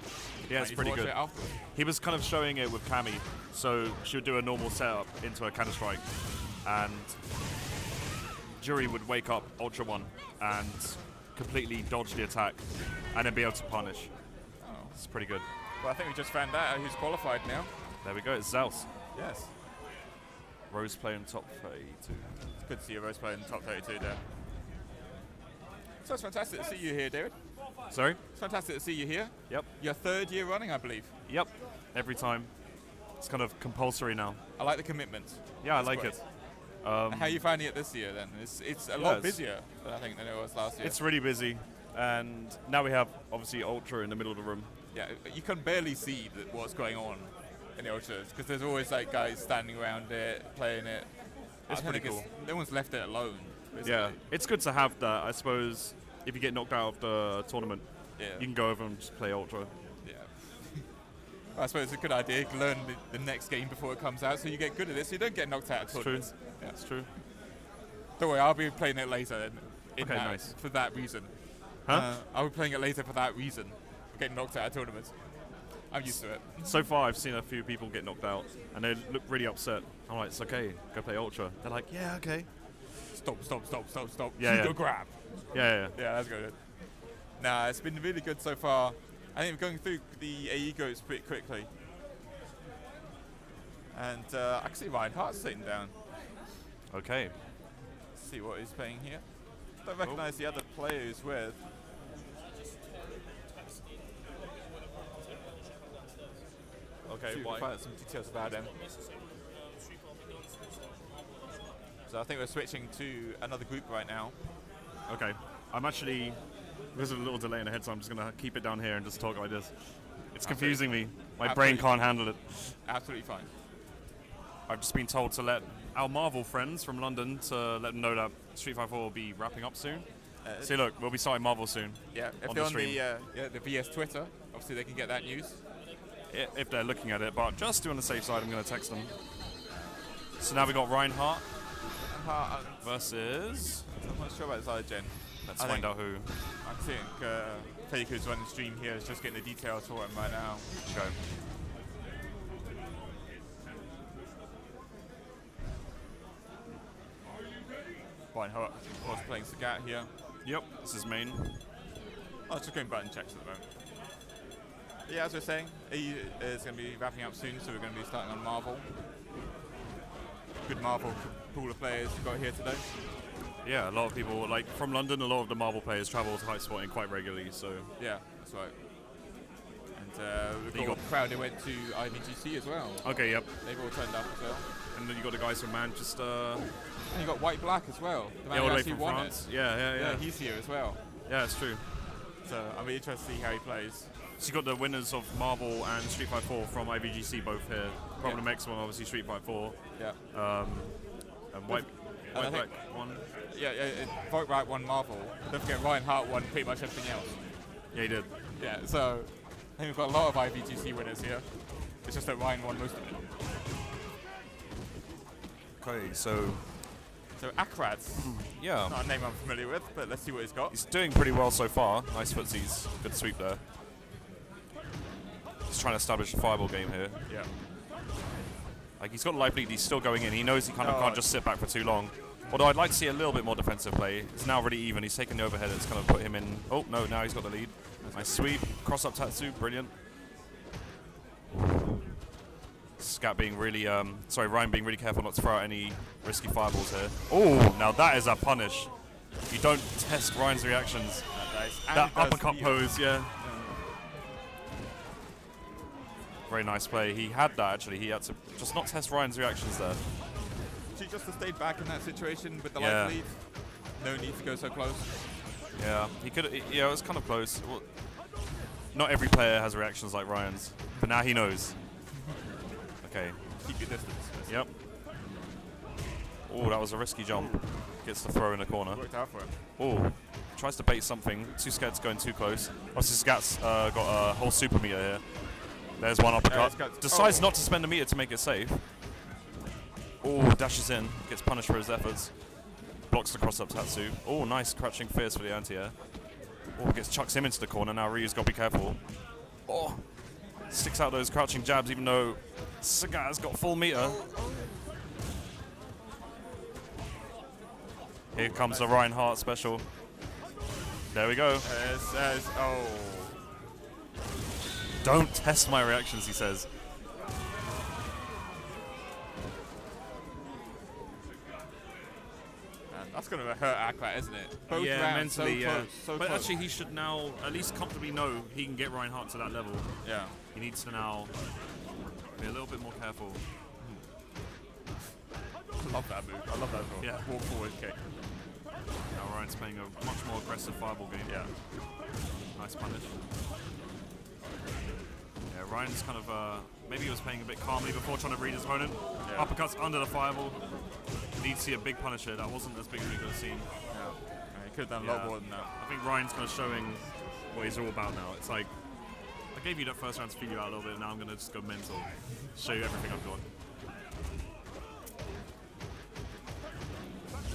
Yeah, it's Might need to pretty watch good. it afterwards. He was kind of showing it with Cammy, so she would do a normal setup into a counter strike, and Jury would wake up Ultra 1 and completely dodge the attack, and then be able to punish. Oh. It's pretty good. Well, I think we just found out who's qualified now. There we go, it's Zeus. Yes. Rose playing top 32. It's good to see a Rose player in the top 32 there. So it's fantastic to see you here, David. Sorry? It's fantastic to see you here. Yep. Your third year running, I believe. Yep. Every time. It's kind of compulsory now. I like the commitment. Yeah, I That's like great. it. How are you finding it this year then? It's a lot busier, I think, than it was last year. It's really busy, and now we have obviously Ultra in the middle of the room. Yeah, you can barely see what's going on in the Ultras because there's always like guys standing around it, playing it. It's pretty cool. No one's left it alone. Basically. Yeah, it's good to have that. I suppose if you get knocked out of the tournament, Yeah. you can go over and just play Ultra. Yeah. I suppose it's a good idea to learn the next game before it comes out so you get good at it so you don't get knocked out of True. tournaments. Yeah. That's true. Don't worry, I'll be playing it later Okay, nice. for that reason. Huh? I'll be playing it later for that reason. Getting knocked out of tournaments. I'm used to it. So far, I've seen a few people get knocked out, and they look really upset. I'm like, it's okay, go play Ultra. They're like, yeah, okay. Stop. Yeah, Keep yeah. your grab. Yeah, yeah. Yeah, that's good. Nah, it's been really good so far. I think we're going through the AE groups pretty quickly. And I can see Ryan Hart sitting down. Okay. See what he's playing here. Don't recognise the other players with. Okay, See if we why? can find out some details about him. So I think we're switching to another group right now. Okay. I'm actually, there's a little delay in the head, so I'm just going to keep it down here and just talk like this. It's confusing me. My brain can't handle it. Absolutely fine. I've just been told to let our Marvel friends from London to let them know that Street Fighter 4 will be wrapping up soon. See, look, we'll be starting Marvel soon. Yeah, if on they're the on stream. the VS Twitter, obviously they can get that news. If they're looking at it, but just to be on the safe side, I'm going to text them. So now we got Ryan Hart versus. I'm not sure about Zygen. Let's find out who. I think Faker's running the stream here is just getting the details for him right now. Okay. Ryan Hart, of course, playing Sagat here. Yep, this is main. Oh, it's just going button checks at the moment. Yeah, as we're saying, he is going to be wrapping up soon, so we're going to be starting on Marvel. Good Marvel pool of players we've got here today. Yeah, a lot of people, like from London, a lot of the Marvel players travel to Hypespotting quite regularly, so. Yeah, that's right. And we've got a crowd who went to IVGC as well. Okay, yep. They've all turned up as well. And then you got the guys from Manchester. And you got White Black as well. The man Yeah, all who the way actually from won France. it. Yeah. He's here as well. Yeah, it's true. So I'm really interested to see how he plays. So you got the winners of Marvel and Street Fighter 4 from IVGC both here. Problem X one, obviously Street Fighter 4. Yeah. And White Black one. Yeah, White Black won Marvel. Don't forget Ryan Hart won pretty much everything else. Yeah, he did. Yeah, so I think we've got a lot of IVGC winners here. It's just that Ryan won most of it. Okay, so Akrat's yeah, not a name I'm familiar with, but let's see what he's got. he's doing pretty well so far. Nice footsies, good sweep there. He's trying to establish a fireball game here. Yeah. Like he's got life lead, he's still going in. He knows he kind of can't just sit back for too long. Although I'd like to see a little bit more defensive play. It's now really even. He's taken the overhead. It's kind of put him in. Oh no! Now he's got the lead. Nice sweep. Cross up Tatsu. Brilliant. Scat being really, Ryan being really careful not to throw out any risky fireballs here. Oh, now that is a punish. You don't test Ryan's reactions. That uppercut pose, yeah. Very nice play. He had that actually. He had to just not test Ryan's reactions there. She just have stayed back in that situation with the life lead. No need to go so close. Yeah, he could. Yeah, it was kind of close. Well, not every player has reactions like Ryan's, but now he knows. Okay. Keep your distance. Yep. Oh, that was a risky jump. Gets the throw in the corner. Worked out for him. Oh, tries to bait something. Too scared to go in too close. Obviously, Scat's got a whole super meter here. There's one uppercut. Decides not to spend a meter to make it safe. Oh, dashes in. Gets punished for his efforts. Blocks the cross-up Tatsu. Oh, nice crouching fierce for the anti-air. Oh, chucks him into the corner. Now Ryu's got to be careful. Oh, sticks out those crouching jabs even though Sagat's got full meter. Here comes the Ryan Hart special. There we go. Oh. Don't test my reactions, he says. That's going to hurt Akrat, isn't it? Both yeah, rounds, mentally, so close, so but close. actually, he should now at least comfortably know he can get Ryan Hart to that level. Yeah. He needs to now be a little bit more careful. I love that move. I love that move. Yeah. Walk forward kick. Now Ryan's playing a much more aggressive fireball game. Yeah. Nice punish. Yeah, Ryan's kind of, maybe he was playing a bit calmly before trying to read his opponent. Yeah. Uppercuts under the fireball. Need to see a big punish here. That wasn't as big as we could have seen. Yeah. He could have done a lot more than that. I think Ryan's kind of showing what he's all about now. It's like, I gave you that first round to feel you out a little bit, and now I'm going to just go mental. Show you everything I've got.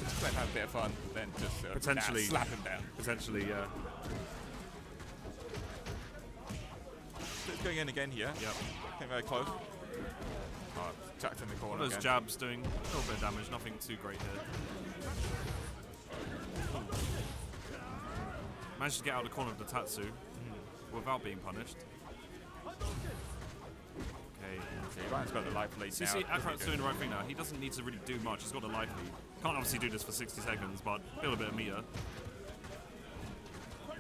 Just let him have a bit of fun, then just potentially slap him down. Potentially, yeah. So it's going in again here. Yep. Came very close. Oh, chucked in the corner. Those again. jabs doing a little bit of damage, nothing too great here. Managed to get out of the corner of the Tatsu. without being punished. Okay. See, Ryan's got the life lead See, now. Akrat's doing the right thing now. He doesn't need to really do much. He's got the life lead. Can't obviously do this for 60 seconds, but build a bit of meter.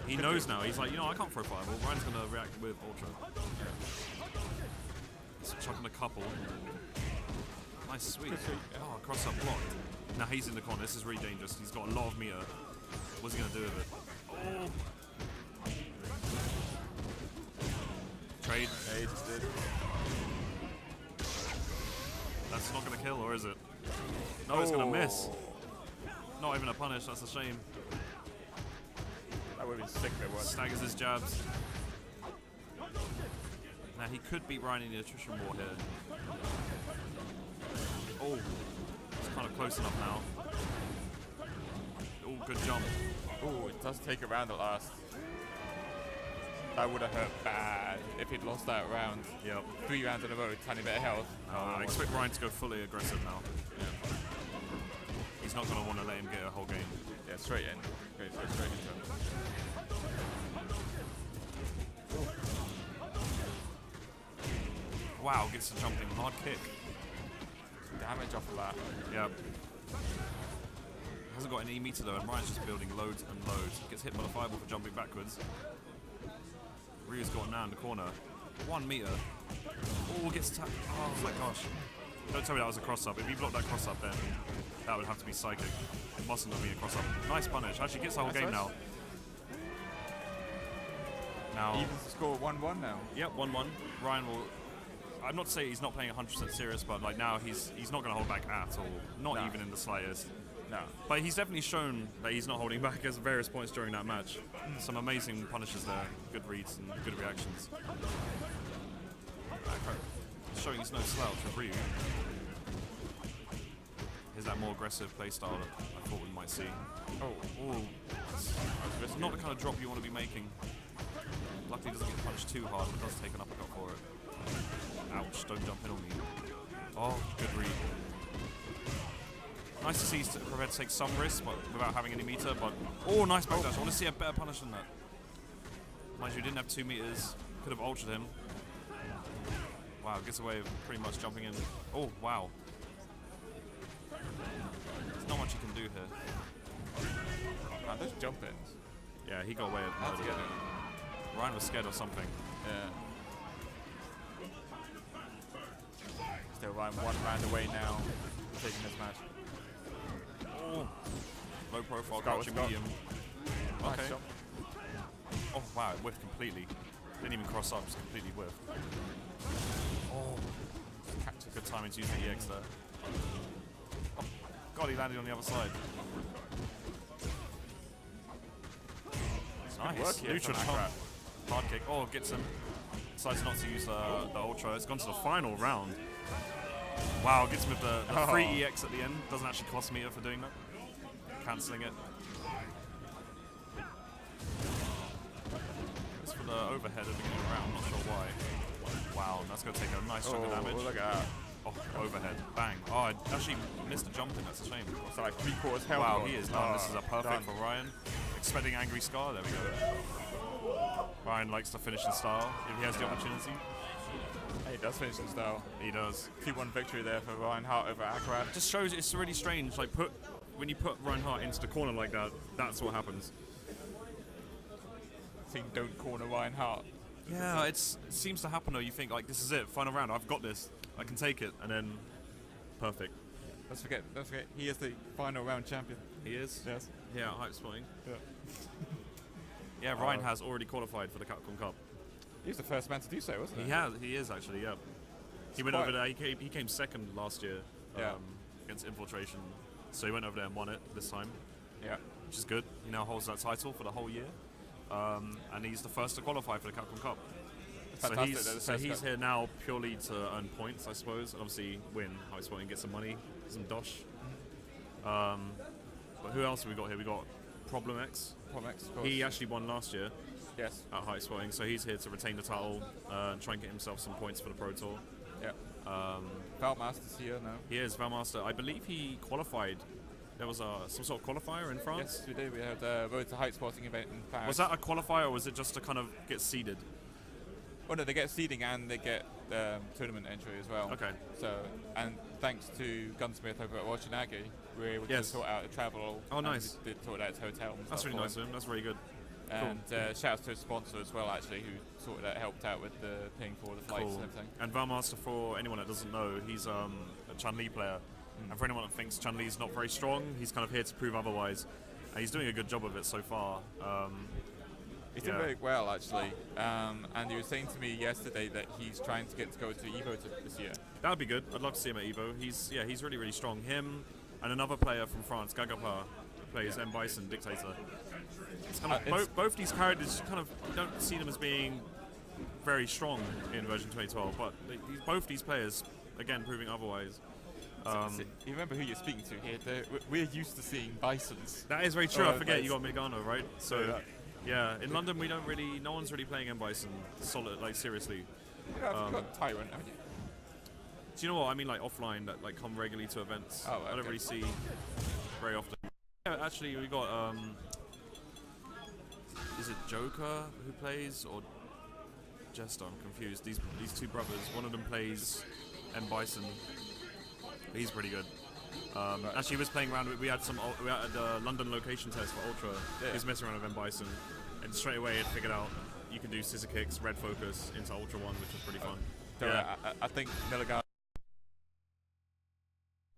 He knows now. He's like, you know, I can't throw fireball. Ryan's going to react with Ultra. He's chucking a couple. Nice sweep. Oh, cross up blocked. Now he's in the corner. This is really dangerous. He's got a lot of meter. What's he going to do with it? Oh. Trade. Yeah, he just did. That's not going to kill, or is it? No, it's going to miss. Not even a punish. That's a shame. That would have been sick if it was. Staggers his jabs. Now he could beat Ryan in the attrition war here. Oh, it's kind of close enough now. Oh, good jump. Oh, it does take a round at last. That would have hurt bad if he'd lost that round. Yep. 3 rounds in a row, tiny bit of health. I expect Ryan to go fully aggressive now. Yeah. He's not going to want to let him get a whole game. Yeah, straight in. Go straight into him. Wow, gets a jumping hard kick. Damage off of that. Yep. Hasn't got any meter though, and Ryan's just building loads and loads. Gets hit by the fireball for jumping backwards. Ryu's got now in the corner. 1 meter. Oh, gets tapped. Oh my gosh. Don't tell me that was a cross-up. If you blocked that cross-up, then that would have to be psychic. It mustn't have been a cross-up. Nice punish. Actually gets the whole game now. Now, Even score 1-1 now. yep, 1-1. Ryan will... I'm not saying he's not playing 100% serious, but like now he's not going to hold back at all. Not No. even in the slightest. No. But he's definitely shown that he's not holding back at various points during that match. Some amazing punishes there, good reads and good reactions. Showing he's no slouch with Ryu. Here's that more aggressive playstyle that I thought we might see. Oh, it's not the kind of drop you want to be making. Luckily he doesn't get punched too hard, but does take an uppercut for it. Ouch, don't jump in on me. Oh, good read. Nice to see prepared to take some risks but without having any meter, but oh, nice backdash. I want to see a better punish than that. Mind you, didn't have 2 meters. Could have ulted him. Wow, gets away with pretty much jumping in. Oh, wow. There's not much you can do here. Man, those jump ins. Yeah, he got away with How'd you murder. get it? Ryan was scared of something. Yeah. Still Ryan 1 round away now, taking this match. Oh. Low profile, Scott, crouching Scott. medium. Nice Okay. jump. Oh, wow, it whiffed completely. Didn't even cross up, just completely whiffed. Oh. Good timing to use the EX there. Oh, God, he landed on the other side. Good work Nice. here Neutral from jump. Akrat. Hard kick. Oh, gets him. Decides not to use the Ultra. It's gone to the final round. Wow, gets him with the free EX at the end. Doesn't actually cost meter for doing that. Cancelling it. It's for the overhead at the beginning of the round. Not sure why. Wow, that's going to take a nice chunk of damage. Look at that. Oh, overhead. Bang. Oh, I actually missed a jump in. That's a shame. It's like 3/4 health. Wow, gone. he is done. This is a perfect done. for Ryan. Expecting Angry Scar. There we go. Ryan likes to finish in style if he has the opportunity. He does finish in style. He does. 2-1 victory there for Ryan Hart over Akrat. Just shows it's really strange. Like when you put Ryan Hart into the corner like that, that's what happens. Team don't corner Ryan Hart. Yeah, it seems to happen though. You think like this is it, final round. I've got this. I can take it, and then perfect. Don't forget, he is the final round champion. He is. Yes. Yeah, Hypespotting. Yeah. Yeah, Ryan has already qualified for the Capcom Cup. He was the first man to do so, wasn't he? He has. He is actually. Yeah. He went over there. He came second last year against Infiltration. So he went over there and won it this time. Yeah. Which is good. He now holds that title for the whole year. And he's the first to qualify for the Capcom Cup. So he's here now purely to earn points, I suppose, and obviously win Hypespotting and get some money, some dosh. But who else have we got here? We got Problem X. Problem X, of course. He actually won last year Yes. at Hypespotting, so he's here to retain the title and try and get himself some points for the Pro Tour. Yeah. Valmaster's here now. He is Valmaster. I believe he qualified There was some sort of qualifier in France. Yes, we did. We had a Road to Hypespotting event in Paris. Was that a qualifier, or was it just to kind of get seeded? Oh no, they get seeding and they get tournament entry as well. Okay. So, and thanks to Gunsmith over at Washinagi, we were able to sort out a travel. Oh, nice. We did sort out his hotel. And That's stuff really for nice him. of him. That's very good. And shout out to his sponsor as well, actually, who sort of helped out with the paying for the flights and everything. And Valmaster, for anyone that doesn't know, he's a Chun-Li player. And for anyone that thinks Chun-Li's not very strong, he's kind of here to prove otherwise. And he's doing a good job of it so far. He's doing very well, actually. And he was saying to me yesterday that he's trying to get to go to Evo this year. That would be good. I'd love to see him at Evo. He's really, really strong. Him and another player from France, Gagapa, who plays M. Bison, Dictator. It's kind of both these characters, you kind of don't see them as being very strong in version 2012, but both these players, again, proving otherwise. You remember who you're speaking to here. We're used to seeing Bisons. That is very true. I forget you got Megano, right? So, yeah, in London no one's really playing M. Bison solid, like seriously. You've got Tyrant, haven't you? Do you know what I mean? Like offline, that like come regularly to events. Oh, okay. I don't really see very often. Yeah, actually, we got is it Joker who plays or Jester? I'm confused. These two brothers. One of them plays M. Bison. He's pretty good. Actually, he was playing around. We had a London location test for Ultra. Yeah. He was messing around with M. Bison, and straight away it figured out you can do scissor kicks, red focus into Ultra 1, which was pretty fun. So yeah. I think Milligan.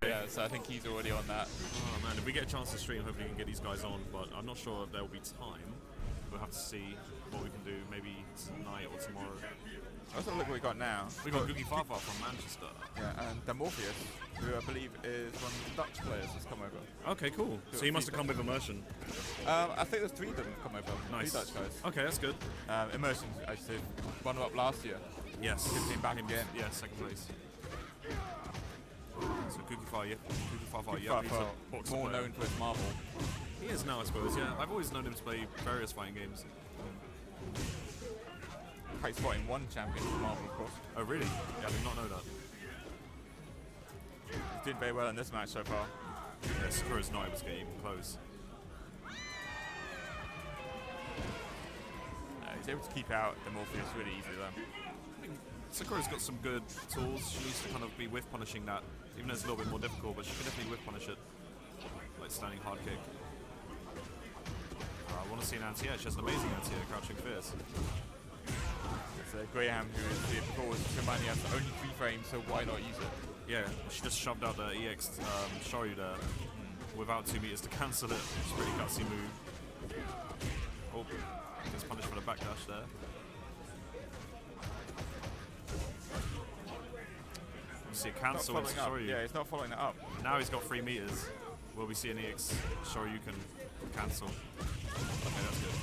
Yeah, so I think he's already on that. Oh man, if we get a chance to stream, hopefully we can get these guys on, but I'm not sure if there will be time. We'll have to see what we can do, maybe tonight or tomorrow. Let's have a look what we got now. We got Googie Fafa from Manchester. Yeah, and Morpheus, who I believe is one of the Dutch players that's come over. Okay, cool. So he must have come with Immersion. I think there's 3 of them come over. Nice. 3 Dutch guys. Okay, that's good. Immersion, actually, won up last year. Yes. Came back again. Yeah, second place. So Googie Fafa, Googie yeah, he's Fafa, a boxer more player. known for his Marvel. He is now, I suppose, yeah. I've always known him to play various fighting games. Hypespotting 1 champion for Marvel, of course. Oh, really? Yeah, I did not know that. He's doing very well in this match so far. Yeah, Sakura's not able to get even close. He's able to keep out the Morpheus really easily, though. I think Sakura's got some good tools. She needs to kind of be whiff punishing that, even though it's a little bit more difficult, but she can definitely whiff punish it. Like standing hard kick. I want to see an anti-air. She has an amazing anti-air, crouching fierce. It's Graham, who is the cause Shimani has only 3 frames, so why not use it? Yeah, she just shoved out the EX Shoryu there without 2 meters to cancel it. It's a really gutsy move. Oh, gets punished for the backdash there. You see a cancel into Shoryu. Yeah, he's not following that up. Now he's got 3 meters. Will we see an EX Shoryu can cancel? Okay, that's good.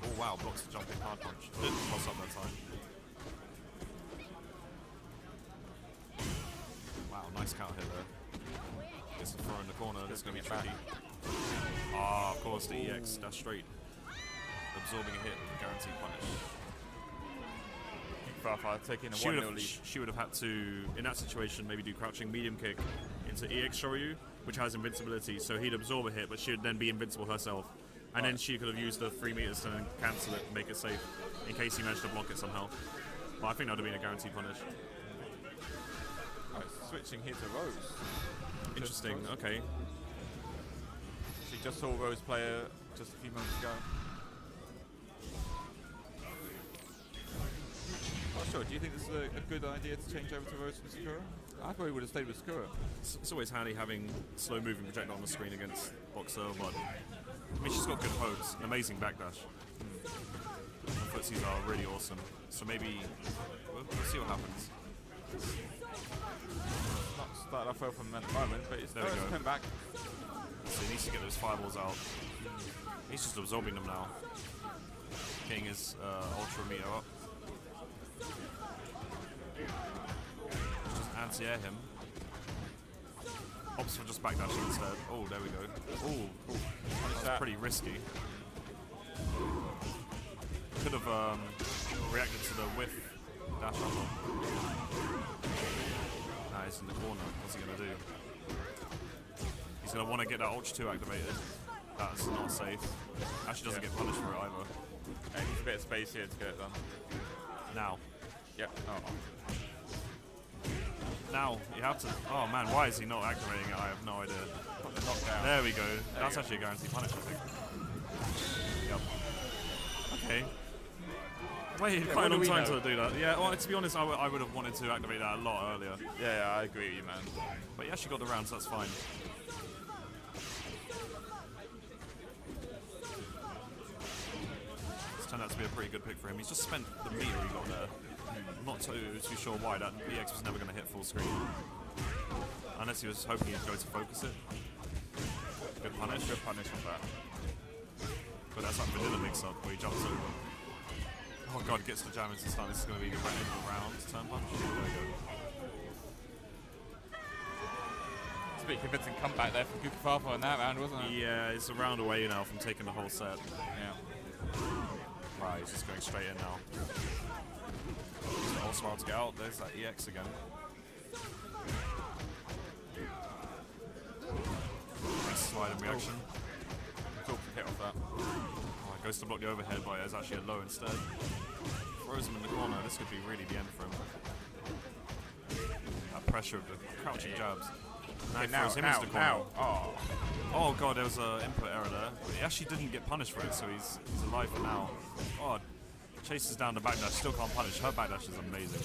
Oh wow, blocks the jumping hard punch. Didn't cross up that time. Wow, nice counter hit there. Gets the throw in the corner, this is going to be tricky. Ah, of course, the EX, that's straight. Absorbing a hit with a guaranteed punish. Fafa taking a 1-0 lead. She would have had to, in that situation, maybe do crouching medium kick into EX Shoryu, which has invincibility, so he'd absorb a hit, but she would then be invincible herself. And then she could have used the 3 meters to cancel it, make it safe, in case he managed to block it somehow. But I think that would have been a guaranteed punish. Right, switching here to Rose. Interesting, okay. She just saw Rose play just a few moments ago. Not sure, do you think this is a good idea to change over to Rose from Sakura? I probably would have stayed with Sakura. It's always handy having slow moving projectile on the screen against Boxer, but I mean, she's got good pokes, an amazing backdash. Her footsies are really awesome. So maybe we'll see what happens. Not started off well from the moment, but it's there we go. Coming back. So he needs to get those fireballs out. He's just absorbing them now. Getting his ultra meter up. Just anti-air him. Opts for just backdashing instead. Oh, there we go. Oh, that's pretty risky. Could have reacted to the whiff dash on him. Nah, he's in the corner. What's he gonna do? He's going to want to get that Ultra 2 activated. That's not safe. Actually doesn't get punished for it either. And needs a bit of space here to get it done. Now. Yep. Oh. Now, you have to... Oh man, why is he not activating it? I have no idea. Put the knockdown. There we go. That's actually a guaranteed punish, I think. Yep. Okay. Wait, quite a long time to do that. Yeah, well, to be honest, I would have wanted to activate that a lot earlier. Yeah, I agree with you, man. But he actually got the round, so that's fine. This turned out to be a pretty good pick for him. He's just spent the meter he got there. I'm not too sure why. That EX was never going to hit full screen. Unless he was hoping he'd go to focus it. Good punish. Good punish on that. But that's like vanilla mix-up where he jumps over. Oh god, gets the jam into stun. This is going to be the end of the round. Turn punch. There we go. It's a bit convincing comeback there from Gukafafa in that round, wasn't it? Yeah, it's a round away now from taking the whole set. Yeah. Right, he's just going straight in now. Also hard to get out. There's that EX again. Nice slide in reaction. Talk to hit off that. Oh, it goes to block the overhead, but it's actually a low instead. Throws him in the corner. This could be really the end for him. That pressure of the crouching jabs. Now he throws him into the corner. Oh god, there was an input error there. But he actually didn't get punished for it, so he's alive for now. Oh, chases down the backdash, still can't punish. Her backdash is amazing.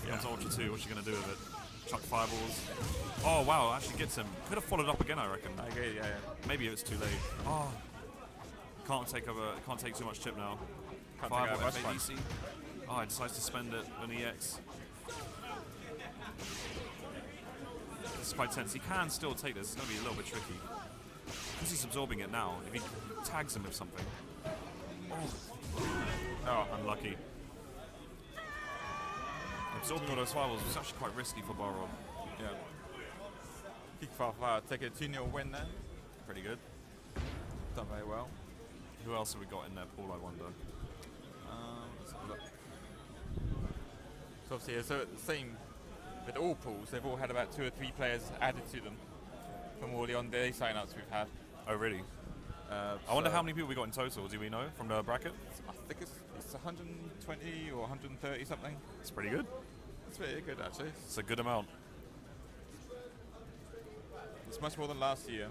Comes Ultra 2, what's she going to do with it? Chuck fireballs. Oh wow, actually gets him. Could have followed up again, I reckon. I agree, yeah. Maybe it's too late. Oh, can't take too much chip now. Can't Fireball take FADC. Oh, he decides to spend it on EX. This is quite tense. He can still take this. It's going to be a little bit tricky. Because he's absorbing it now. If he tags him with something. Oh, unlucky. Absorbing all those fireballs was actually quite risky for Barrow. Yeah. Gukafafa take a 2-0 win there. Pretty good. Done very well. Who else have we got in their pool, I wonder? Let's have a look. So obviously, so the same with all pools, they've all had about 2 or 3 players added to them from all the on-day sign-ups we've had. Oh, really? I wonder how many people we got in total. Do we know from the bracket? I think it's 120 or 130 something. It's pretty good. It's pretty good actually. It's a good amount. It's much more than last year.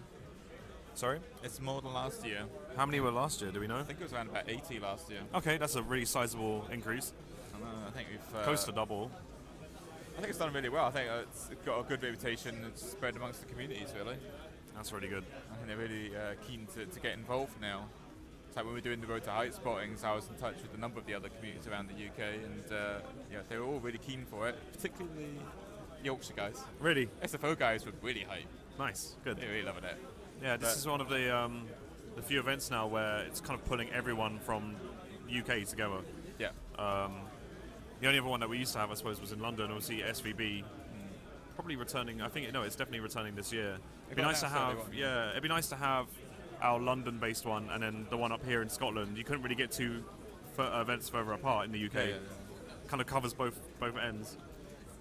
Sorry? It's more than last year. How many were last year? Do we know? I think it was around about 80 last year. Okay, that's a really sizable increase. I think we've Close to double. I think it's done really well. I think it's got a good reputation. It's spread amongst the communities really. That's really good. I think they're really keen to get involved now. It's like when we were doing the Road to Hypespotting, I was in touch with a number of the other communities around the UK, and yeah, they were all really keen for it, particularly the Yorkshire guys. Really? SFO guys were really hype. Nice, good. They really loving it. Yeah, this is one of the few events now where it's kind of pulling everyone from UK together. Yeah. The only other one that we used to have, I suppose, was in London. Obviously, SVB probably returning. I think it's definitely returning this year. It'd be nice to have. Yeah, it'd be nice to have our London-based one and then the one up here in Scotland. You couldn't really get 2 events further apart in the UK. Yeah. Kind of covers both ends.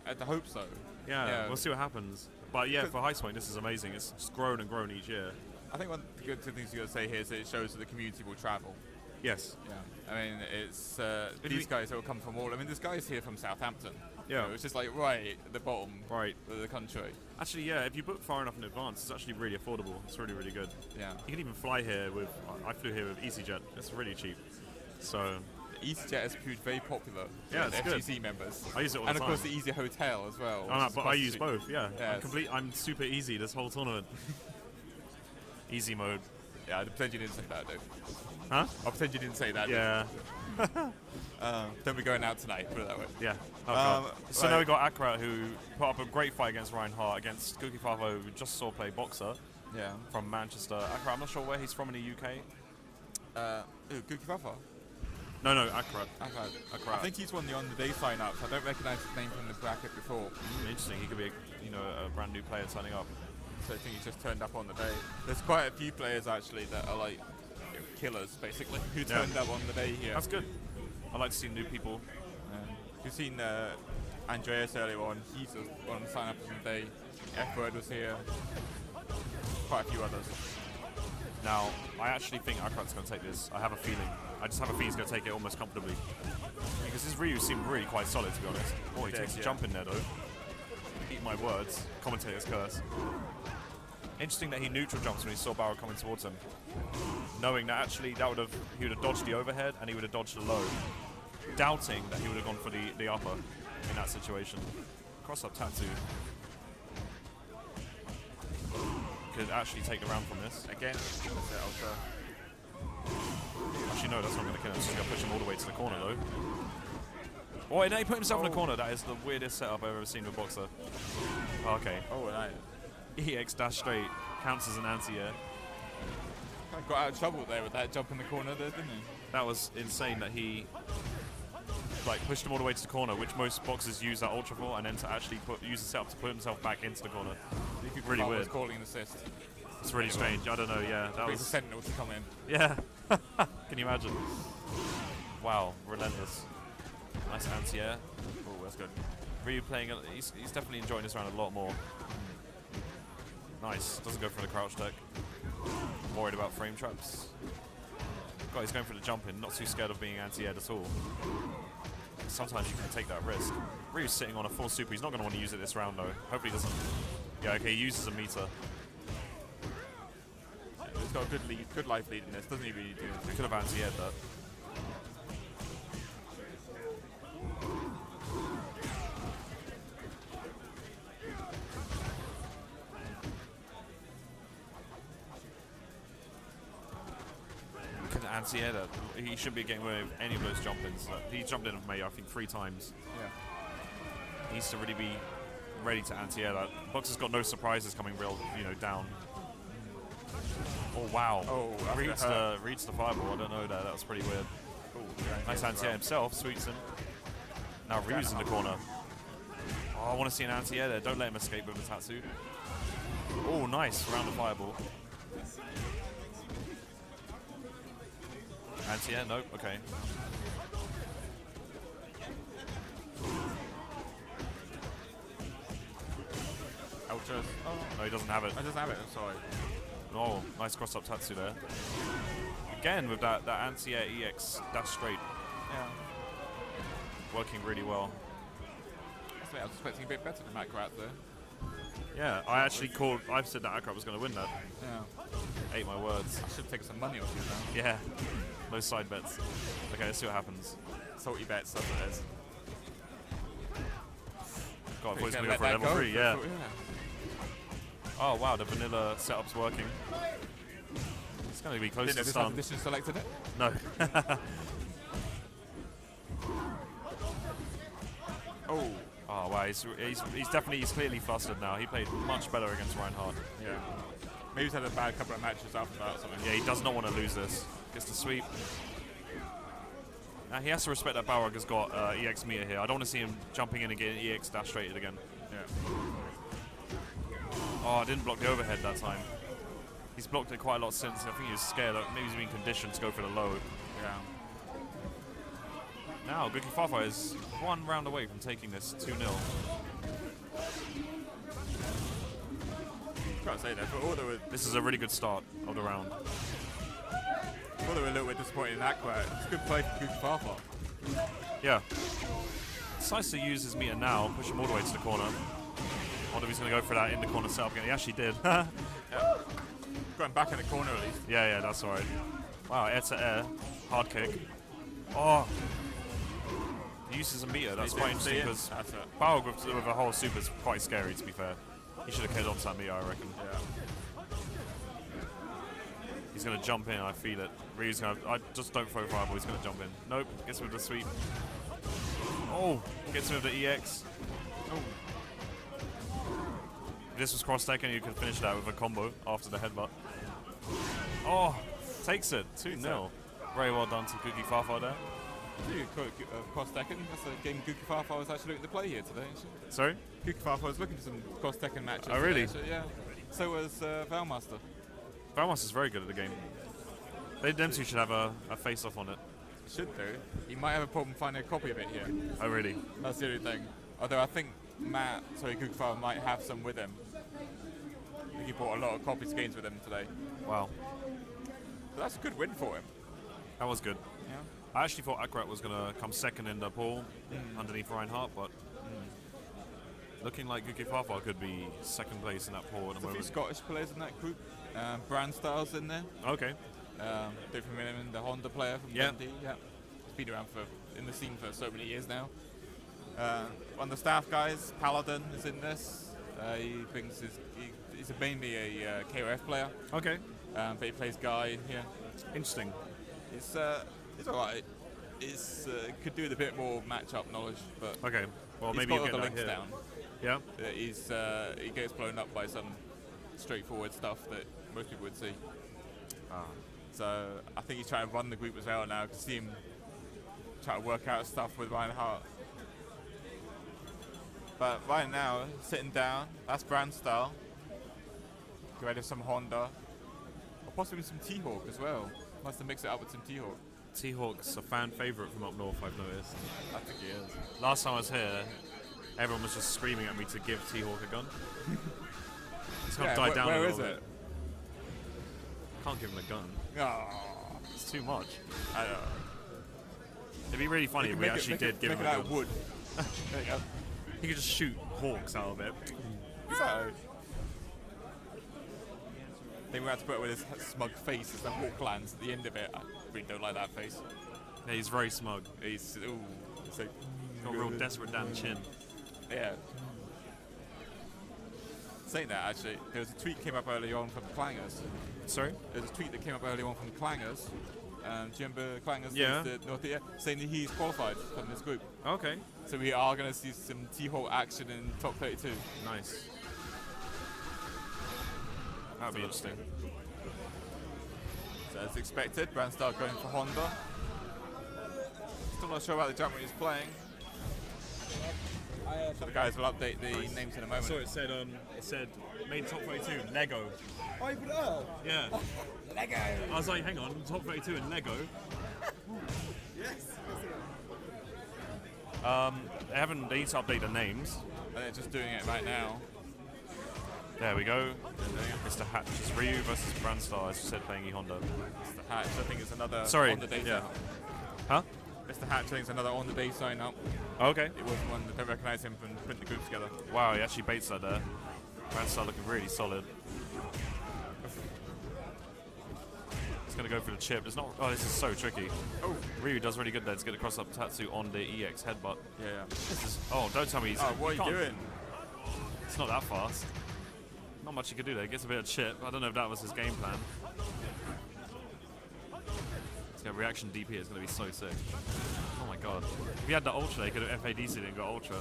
I hope so. Yeah, we'll see what happens. But yeah, for Hypespotting, this is amazing. It's just grown and grown each year. I think one of the good things you got to say here is that it shows that the community will travel. Yes. Yeah. I mean, it's these guys that will come from all. I mean, there's guys here from Southampton. Yeah. You know, it's just like right at the bottom Right. of the country. Actually, yeah, if you book far enough in advance, it's actually really affordable. It's really, really good. Yeah. You can even fly here with. I flew here with EasyJet. It's really cheap. So. EasyJet has proved very popular Yeah, with it's good. FGC members. I use it all the and of time. course the Easy Hotel as well. Oh, no, but I use both. Yeah. Yes. I'm super easy this whole tournament. Easy mode. Yeah, I'll pretend you didn't say that, dude. Huh? I'll pretend you didn't say that. Yeah. Don't be going out tonight, put it that way. Yeah. Oh, God. So now we got Akra, who put up a great fight against Ryan Hart, against Guki Favo, who just saw play boxer Yeah. from Manchester. Akra, I'm not sure where he's from in the UK. Guki Fafa? No, Akra. I think he's won the on-the-day sign-ups. I don't recognise his name from the bracket before. Interesting. He could be a brand new player signing up. So I think he just turned up on the day. There's quite a few players actually that are like killers, basically, who turned up on the day here. That's good. I like to see new people. You've seen Andreas earlier on. He's one of the sign-ups on the day. F-Word was here. quite a few others. Now, I actually think Akrat's going to take this. I have a feeling. I just have a feeling he's going to take it almost comfortably. Because his Ryu seemed really quite solid, to be honest. Oh, he takes a jump in there, though. Eat my words. Commentator's curse. Interesting that he neutral jumps when he saw Barrow coming towards him. Knowing that actually he would have dodged the overhead and he would have dodged the low. Doubting that he would have gone for the upper in that situation. Cross-up tattoo. Could actually take the round from this. Again, that's it, Actually, no, that's not going to kill him. It's just going to push him all the way to the corner, though. Oh, and he put himself in the corner. That is the weirdest setup I've ever seen with a boxer. Oh, okay. Oh, nice. EX dash straight counts as an anti-air. Got out of trouble there with that jump in the corner there, didn't he? That was insane that he pushed him all the way to the corner, which most boxers use that ultra for, and then to actually use the setup to put himself back into the corner. Really weird. Was calling an assist. It's really strange. I don't know. Yeah, that was a sentinel to come in. Yeah. Can you imagine? Wow, relentless. Nice anti-air. Oh, that's good. Ryu playing. He's definitely enjoying this round a lot more. Nice. Doesn't go for the crouch deck. Worried about frame traps. God, he's going for the jump in. Not too scared of being anti-air at all. Sometimes you can take that risk. Ryu's sitting on a full super. He's not going to want to use it this round though. Hopefully he doesn't. Yeah, okay, he uses a meter. Yeah, he's got a good lead, good life lead in this. Doesn't he really do anything? Could have anti-aired that. Anti-air that. He shouldn't be getting away with any of those jump-ins. He jumped in with me, I think, 3 times. Yeah. He needs to really be ready to anti-air that. Boxer's got no surprises coming down. Oh wow. Oh, reads the fireball. I don't know that. That was pretty weird. Ooh, nice anti-air himself. Sweeps him. Now Ryu's in the corner. Oh, I want to see an anti-air there. Don't let him escape with the tattoo. Oh, nice. Round the fireball. Anti-air? Nope. Okay. Ultras. Oh. No, he doesn't have it. I doesn't have it. I'm sorry. Oh, nice cross-up tatsu there. Again with that anti-air EX dash straight. Yeah. Working really well. I was expecting a bit better from Akrat there. Yeah, I said that Akrat was going to win that. Yeah. Ate my words. I should have taken some money off you now. Yeah. No side bets. Okay, let's see what happens. Salty bets, that's what it is. God, I thought he was going to go for a level 3, yeah. Oh wow, the vanilla setup's working. It's going to be close to stun. Didn't know selected it? No. Oh. Oh wow, he's clearly flustered now. He played much better against Reinhardt. Yeah. Maybe he's had a bad couple of matches after that or something. Yeah, he does not want to lose this. Gets the sweep. Now he has to respect that Balrog has got EX meter here. I don't want to see him jumping in and getting EX dash straighted again. Yeah. Oh, I didn't block the overhead that time. He's blocked it quite a lot since. I think he was scared. Maybe he's been conditioned to go for the low. Yeah. Now, Guki Fafa is 1 round away from taking this 2-0. Can't say that, but this is a really good start of the round. Although we're a little bit disappointed in Akrat, it's a good play for Guki Fafa. Yeah. Decides to use his meter now, push him all the way to the corner. I wonder if he's going to go for that in the corner setup again. He actually did. Yeah. Got him back in the corner at least. Yeah, that's alright. Wow, air to air. Hard kick. Oh. He uses a meter. That's quite interesting because Balrog with a whole super is quite scary, to be fair. He should have kept on to that meter, I reckon. Yeah. He's going to jump in, I feel it. Ryu's going to... I just don't throw fireball, he's going to jump in. Nope, gets him with the sweep. Oh, gets him with the EX. Oh. If this was cross-taken, you could finish that with a combo after the headbutt. Oh, takes it. 2-0. Very well done to Guki Fafa there. Cross-Tekken. That's a game Guki Fafa was actually looking to play here today. Sorry? Guki Fafa was looking for some cross-Tekken matches. Oh, really? Today, so, yeah. So was Valmaster. Valmaster's very good at the game. Them two should have a face-off on it. Should do. He might have a problem finding a copy of it here. Oh, really? That's the only thing. Although I think Guki Fafa might have some with him. I think he bought a lot of copies games with him today. Wow, So that's a good win for him. that was good. Yeah. I actually thought Akrat was going to come second in the pool underneath Reinhardt, but looking like Guki Fafa could be second place in that pool at the There's a few moment. Scottish players in that group. Brandstyle's in there. Okay. Don't remember him, the Honda player from Yeah. Dundee. Yeah. He's been around in the scene for so many years now. One of the staff guys, Paladin, is in this. He's mainly a KOF player, Okay. but he plays Guy here. Interesting. It's alright. Could do with a bit more matchup knowledge, but Okay. Well, he's maybe got you all get the that links here. down. Yeah. He gets blown up by some straightforward stuff that most people would see. So I think he's trying to run the group as well now. I can see him trying to work out stuff with Reinhardt. But right now, sitting down, that's brand style. Get ready for some Honda. Or possibly some T-Hawk as well. Wants to mix it up with some T-Hawk. T-Hawk's a fan favourite from up north, I've noticed. I think he is. Last time I was here, everyone was just screaming at me to give T-Hawk a gun. It's kind of died down a where little is bit. it? Can't give him a gun. Oh, It's too much. I know. It'd be really funny if we actually did give him make a it out gun. of wood. There you go. He could just shoot hawks out of it. So, I think we have to put it with his smug face as the hawk lands at the end of it. I really don't like that face. Yeah, he's very smug. He's like, Got a real desperate damn chin. yeah. Saying that, actually, there was a tweet came up early on from Clangers. Sorry? There was a tweet that came up early on from Clangers. Do you remember Clangers? Yeah. The North Ear, saying that he's qualified from this group. Okay. So we are going to see some T-Hawk action in top 32. Nice. That'd be interesting. So as expected, Brandstar going for Honda. Still not sure about the jumper he's playing. So the guys will update the names in a moment. So it said main top 32 Lego. Oh, you put it up? Yeah. Lego! I was like, hang on, top 32 in Lego. Yes! They need to update the names. And they're just doing it right now. There we go. Mr. Hatch is Ryu versus Brandstar, as you said, playing E-Honda. Mr. Hatch, I think it's another Sorry, on the day yeah. sign-up. Huh? Mr. Hatch, I think it's another on the day sign up. Okay. It wasn't one that don't recognise him from putting the group together. Wow, he actually baits that there. Brandstar looking really solid. He's going to go for the chip. It's not. Oh, this is so tricky. Oh, Ryu does really good there to get the cross-up Tatsu on the EX headbutt. yeah. This is, oh, don't tell me he's... Oh, what are he you can't- doing? It's not that fast. Not much he could do there. He gets a bit of chip. I don't know if that was his game plan. It's got reaction DP. It's going to be so sick. Oh my god. If he had the Ultra, he could have FAD'd it and got Ultra.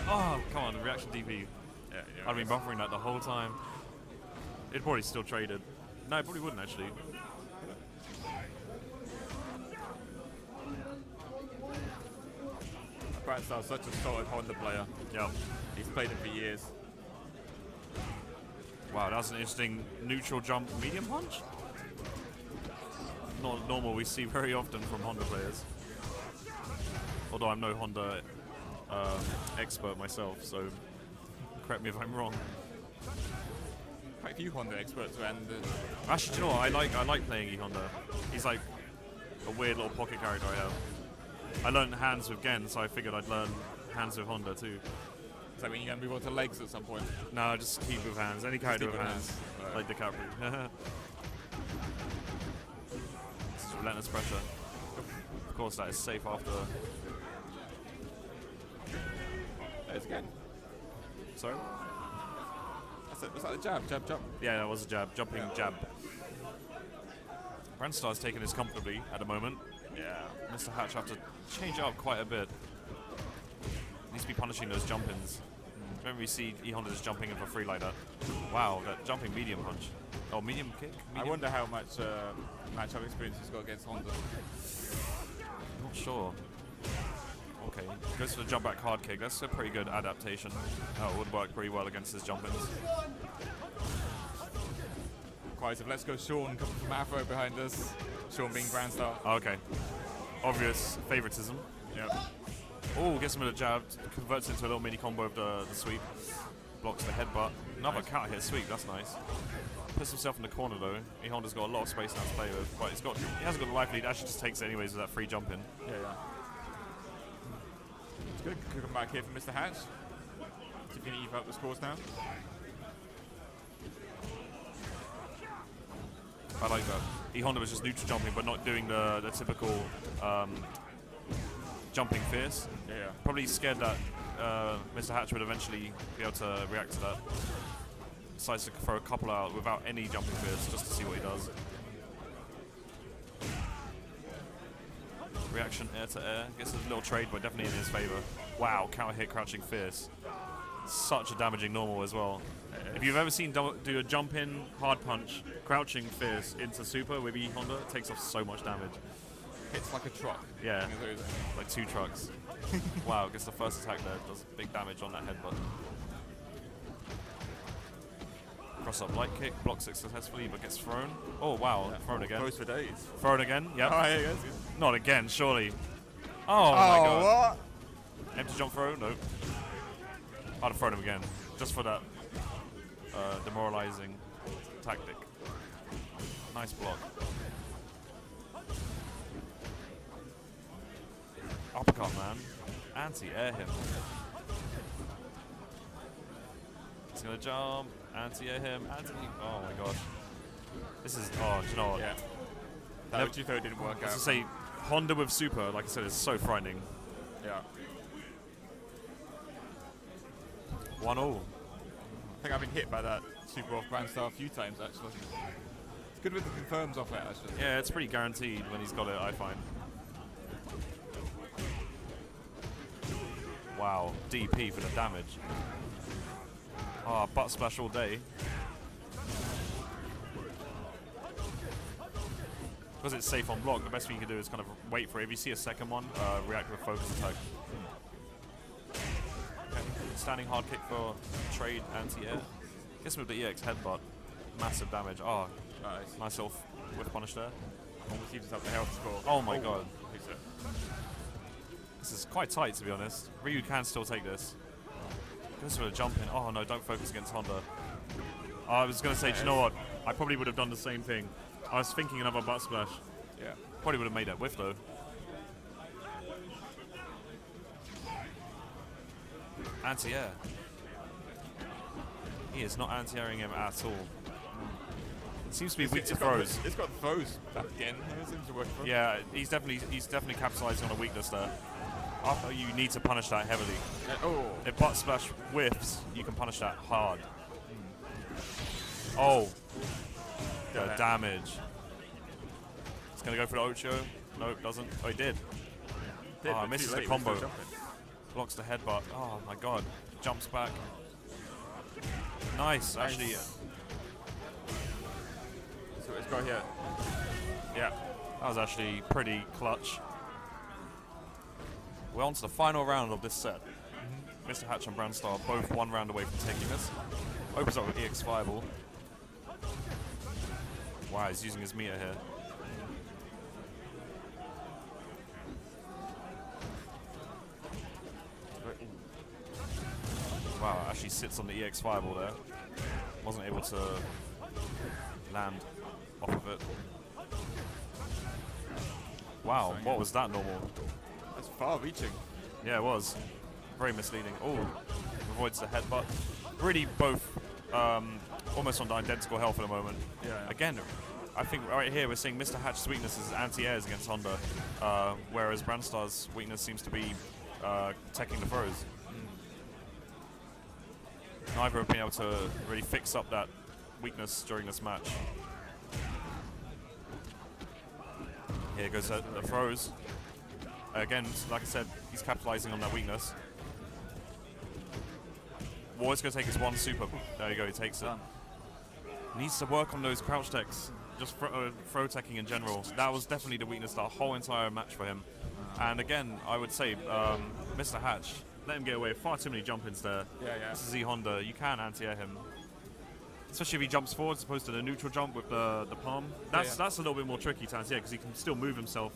Oh, come on. The reaction DP. Yeah, I'd been buffering that the whole time. It probably still traded. No, it probably wouldn't actually. Brandstar's such a solid Honda player. Yeah. He's played him for years. Wow, that's an interesting neutral jump medium punch. Not normal we see very often from Honda players. Although I'm no Honda expert myself, so correct me if I'm wrong. Quite a few Honda experts around. Actually, do you know what? I like playing E-Honda. He's like a weird little pocket character I have. I learned hands with Gen, so I figured I'd learn hands with Honda too. Does that mean you're going to move on to legs at some point? No, just keep with hands. Any character keep with with hands. hands. Like DiCaprio. This is relentless pressure. Of course, that is safe after. There's again. Sorry? That's it. Was that a jab? Jab, jump. Yeah, that was a jab. Jumping Yeah. jab. Brandstar's taking this comfortably at the moment. Yeah. Mr. Hatch have to change it up quite a bit. Needs to be punishing those jump-ins. Remember we see E-Honda just jumping in for free like that. Wow, that jumping medium punch. Oh, medium kick? I Medium? wonder how much matchup experience he's got against Honda. Not sure. Okay, goes for the jump back hard kick. That's a pretty good adaptation. Oh, it would work pretty well against his jump-ins. Quite let's go Sean coming from Afro behind us. Sean being Brandstar. Oh, okay. Obvious favoritism. Yep. Oh, gets him with a jab, converts into a little mini combo of the sweep. Blocks the headbutt. Another counter hit sweep, that's nice. Puts himself in the corner though. E-Honda's got a lot of space now to play with, but he hasn't got the life lead, actually just takes it anyways with that free jump in. Yeah. It's good. Could come back here for Mr. Hatch. See if he can even up the scores now. I like that. E-Honda was just neutral jumping, but not doing the typical jumping fierce. Yeah. Probably scared that Mr. Hatch would eventually be able to react to that. Decides to throw a couple out without any jumping fierce, just to see what he does. Reaction air to air. Gets a little trade, but definitely in his favor. Wow, counter hit crouching fierce. Such a damaging normal as well. If you've ever seen do a jump in hard punch, crouching fierce into super with E-Honda, it takes off so much damage. Hits like a truck. Yeah, like 2 trucks. Wow, gets the first attack there, does big damage on that headbutt. Cross up light kick, blocks it successfully, but gets thrown. Oh wow, thrown again. Goes for days. Thrown again, yep. Oh, yeah, he goes. Not again, surely. Oh my god. What? Empty jump throw? Nope. I'd have thrown him again, just for that demoralizing tactic. Nice block. Uppercut, man. Anti-air him. He's gonna jump, anti-air him, oh my gosh. This is, oh, do you know what? Yeah. That which you thought didn't work out. To say, Honda with super, like I said, is so frightening. Yeah. 1-all. I think I've been hit by that super off Brandstar a few times actually. It's good with the confirms off it actually. Yeah, it's pretty guaranteed when he's got it, I find. Wow, DP for the damage. Ah, butt splash all day. Because it's safe on block, the best thing you can do is kind of wait for it. If you see a second one, react with a focus attack. Okay. Standing hard kick for trade anti-air. Gets him with the EX headbutt. Massive damage. Oh, nice little whiff punish there. Almost evens up the health score. Oh my god. This is quite tight, to be honest. Ryu can still take this. Goes for a jump in. Oh no, don't focus against Honda. I was going to say, do you know what? I probably would have done the same thing. I was thinking another butt splash. Yeah. Probably would have made that whiff though. Anti-air. He is not anti-airing him at all. Seems to be weak to throws. It's got throws back again. It seems to work for him. Yeah, he's definitely capitalizing on a weakness there. After you need to punish that heavily. Oh. If butt splash whiffs, you can punish that hard. Oh, the damage. He's gonna go for the Ocho. Nope, doesn't. Oh, he did. Oh, misses the combo. Blocks the headbutt. Oh my god. Jumps back. Nice, actually. So it's got here. Yeah, that was actually pretty clutch. We're on to the final round of this set. Mr. Hatch and Brandstar both 1 round away from taking this. Opens up with EX Fireball. Wow, he's using his meter here. Wow, actually sits on the EX Fireball there. Wasn't able to land off of it. Wow, what was that normal? That's far reaching. Yeah, it was. Very misleading. Oh, avoids the headbutt. Really both almost on identical health at the moment. Yeah. Again, I think right here we're seeing Mr. Hatch's weakness is anti-airs against Honda, whereas Brandstar's weakness seems to be teching the throws. Neither have been able to really fix up that weakness during this match. Here goes the throws. Again, like I said, he's capitalizing on that weakness. Ward's going to take his 1 super. There you go, he takes it. Needs to work on those crouch techs, just throw teching in general. That was definitely the weakness the whole entire match for him. And again, I would say, Mr. Hatch, let him get away. Far too many jump-ins there. Yeah. This is E-Honda. You can anti-air him. Especially if he jumps forward as opposed to the neutral jump with the palm. That's a little bit more tricky to anti-air because he can still move himself,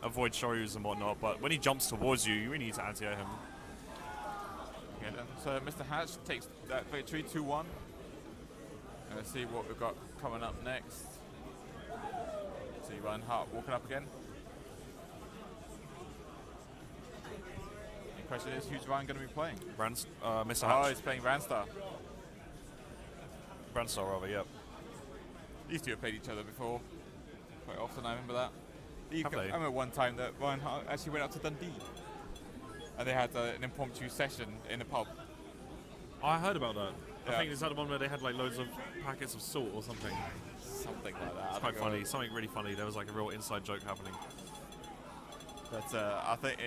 avoid shoryus and whatnot. But when he jumps towards you, you really need to anti-air him. Okay, then. So Mr. Hatch takes that victory 2-1. And let's see what we've got coming up next. See Ryan Hart walking up again. The question is, who's Ryan going to be playing? Mr. Oh, Hatch. he's playing Randstar. Brandstar, rather, yep. These two have played each other before. Quite often, I remember that. Have they? I remember one time that Ryan Hart actually went up to Dundee. And they had an impromptu session in a pub. I heard about that. I Yeah. think is that the one where they had like loads of packets of salt or something. Something like that. It's quite funny. Something really funny. There was like a real inside joke happening. But I think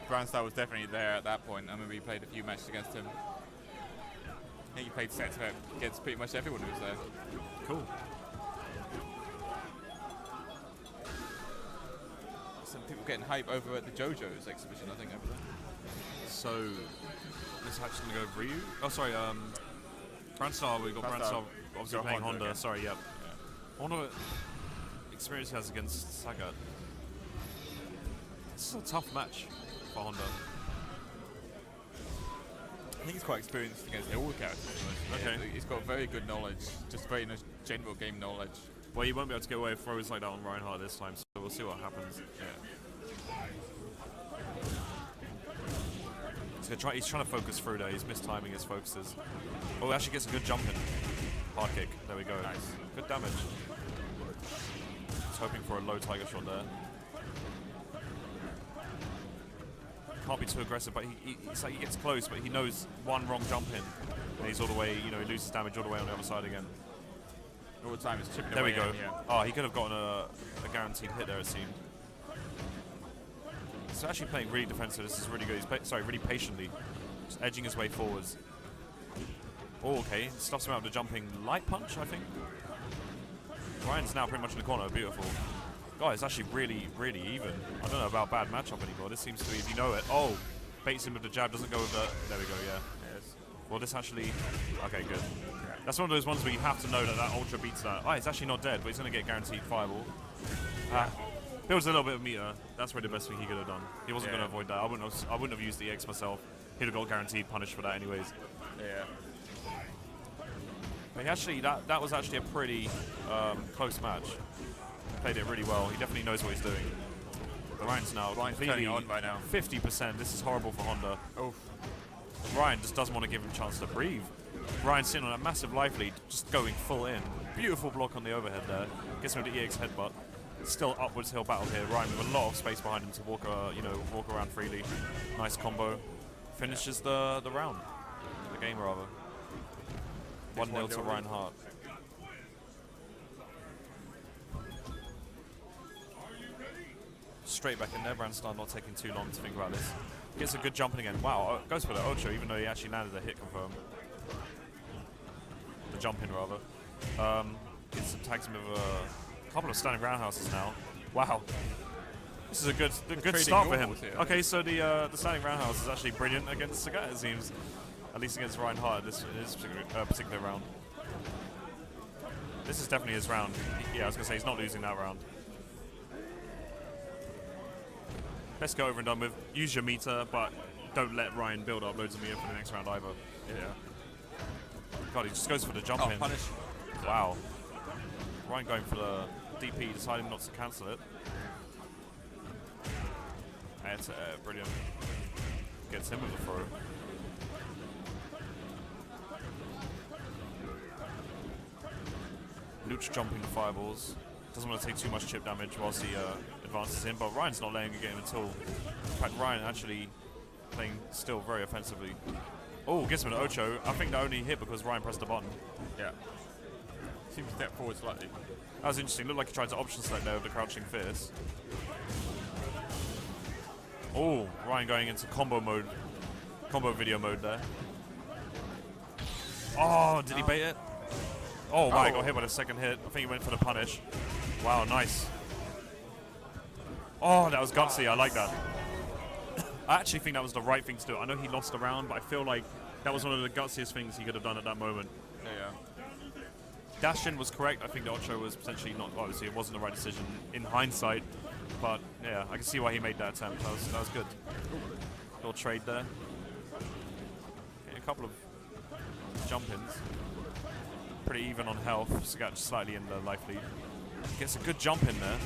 Brandstar was definitely there at that point. I remember he played a few matches against him. I think he played sets against pretty much everyone who was there. Cool. Some people getting hype over at the JoJo's exhibition, I think, over there. So, this hatch is going to go Ryu. Oh, sorry, Brandstar, we've got Brandstar obviously Got playing Honda Honda. again. Sorry, yep. I wonder what experience he has against Sagat. This is a tough match for Honda. I think he's quite experienced against all the characters. Okay. He's got very good knowledge, just very nice general game knowledge. Well, you won't be able to get away with throws like that on Reinhardt this time, so we'll see what happens. Yeah. He's trying to focus through there. He's mistiming his focuses. Oh, he actually gets a good jump in. Hard kick. There we go. Nice. Good damage. Just hoping for a low tiger shot there. Can't be too aggressive, but it's like he gets close, but he knows one wrong jump in, and he's all the way. He loses damage all the way on the other side again. All the time, it's chipping There away. we go. in, yeah. Oh, he could have gotten a guaranteed hit there, it seemed. He's actually playing really defensive. This is really good. He's really patiently, just edging his way forwards. Oh, okay. Stuffs him out with a jumping light punch, I think. Ryan's now pretty much in the corner. Beautiful. God, it's actually really, really even. I don't know about bad matchup anymore. This seems to be, if you know it. Oh, baits him with the jab, doesn't go with the. There we go, yeah. Yes. Well, this actually. Okay, good. That's one of those ones where you have to know that that ultra beats that. Oh, he's actually not dead, but he's going to get guaranteed fireball. Builds a little bit of meter. That's really the best thing he could have done. He wasn't going to avoid that. I wouldn't have used the X myself. He'd have got guaranteed punish for that anyways. Yeah. But he actually, that was actually a pretty close match. Played it really well. He definitely knows what he's doing. Ryan's now completely turning on right now. 50%. This is horrible for Honda. Oh. Ryan just doesn't want to give him a chance to breathe. Ryan's sitting on a massive life lead, just going full in. Beautiful block on the overhead there. Gets him with the EX headbutt. Still upwards hill battle here. Ryan with a lot of space behind him to walk around freely. Nice combo. Finishes the round. The game rather. 1-0 to Reinhardt. Straight back in there. Brandstar not taking too long to think about this. Gets a good jump in again. Wow, goes for the Ocho, even though he actually landed a hit confirm. The jump in rather. Tags him with a couple of standing roundhouses now. Wow. This is a good start for him. Here. Okay, so the standing roundhouse is actually brilliant against Sagat, it seems. At least against Reinhardt in this particular round. This is definitely his round. Yeah, I was going to say, he's not losing that round. Best go over and done with. Use your meter, but don't let Ryan build up loads of meter for the next round either. Yeah. God, he just goes for the jump in. Punish. Wow. Ryan going for the DP, deciding not to cancel it. It's brilliant. Gets him with a throw. Luch jumping the fireballs. Doesn't want to take too much chip damage whilst he advances in, but Ryan's not letting it get him at all. In fact, Ryan actually playing still very offensively. Oh, gets him an Ocho. I think that only hit because Ryan pressed the button. Yeah. Seems to step forward slightly. That was interesting. Looked like he tried to option select there with the crouching fierce. Oh, Ryan going into combo mode. Combo video mode there. Oh, did he bait it? Oh, wow, he got hit by the second hit. I think he went for the punish. Wow, nice. Oh, that was gutsy. I like that. I actually think that was the right thing to do. I know he lost the round, but I feel like that was one of the gutsiest things he could have done at that moment. Yeah. Dash-in was correct. I think the Ocho was potentially not, obviously it wasn't the right decision in hindsight. But yeah, I can see why he made that attempt. That was good. Little trade there. couple of jump ins. Pretty even on health. Sagat slightly in the life lead. Gets a good jump in there.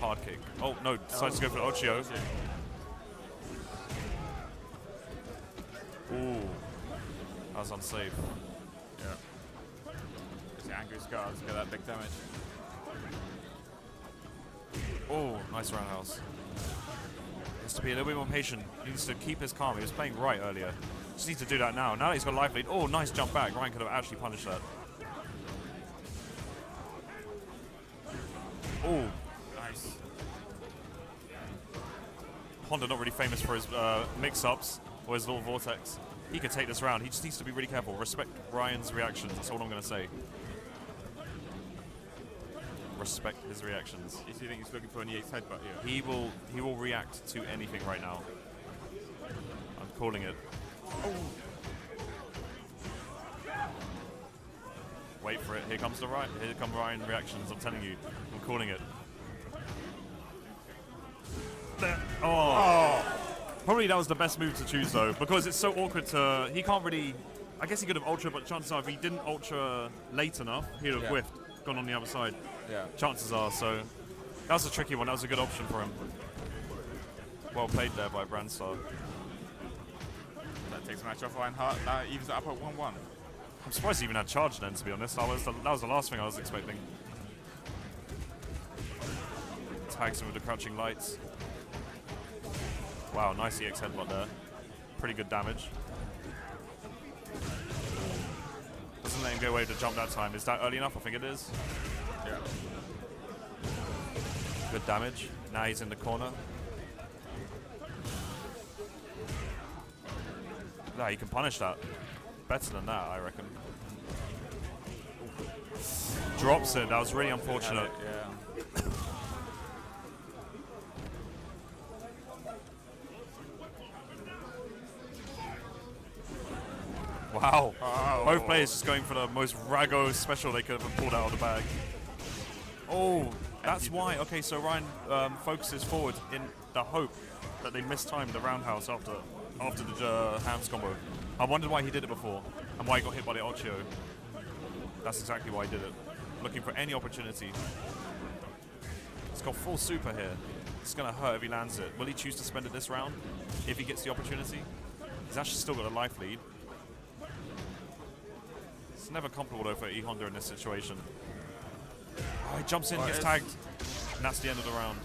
Hard kick. Oh no, decides to go for the Ochio. Ooh, that was unsafe. Yeah. It's the angry scars, get that big damage. Oh, nice roundhouse. He has to be a little bit more patient. He needs to keep his calm. He was playing right earlier. Just needs to do that now. Now that he's got life lead. Oh, nice jump back. Ryan could have actually punished that. Oh, Nice. Honda not really famous for his mix-ups or his little vortex. He could take this round. He just needs to be really careful. Respect Ryan's reactions. That's all I'm going to say. Respect his reactions. Do you think he's looking for an EX headbutt here? He will react to anything right now. I'm calling it. Oh. Wait for it. Here comes the Ryan. Here come Ryan reactions. I'm telling you. I'm calling it. Oh. Probably that was the best move to choose though, because it's so awkward to. He can't really. I guess he could have ultra, but chances are if he didn't ultra late enough, he'd have whiffed, gone on the other side. Yeah. Chances are. So that was a tricky one. That was a good option for him. Well played there by Brandstar. That takes the match off Ryan Hart. Now it evens it up at 1-1. I'm surprised he even had charge then, to be honest. That was the last thing I was expecting. Tags him with the crouching lights. Wow, nice EX headbutt there. Pretty good damage. Doesn't let him go away with the jump that time. Is that early enough? I think it is. Yeah. Good damage. Now he's in the corner. Nah, you can punish that. Better than that, I reckon. Drops it. That was really unfortunate. Yeah. Wow. Oh. Both players just going for the most Rago special they could have pulled out of the bag. Oh, that's why. Okay, so Ryan focuses forward in the hope that they mistimed the roundhouse after the hands combo. I wondered why he did it before and why he got hit by the Ochio. That's exactly why he did it. Looking for any opportunity. He's got full super here. It's going to hurt if he lands it. Will he choose to spend it this round if he gets the opportunity? He's actually still got a life lead. It's never comfortable though for E-Honda in this situation. Oh, he jumps in, gets tagged, and that's the end of the round.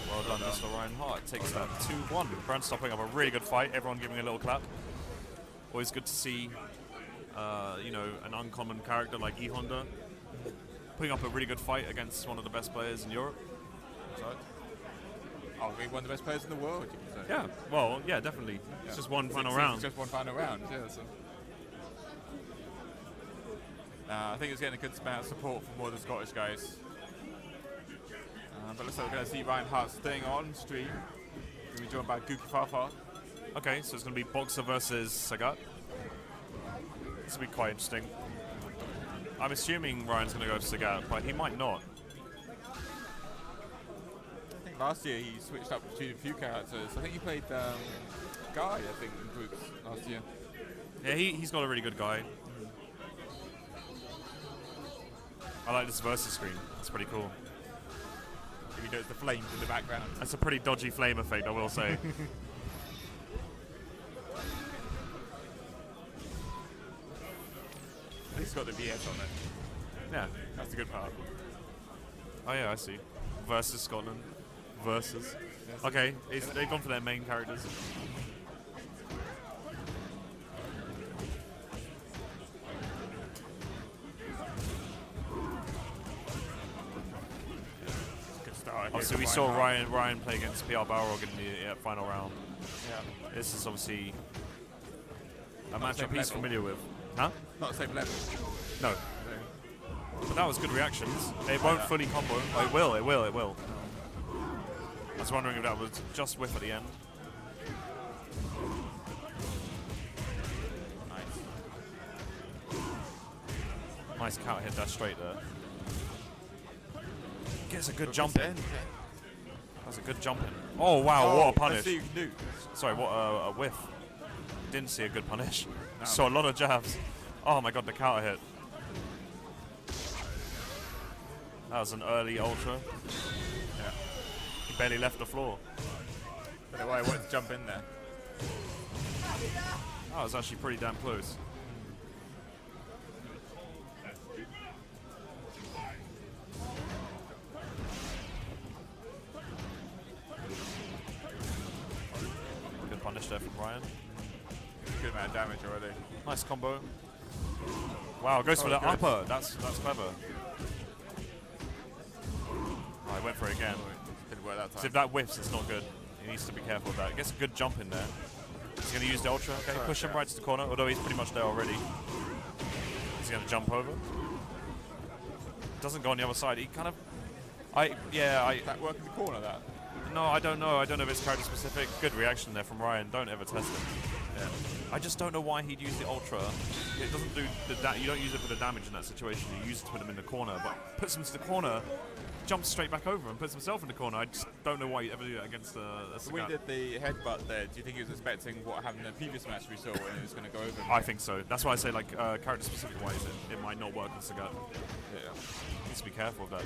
Well done, Mr. Ryan Hart. Takes that 2-1. Brandstar putting up a really good fight. Everyone giving a little clap. Always good to see, you know, an uncommon character like E-Honda putting up a really good fight against one of the best players in Europe. Oh, we one of the best players in the world, you can say. Yeah, well, yeah, definitely. Yeah. It's just one final It's round. just one final round, yeah. So. I think it's getting a good amount of support from more of the Scottish guys. But looks like we're going to see Ryan Hart staying on stream. Going to be joined by Gookie Fafa. Okay, so it's going to be Boxer versus Sagat. This will be quite interesting. I'm assuming Ryan's going to go for Sagat, but he might not. I think last year he switched up between a few characters. I think he played Guy, I think, in groups last year. Yeah, he's got a really good guy. I like this versus screen. It's pretty cool. If you notice the flames in the background. That's a pretty dodgy flame effect, I will say. It's got the VS on it. Yeah. That's the good part. Oh yeah, I see. Versus Scotland. Versus. Okay, they've gone for their main characters. Obviously, we saw Ryan play against PR Balrog in the final round. Yeah. This is obviously a matchup he's familiar with. Huh? Not the same level. No. But that was good reactions. It won't fully combo. Oh, it will, it will, it will. I was wondering if that was just whiff at the end. Nice counter hit that straight there. Gets a good jump in. That's a good jump in. Oh wow, what a Let's punish. see what you can do. Sorry, what a whiff. Didn't see a good punish. No. Saw a lot of jabs. Oh my god, the counter hit. That was an early ultra. Yeah. He barely left the floor. But I wanted to jump in there. That was actually pretty damn close. Good punish there from Ryan. Good amount of damage already. Nice combo. Wow, goes for the good. upper. That's clever. Oh, I went for it again. Didn't work that time. So if that whiffs, it's not good. He needs to be careful of that. Gets a good jump in there. He's going to use the ultra. Okay, push him right to the corner, although he's pretty much there already. He's going to jump over. Doesn't go on the other side. He kind of... that work in the corner, that? No, I don't know. I don't know if it's character specific. Good reaction there from Ryan. Don't ever test him. Yeah. I just don't know why he'd use the ultra. It doesn't do the you don't use it for the damage in that situation. You use it to put him in the corner, but puts him to the corner, jumps straight back over and puts himself in the corner. I just don't know why you'd ever do that against a So we did the headbutt there. Do you think he was expecting what happened in the previous match we saw and he was going to go over him? I think so. That's why I say, like, character specific wise, it might not work on Sagat. Yeah. Needs to be careful of that.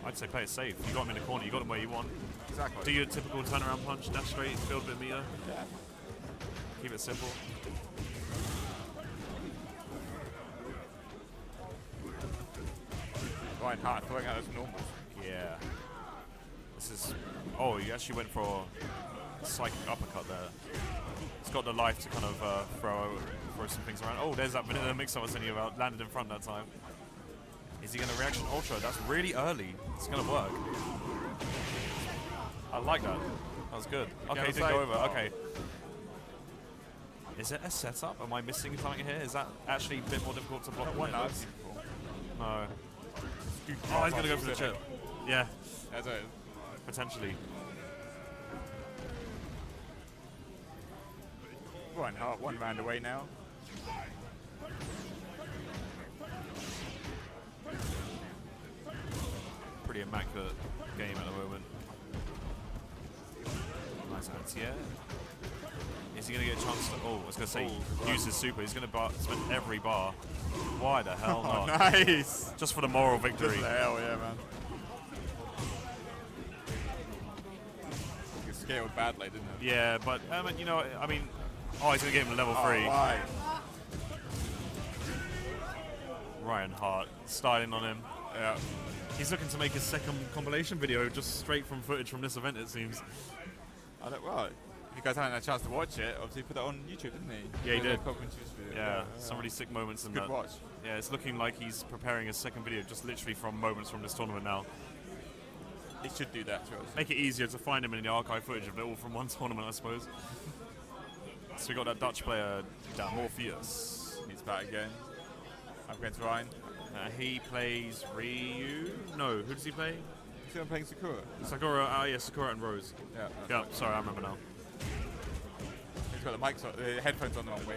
I'd say play it safe. You got him in the corner, you got him where you want. Exactly. Do your typical turnaround punch, dash straight, build a bit of meter. Yeah. Keep it simple. Ryan Hart throwing out those normals. Yeah. This is... Oh, he actually went for a psychic uppercut there. He's got the life to kind of throw some things around. Oh, there's that vanilla mix I was telling you about. Landed in front that time. Is he going to reaction ultra? That's really early. It's going to work. I like that. That was good. Okay, didn't go over. Okay. Is it a setup? Am I missing something here? Is that actually a bit more difficult to block? One than it knife. looks? No. Oh, he's going to go for the chip. Yeah, As a potentially. Ryan Hart, one round away now. Pretty immaculate game at the moment. Nice anti-air. Is he going to get a chance to... Oh, I was going to say, use his super. He's going to spend every bar. Why the hell not? Nice! Just for the moral victory. Just the hell, yeah, man. It scaled badly, didn't it? Yeah, but, you know, I mean... Oh, he's going to get him to level 3. Why? Ryan Hart, styling on him. Yeah. He's looking to make his second compilation video just straight from footage from this event, it seems. I don't, well, if you guys haven't had a chance to watch it, obviously he put that on YouTube, didn't he? Yeah, he did. Yeah, Some really sick moments in good that. watch. Yeah, it's looking like he's preparing his second video just literally from moments from this tournament now. He should do that to us. Make it easier to find him in the archive footage if they're all from one tournament, I suppose. So we got that Dutch player, Morpheus. He's back again. I'm going to Ryan. He plays Ryu. No, who does he play? He's playing Sakura. Sakura. Yeah, Sakura and Rose. Yeah. Yeah, sorry, I remember now. He's got the mics on, the headphones on the wrong way.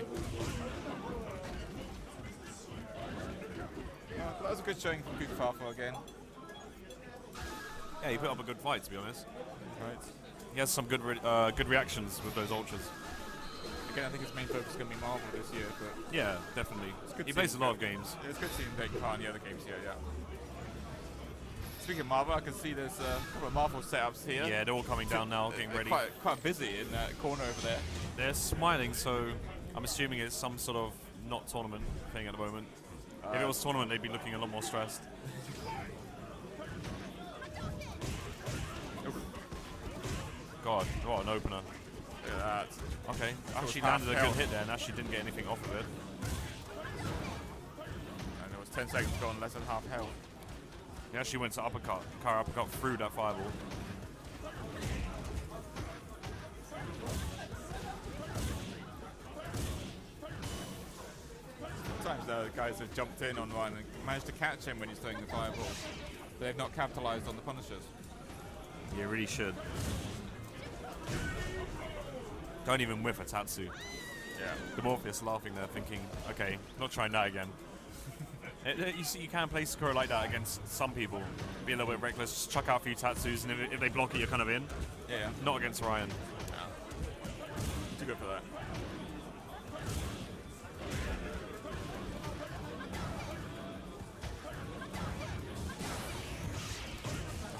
That was a good showing from Good Farfar again. Yeah, he put up a good fight, to be honest. Right. He has some good good reactions with those ultras. Again, I think his main focus is going to be Marvel this year, but Yeah, definitely. good He to plays see a him lot of go. games. it's good to see him taking part in the other games here, yeah. Speaking of Marvel, I can see there's a couple of Marvel setups here. Yeah, they're all coming down now, getting They're ready. Quite busy in that corner over there. They're smiling, so I'm assuming it's some sort of not tournament thing at the moment. If it was tournament, they'd be looking a lot more stressed. God, what an opener. Look at that. Okay, actually half landed a good health. hit there and actually didn't get anything off of it. And there was 10 seconds gone, less than half health. He actually went to uppercut, car uppercut through that fireball. Sometimes the guys have jumped in on Ryan and managed to catch him when he's throwing the fireball. But they've not capitalized on the punishers. You really should. Don't even whiff a Tatsu. Yeah. The Morpheus laughing there thinking, okay, not trying that again. You can play Sakura like that against some people. Be a little bit reckless, just chuck out a few Tatsus, and if they block it, you're kind of in. Yeah. Not against Ryan. Too good for that.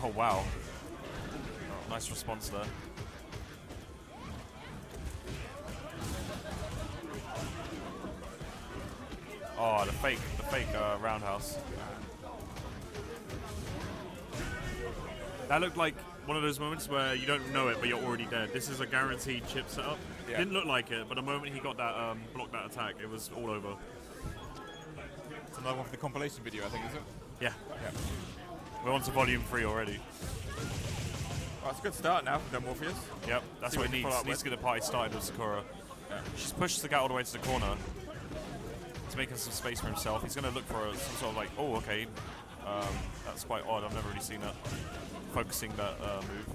Oh, wow. Oh, nice response there. Oh, the fake roundhouse. That looked like one of those moments where you don't know it, but you're already dead. This is a guaranteed chip setup. Yeah. Didn't look like it, but the moment he got that blocked that attack, it was all over. It's another one for the compilation video, I think, is it? Yeah. Yeah. We're on to volume 3 already. Well, it's a good start now for Morpheus. Yep, that's See what what it you needs. follow up Needs to with. get the party started with Sakura. Yeah. She's pushed the guy all the way to the corner to make some space for himself. He's going to look for some sort of like, oh, okay. That's quite odd. I've never really seen that. Focusing that move.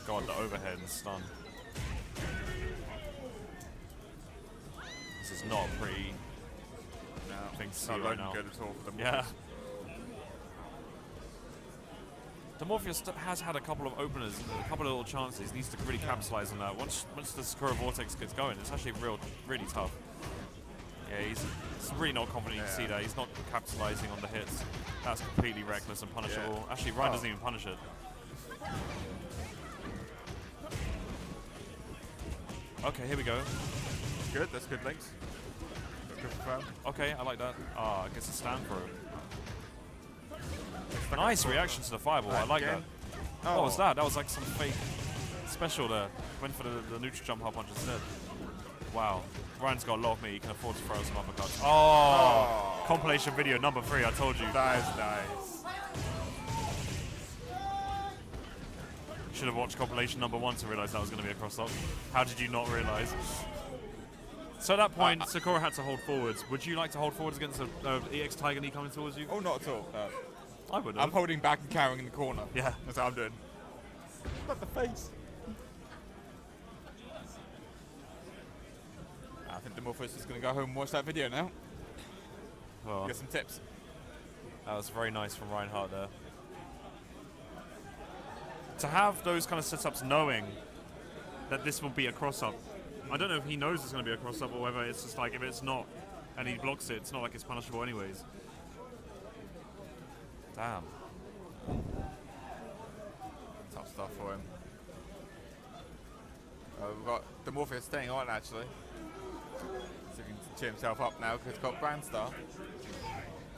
God, the overhead and stun. This is not a pretty thing to see Not right looking now. good at all for the Yeah. Morpheus has had a couple of openers, a couple of little chances. He needs to really capitalize on that. Once the Sakura Vortex gets going, it's actually really tough. Yeah, he's really not confident. You can see that. He's not capitalizing on the hits. That's completely reckless and punishable. Yeah. Actually, Ryan doesn't even punish it. Okay, here we go. Good, that's good links. Good confirm. Okay, I like that. Ah, I guess a stand for him. Nice reaction to the fireball. I like that. Again. What was that? That was like some fake special there. Went for the neutral jump hop punch instead. Wow. Ryan's got a lot of meat. He can afford to throw some uppercuts. Oh! Compilation video number 3, I told you. That is nice. Should have watched compilation number 1 to realize that was going to be a cross-up. How did you not realize? So at that point, Sakura had to hold forwards. Would you like to hold forwards against a EX Tiger Knee coming towards you? Oh, not at all. I would. I'm holding back and carrying in the corner. Yeah. That's what I'm doing. Not the face. I think the Morpheus is going to go home and watch that video now. Well, Get some tips. that was very nice from Reinhardt there. To have those kind of setups knowing that this will be a cross-up. I don't know if he knows it's going to be a cross-up or whether it's just like, if it's not and he blocks it, it's not like it's punishable anyways. Damn. Tough stuff for him. We've got the Morpheus staying on, actually. So he can cheer himself up now because he's got Brandstar.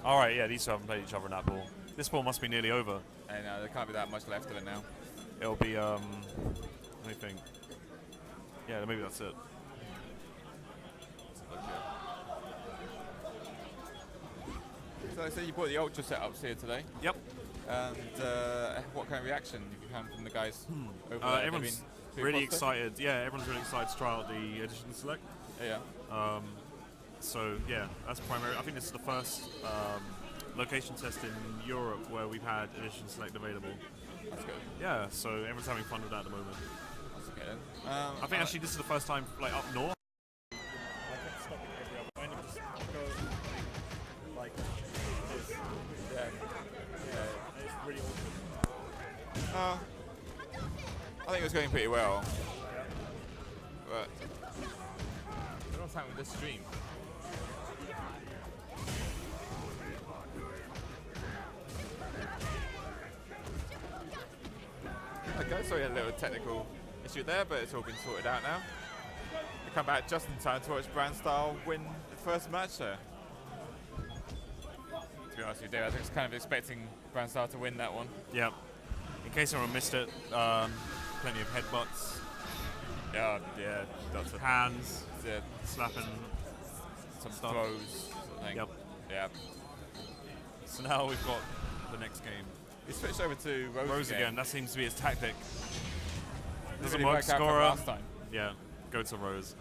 Alright, yeah, these two haven't played each other in that ball. This ball must be nearly over. And there can't be that much left of it now. It'll be, let me think. Yeah, maybe that's it. So I say you bought the Ultra setups here today. Yep. And what kind of reaction have you had from the guys over there? Everyone's They've been really positive? excited. Yeah, everyone's really excited to try out the Edition Select. Yeah. So yeah, that's primary. I think this is the first location test in Europe where we've had Edition Select available. That's good. Yeah, so everyone's having fun with that at the moment. That's okay then. I think actually this is the first time like up north. I kept stopping every other round and just go like this. Yeah. And it's really awkward. I think it was going pretty well. But I don't know what's happening with this stream. Okay, so we had a little technical issue there, but it's all been sorted out now. We come back just in time to watch Brandstar win the first match there. To be honest with you, Dave, I was kind of expecting Brandstar to win that one. Yeah. In case anyone missed it, plenty of headbutts, Yeah, that's hands, it. slapping. Some Stuff. throws, sort of thing. Yep. Yeah. So now we've got the next game. We switched over to Rose, Rose again. That seems to be his tactic. Doesn't Really work. worked out for Scorer. last time. Yeah. Go to Rose.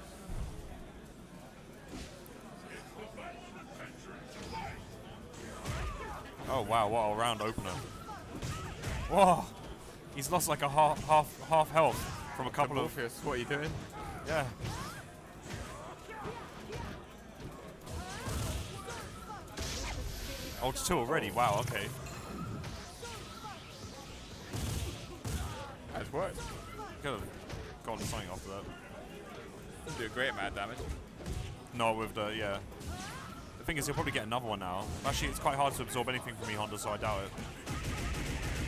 Oh wow! What a round opener. Whoa! He's lost like a half health. from a couple of... Morpheus, what are you doing? Yeah. Ultra 2 already? Wow, okay. That's worked. Could have gotten something after that. Didn't do a great amount of damage. No, with the, yeah. The thing is, he'll probably get another one now. Actually, it's quite hard to absorb anything from me, Honda, so I doubt it.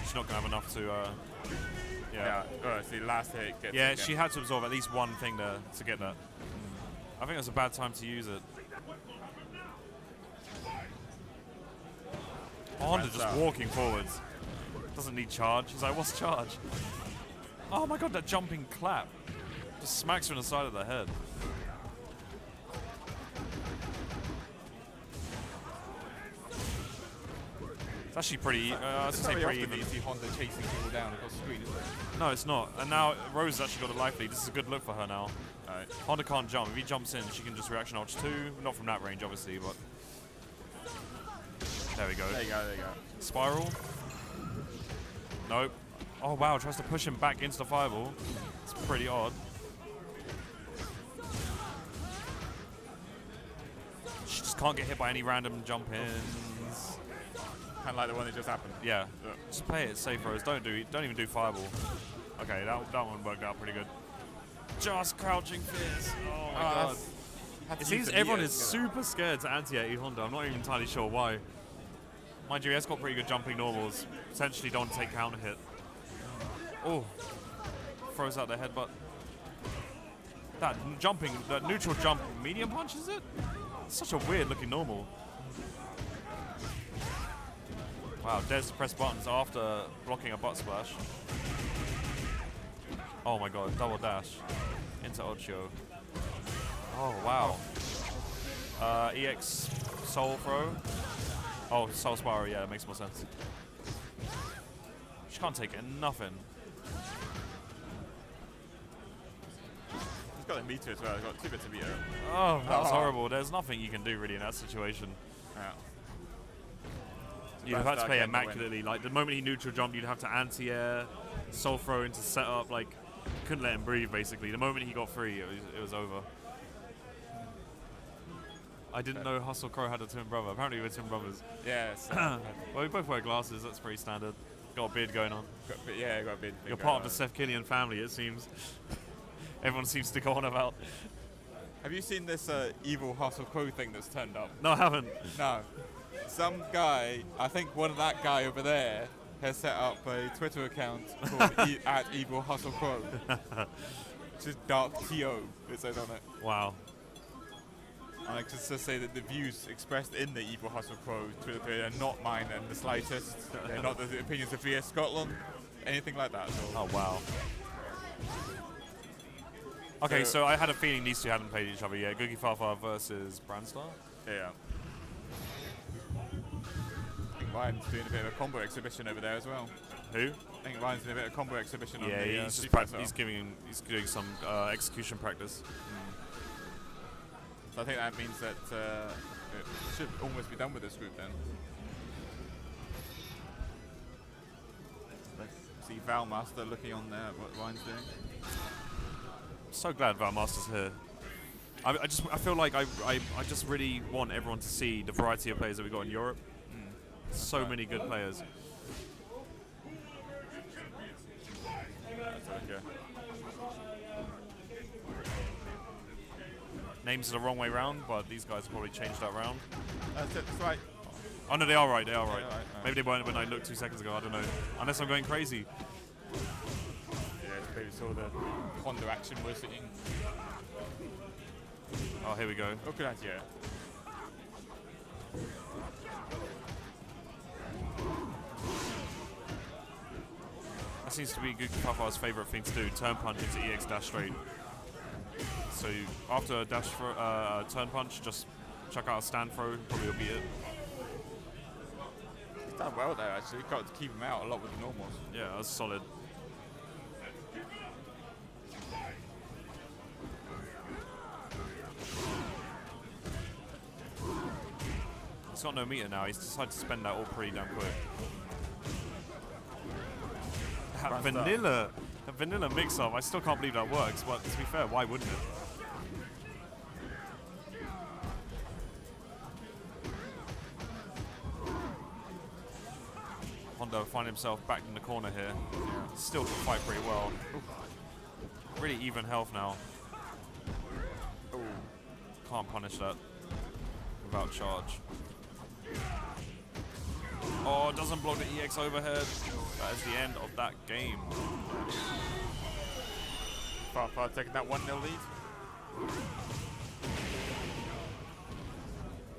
She's not going to have enough to, Yeah. Oh, see, last hit gets Yeah, it again. she had to absorb at least one thing to get that. I think it was a bad time to use it. Honda just out. walking forwards. Doesn't need charge. He's like, what's charge? Oh my god, that jumping clap. Just smacks her in the side of the head. It's actually pretty, I was It's gonna not say very pretty often that even. you see Honda chasing people down across the screen, is it? No, it's not. And now Rose has actually got a life lead. This is a good look for her now. Alright. Honda can't jump. If he jumps in, she can just reaction ultra 2. Not from that range, obviously, but... There we go. There you go, there you go. Spiral. Nope. Oh, wow. Tries to push him back into the fireball. It's pretty odd. She just can't get hit by any random jump-ins. Kind of like the one that just happened. Yeah. Just play it safe, Rose. Don't even do fireball. Okay, that one worked out pretty good. Just crouching fierce. Oh my god. It seems everyone is super scared to anti-8 Honda. I'm not even entirely sure why. Mind you, he has got pretty good jumping normals. Potentially don't take counter hit. Oh. Throws out the headbutt. That jumping, that neutral jump medium punch, is it? It's such a weird looking normal. Wow, Des pressed buttons after blocking a butt splash. Oh my god, double dash into Ocho. Oh wow. EX Soul Throw. Oh, Soul Spiral, yeah, it makes more sense. She can't take nothing. He's got a meter as well, he's got 2 bits of meter. Oh, that was horrible. There's nothing you can do really in that situation. Yeah. You'd have to play immaculately. Like, the moment he neutral jumped, you'd have to anti-air, Soul Throw into setup. Like, couldn't let him breathe, basically. The moment he got free, it was over. I didn't know Hustle Crow had a twin brother. Apparently we were twin brothers. Yes. Well, we both wear glasses. That's pretty standard. Got a beard going on. Yeah, got a beard. You're part of the Seth Killian family, it seems. Everyone seems to go on about. Have you seen this evil Hustle Crow thing that's turned up? No, I haven't. No. Some guy, I think one of that guy over there, has set up a Twitter account called at Evil Hustle Crow. Just Dark TO, it says on it. Wow. And I can just say that the views expressed in the Evil Hustle Crow Twitter page are not mine in the slightest. They're not the opinions of VS Scotland, anything like that. So. Oh, wow. Okay, so I had a feeling these two hadn't played each other yet. Googie Farfar versus Brandstar? Yeah. I think Ryan's doing a bit of a combo exhibition over there as well. Who? I think Ryan's doing a bit of combo exhibition on the he's Street just Fighter. he's doing some execution practice. So I think that means that it should almost be done with this group then. Let's see Valmaster looking on there, what Ryan's doing. So glad Valmaster's here. I feel like I just really want everyone to see the variety of players that we got in Europe. So many good players. Names are the wrong way round, but these guys probably changed that round. That's it, that's right. Oh no, they are right, they are right. Right. Maybe they weren't when I looked 2 seconds ago, I don't know. Unless I'm going crazy. Yeah, maybe saw the Honda action we're seeing. Oh, here we go. Look at that, yeah. That seems to be Googie Farfar's favourite thing to do, turn punch into EX dash straight. So after a dash for turn punch, just chuck out a stand throw, probably will be it. He's done well there actually, got to keep him out a lot with the normals. Yeah, that's solid. He's got no meter now, he's decided to spend that all pretty damn quick. That vanilla! A vanilla mix-up. I still can't believe that works, but to be fair, why wouldn't it? Honda find himself back in the corner here. Still can fight pretty well. Ooh. Really even health now. Ooh. Can't punish that without charge. Oh, doesn't block the EX overhead. That is the end of that game. Far taking that 1-0 lead.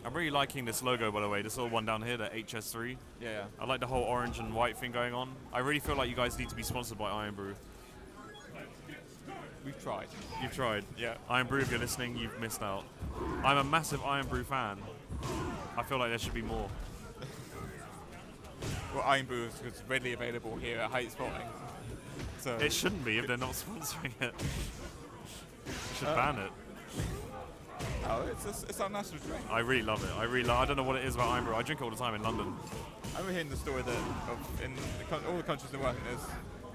I'm really liking this logo, by the way. This little one down here, the HS3. Yeah. I like the whole orange and white thing going on. I really feel like you guys need to be sponsored by Iron Brew. We've tried. You've tried? Yeah. Iron Brew, if you're listening, you've missed out. I'm a massive Iron Brew fan. I feel like there should be more. Well, Iron Brew is readily available here at Hypespotting. So It shouldn't be if they're not sponsoring it. You should ban it. oh, it's our national drink. I really love it. I don't know what it is about Iron Brew. I drink it all the time in London. I remember hearing the story that in all the countries in the world, there's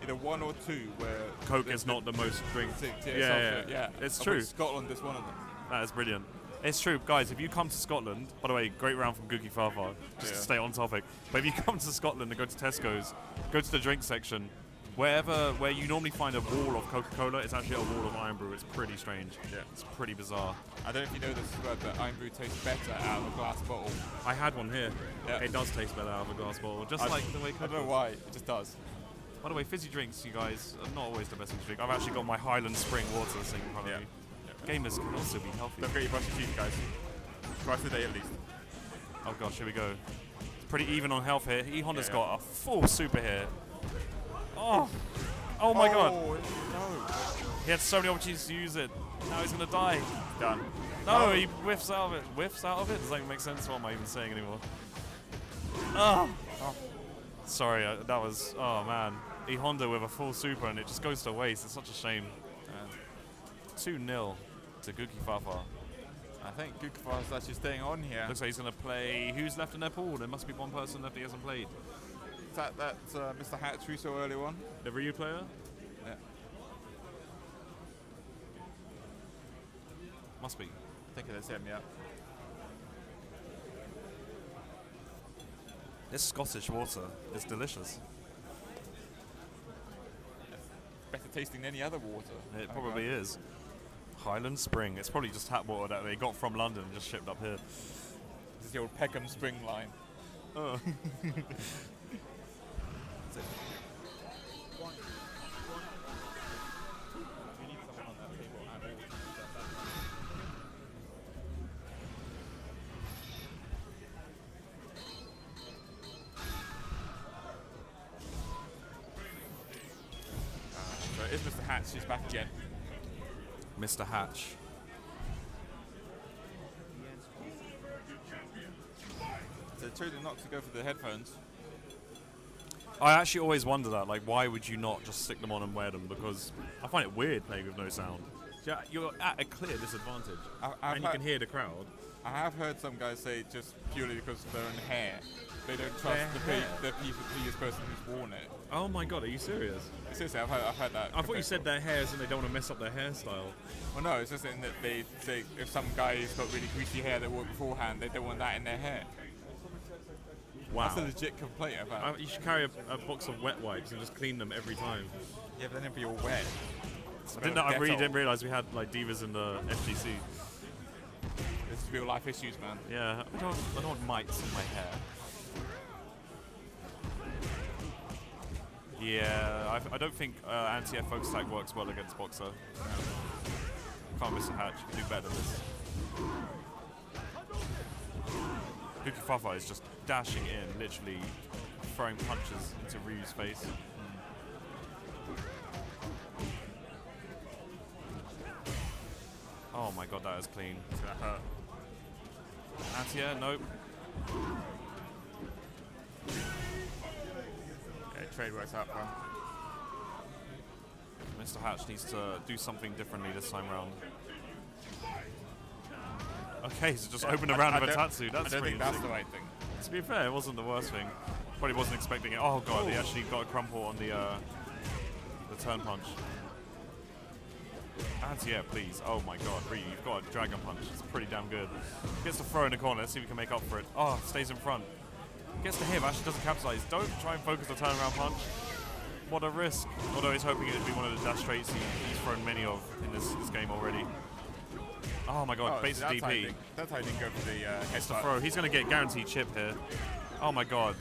either one or two where Coke is not the most drink. Yeah. It's Of true. which Scotland is one of them. That is brilliant. It's true, guys. If you come to Scotland, by the way, great round from Gookie Fafa, just to stay on topic. But if you come to Scotland and go to Tesco's, go to the drink section, where you normally find a wall of Coca-Cola, it's actually a wall of Iron Brew. It's pretty strange. Yeah, it's pretty bizarre. I don't know if you know this as well, but Iron Brew tastes better out of a glass bottle. I had one here. Yeah. It does taste better out of a glass bottle, just like the way I Coke don't know does. why, it just does. By the way, fizzy drinks, you guys, are not always the best thing to drink. I've actually got my Highland Spring water sitting in front of me. Gamers can also be healthy. Don't forget your brush your teeth, guys. Twice a day at least. Oh gosh, here we go. It's pretty even on health here. E-Honda's got a full super here. Oh my god. No. He had so many opportunities to use it. Now he's gonna die. Done. No, he whiffs out of it. Whiffs out of it? Does that even make sense? What am I even saying anymore? Oh. Sorry, that was, oh man. E-Honda with a full super and it just goes to waste. It's such a shame. 2-0 to Gookie Fafa. I think Gukafar is actually staying on here. Looks like he's going to play. Who's left in their pool? There must be one person left he hasn't played. Is that Mr. Hatch we saw earlier on? The Ryu player? Yeah. Must be. I think it is him, yeah. This Scottish water is delicious. Better tasting than any other water. It probably is. Highland Spring. It's probably just tap water that they got from London and just shipped up here. This is the old Peckham Spring line. Oh. So it is Mr. Hatch, he's back again. Mr. Hatch. So they chose not to go for the headphones. I actually always wonder that, like, why would you not just stick them on and wear them? Because I find it weird playing with no sound. Yeah, you're at a clear disadvantage, and you can hear the crowd. I have heard some guys say just purely because of their own hair. They don't trust the previous person who's worn it. Oh my god, are you serious? Seriously, I've heard that. I thought you said their hairs and they don't want to mess up their hairstyle. Well, no, it's just in that they say if some guy's got really greasy hair that wore it beforehand, they don't want that in their hair. Wow. That's a legit complaint about. You should carry a box of wet wipes and just clean them every time. Yeah, but then it'd be all wet. I really didn't realise we had like divas in the FGC. This is real life issues, man. Yeah, I don't want mites in my hair. Yeah, I don't think anti-air focus tag works well against Boxer. Can't miss a hatch. You can do better than this. Gookie Fafa is just dashing in, literally throwing punches into Ryu's face. Oh my god, that is clean. That hurt. Anti-air, nope. Yeah, trade works out, bro. Mr. Hatch needs to do something differently this time round. Okay, so just open around with a Tatsu. That's I don't pretty think that's interesting. the right thing. To be fair, it wasn't the worst thing. Probably wasn't expecting it. Oh god, he actually got a crumple on the turn punch. Anti-air, please. Oh my god, Ryu, you've got a dragon punch. It's pretty damn good. Gets the throw in the corner. Let's see if we can make up for it. Oh, stays in front. Gets the hit, actually doesn't capitalize. Don't try and focus the turnaround punch. What a risk. Although he's hoping it would be one of the dash straights he's thrown many of in this game already. Oh my god, base that's DP. That's how he didn't go for the Gets the throw. He's going to get guaranteed chip here. Oh my god.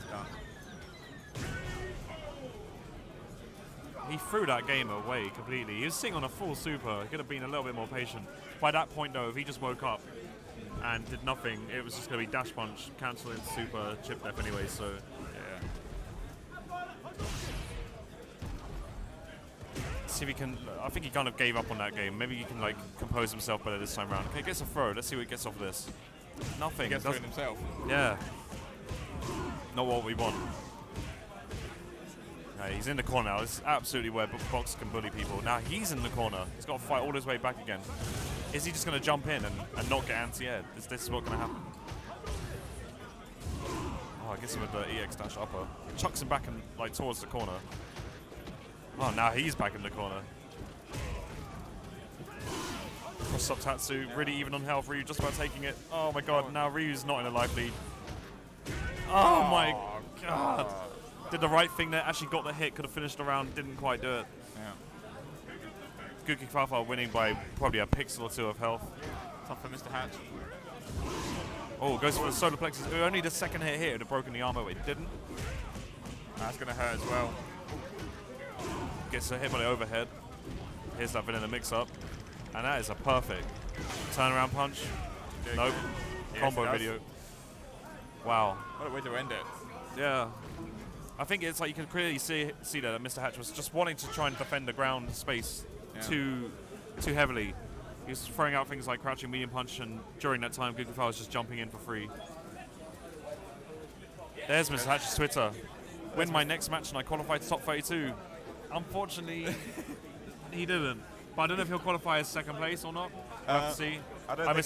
He threw that game away completely. He was sitting on a full super. He could have been a little bit more patient. By that point though, if he just woke up and did nothing, it was just going to be dash punch, cancelling super chip def anyway, so yeah. See if he can, I think he kind of gave up on that game. Maybe he can like compose himself better this time around. Okay, gets a throw. Let's see what he gets off of this. Nothing. He gets thrown himself. Yeah. Not what we want. Okay, he's in the corner now. This is absolutely where Box can bully people. Now he's in the corner. He's got to fight all his way back again. Is he just going to jump in and not get anti-air? This is what's going to happen. Oh, I guess him with the EX dash upper. Chucks him back and like towards the corner. Oh, now he's back in the corner. Cross up Tatsu, really even on health. Ryu just about taking it. Oh my god, now Ryu's not in a life lead. Oh my god. Did the right thing there, actually got the hit, could have finished the round, didn't quite do it. Yeah. Guki Fafa winning by probably a pixel or two of health. Tough for Mr. Hatch. Oh, goes for the solar plexus. Only the second hit here would have broken the armor, but it didn't. That's going to hurt as well. Gets a hit by the overhead. Here's that vanilla mix-up. And that is a perfect turnaround punch. Nope. Yes, Combo video. Wow. What a way to end it. Yeah. I think it's like you can clearly see that Mr. Hatch was just wanting to try and defend the ground space too heavily. He was throwing out things like crouching medium punch, and during that time, Goofy was just jumping in for free. There's Mr. Hatch's Twitter. Win my next match and I qualify to top 32. Unfortunately, he didn't. But I don't know if he'll qualify as second place or not. We'll have to see. I'm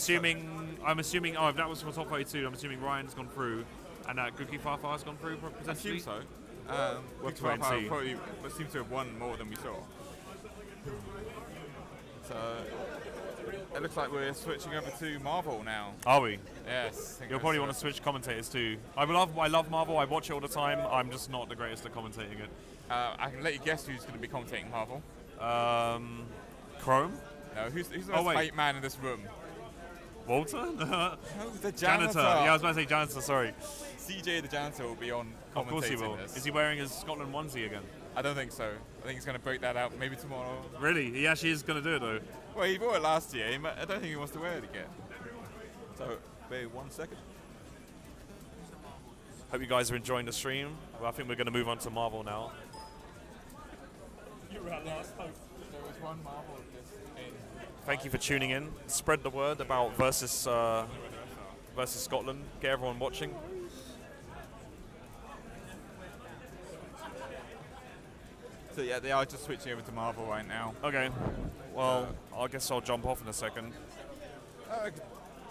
assuming. Oh, if that was for top 32, I'm assuming Ryan's gone through, and that Guki Fafa has gone through potentially. I assume so. We'll wait and see. Probably seems to have won more than we saw. So it looks like we're switching over to Marvel now. Are we? Yes. You'll probably want to switch commentators too. I love Marvel. I watch it all the time. I'm just not the greatest at commentating it. I can let you guess who's going to be commentating Marvel. Chrome? No, who's the most hype man in this room? Walter? No, the janitor. Yeah, I was about to say janitor, sorry. CJ the janitor will be on commentating. Of course he will. This. Is he wearing his Scotland onesie again? I don't think so. I think he's going to break that out maybe tomorrow. Really? He actually is going to do it though? Well, he wore it last year. I don't think he wants to wear it again. So, wait 1 second. Hope you guys are enjoying the stream. Well, I think we're going to move on to Marvel now. You were at last hope. There was one Marvel just in. Thank you for tuning in. Spread the word about versus Scotland. Get everyone watching. So yeah, they are just switching over to Marvel right now. Okay. Well, I guess I'll jump off in a second.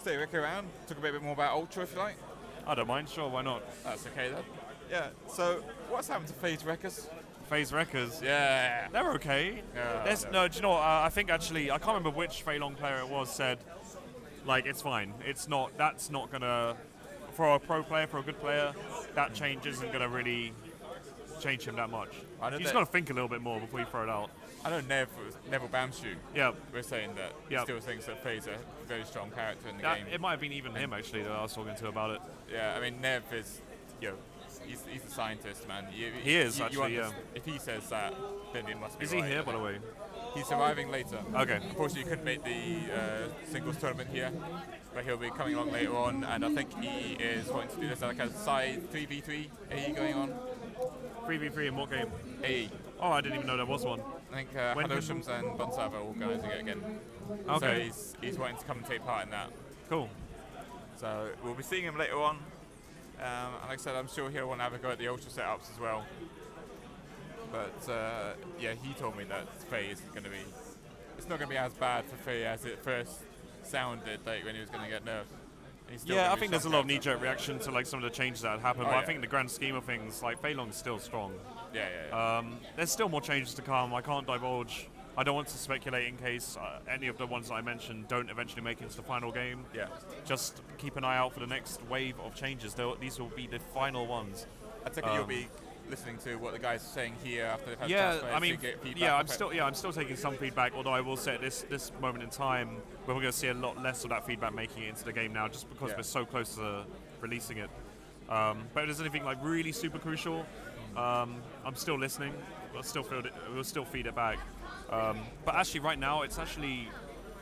Stay back around. Talk a bit more about Ultra if you like. I don't mind. Sure, why not? That's okay then. Yeah. So what's happened to FaZe Wreckers? FaZe Wreckers. Yeah. They're okay. Yeah, No, do you know what? I think actually, I can't remember which Fei Long player it was said, like, it's fine. It's not, that's not going to, for a pro player, for a good player, that change isn't going to really change him that much. You just got to think a little bit more before you throw it out. I know Neville Bamshu. Yeah. We're saying that he still thinks that FaZe are a very strong character in the game. It might have been even him, actually, that I was talking to about it. Yeah, I mean, Nev is, he's a scientist, man. He is, actually, yeah. If he says that, then it must be Is he right. here, by the way? He's arriving later. Okay. Unfortunately, he couldn't make the singles tournament here, but he'll be coming along later on, and I think he is wanting to do this like a side 3v3 AE going on. 3v3 in what game? AE. Oh, I didn't even know there was one. I think Hadoshams and Bonsav are organising it again. Okay. So he's wanting to come and take part in that. Cool. So we'll be seeing him later on. And like I said, I'm sure he'll want to have a go at the Ultra setups as well. But yeah, he told me that Faye isn't going to be. It's not going to be as bad for Faye as it first sounded like when he was going to get nerfed. He's still Yeah, gonna I be think there's a strong lot of character. knee-jerk reaction to like some of the changes that happened, Oh, but I yeah. think in the grand scheme of things, like Fei Long's still strong. Yeah. There's still more changes to come. I can't divulge. I don't want to speculate in case any of the ones that I mentioned don't eventually make it into the final game. Yeah. Just keep an eye out for the next wave of changes. These will be the final ones. I think you'll be listening to what the guys are saying here after they've had a Yeah, chance to I mean, get feedback. yeah, Okay. I'm still taking some feedback. Although I will say at this moment in time, we're going to see a lot less of that feedback making it into the game now, just because Yeah. we're so close to releasing it. But if there's anything like really super crucial, I'm still listening. We'll still feed it back. But actually, right now, it's actually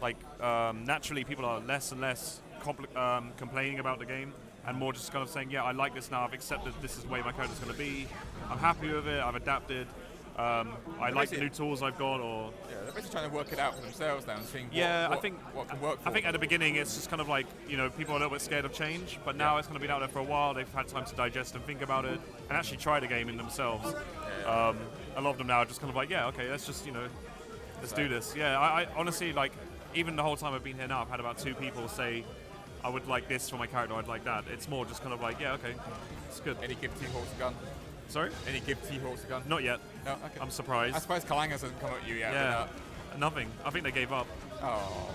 like naturally people are less and less complaining about the game, and more just kind of saying, yeah, I like this now. I've accepted this is the way my character's going to be. I'm happy with it. I've adapted. I like the new tools I've got. Or Yeah, they're basically trying to work it out for themselves now and seeing I what think can work for I think them. at the beginning it's just kind of like, you know, people are a little bit scared of change, but now it's kind of been out there for a while. They've had time to digest and think about it and actually try the game in themselves. A lot of them now are just kind of like, yeah, okay, let's just, you know, let's do this. Yeah, I honestly, like, even the whole time I've been here now, I've had about 2 people say, I would like this for my character, I'd like that. It's more just kind of like, yeah, okay, it's good. Any give T-Hawks a gun? Sorry? Any give T-Hawks a gun? Not yet. No, okay. I'm surprised. I suppose Kalang hasn't come at you yet. Yeah, nothing. I think they gave up. Oh,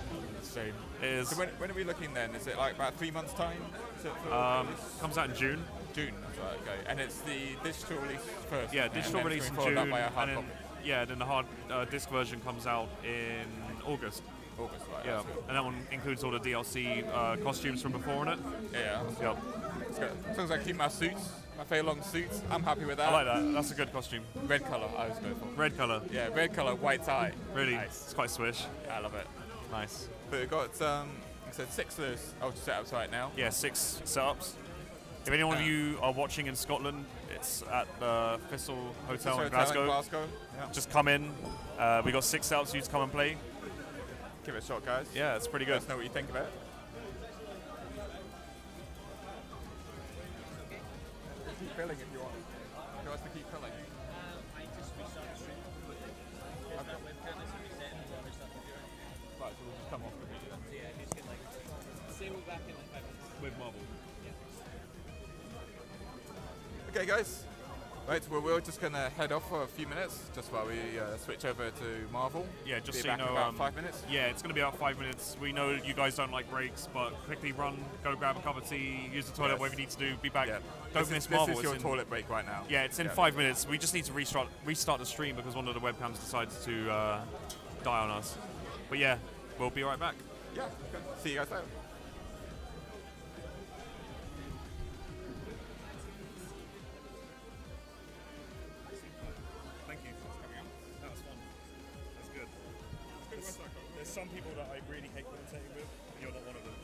shame. It is. So when are we looking then? Is it like about 3 months' time? Is it for Comes out in June. June, that's right, okay. And it's the digital release first? Yeah, and digital then release it's in gonna be June, followed up by a hard and then, copy. then the hard disc version comes out in August. August, right? Yeah, that's good. and that one includes all the DLC costumes from before in it. Yeah. Yep. It's good. As long as I keep my suits, my Fei Long suits, I'm happy with that. I like that. That's a good costume. Red colour, I was going for. Red color. Yeah, red colour, white tie. Really, Nice. it's quite swish. Yeah, I love it. Nice. But we've got, like I said, 6 of those ultra setups right now. Yeah, 6 setups. If any one of you are watching in Scotland, it's at the Thistle Hotel in Glasgow. Yeah. Just come in. We got 6 setups for you to come and play. Give it a shot, guys. Yeah, it's pretty good. Let us know what you think of it. Keep filling if you want. You want us to keep filling? Right, so we'll just come off the video. With Marvel. Okay, guys. Right, well, we're just going to head off for a few minutes, just while we switch over to Marvel. Yeah, just Be so you back in know, about 5 minutes. Yeah, it's going to be about 5 minutes. We know you guys don't like breaks, but quickly run, go grab a cup of tea, use the toilet, Yes. whatever you need to do. Be back. Yeah. Don't miss This Marvel. is your It's in- toilet break right now. Yeah, it's in 5 minutes. We just need to restart the stream because one of the webcams decided to die on us. But yeah, we'll be right back. Yeah, good. See you guys later. Thank you for coming out. That was fun. That's good. There's some people that I really hate commentating with. You're not one of them.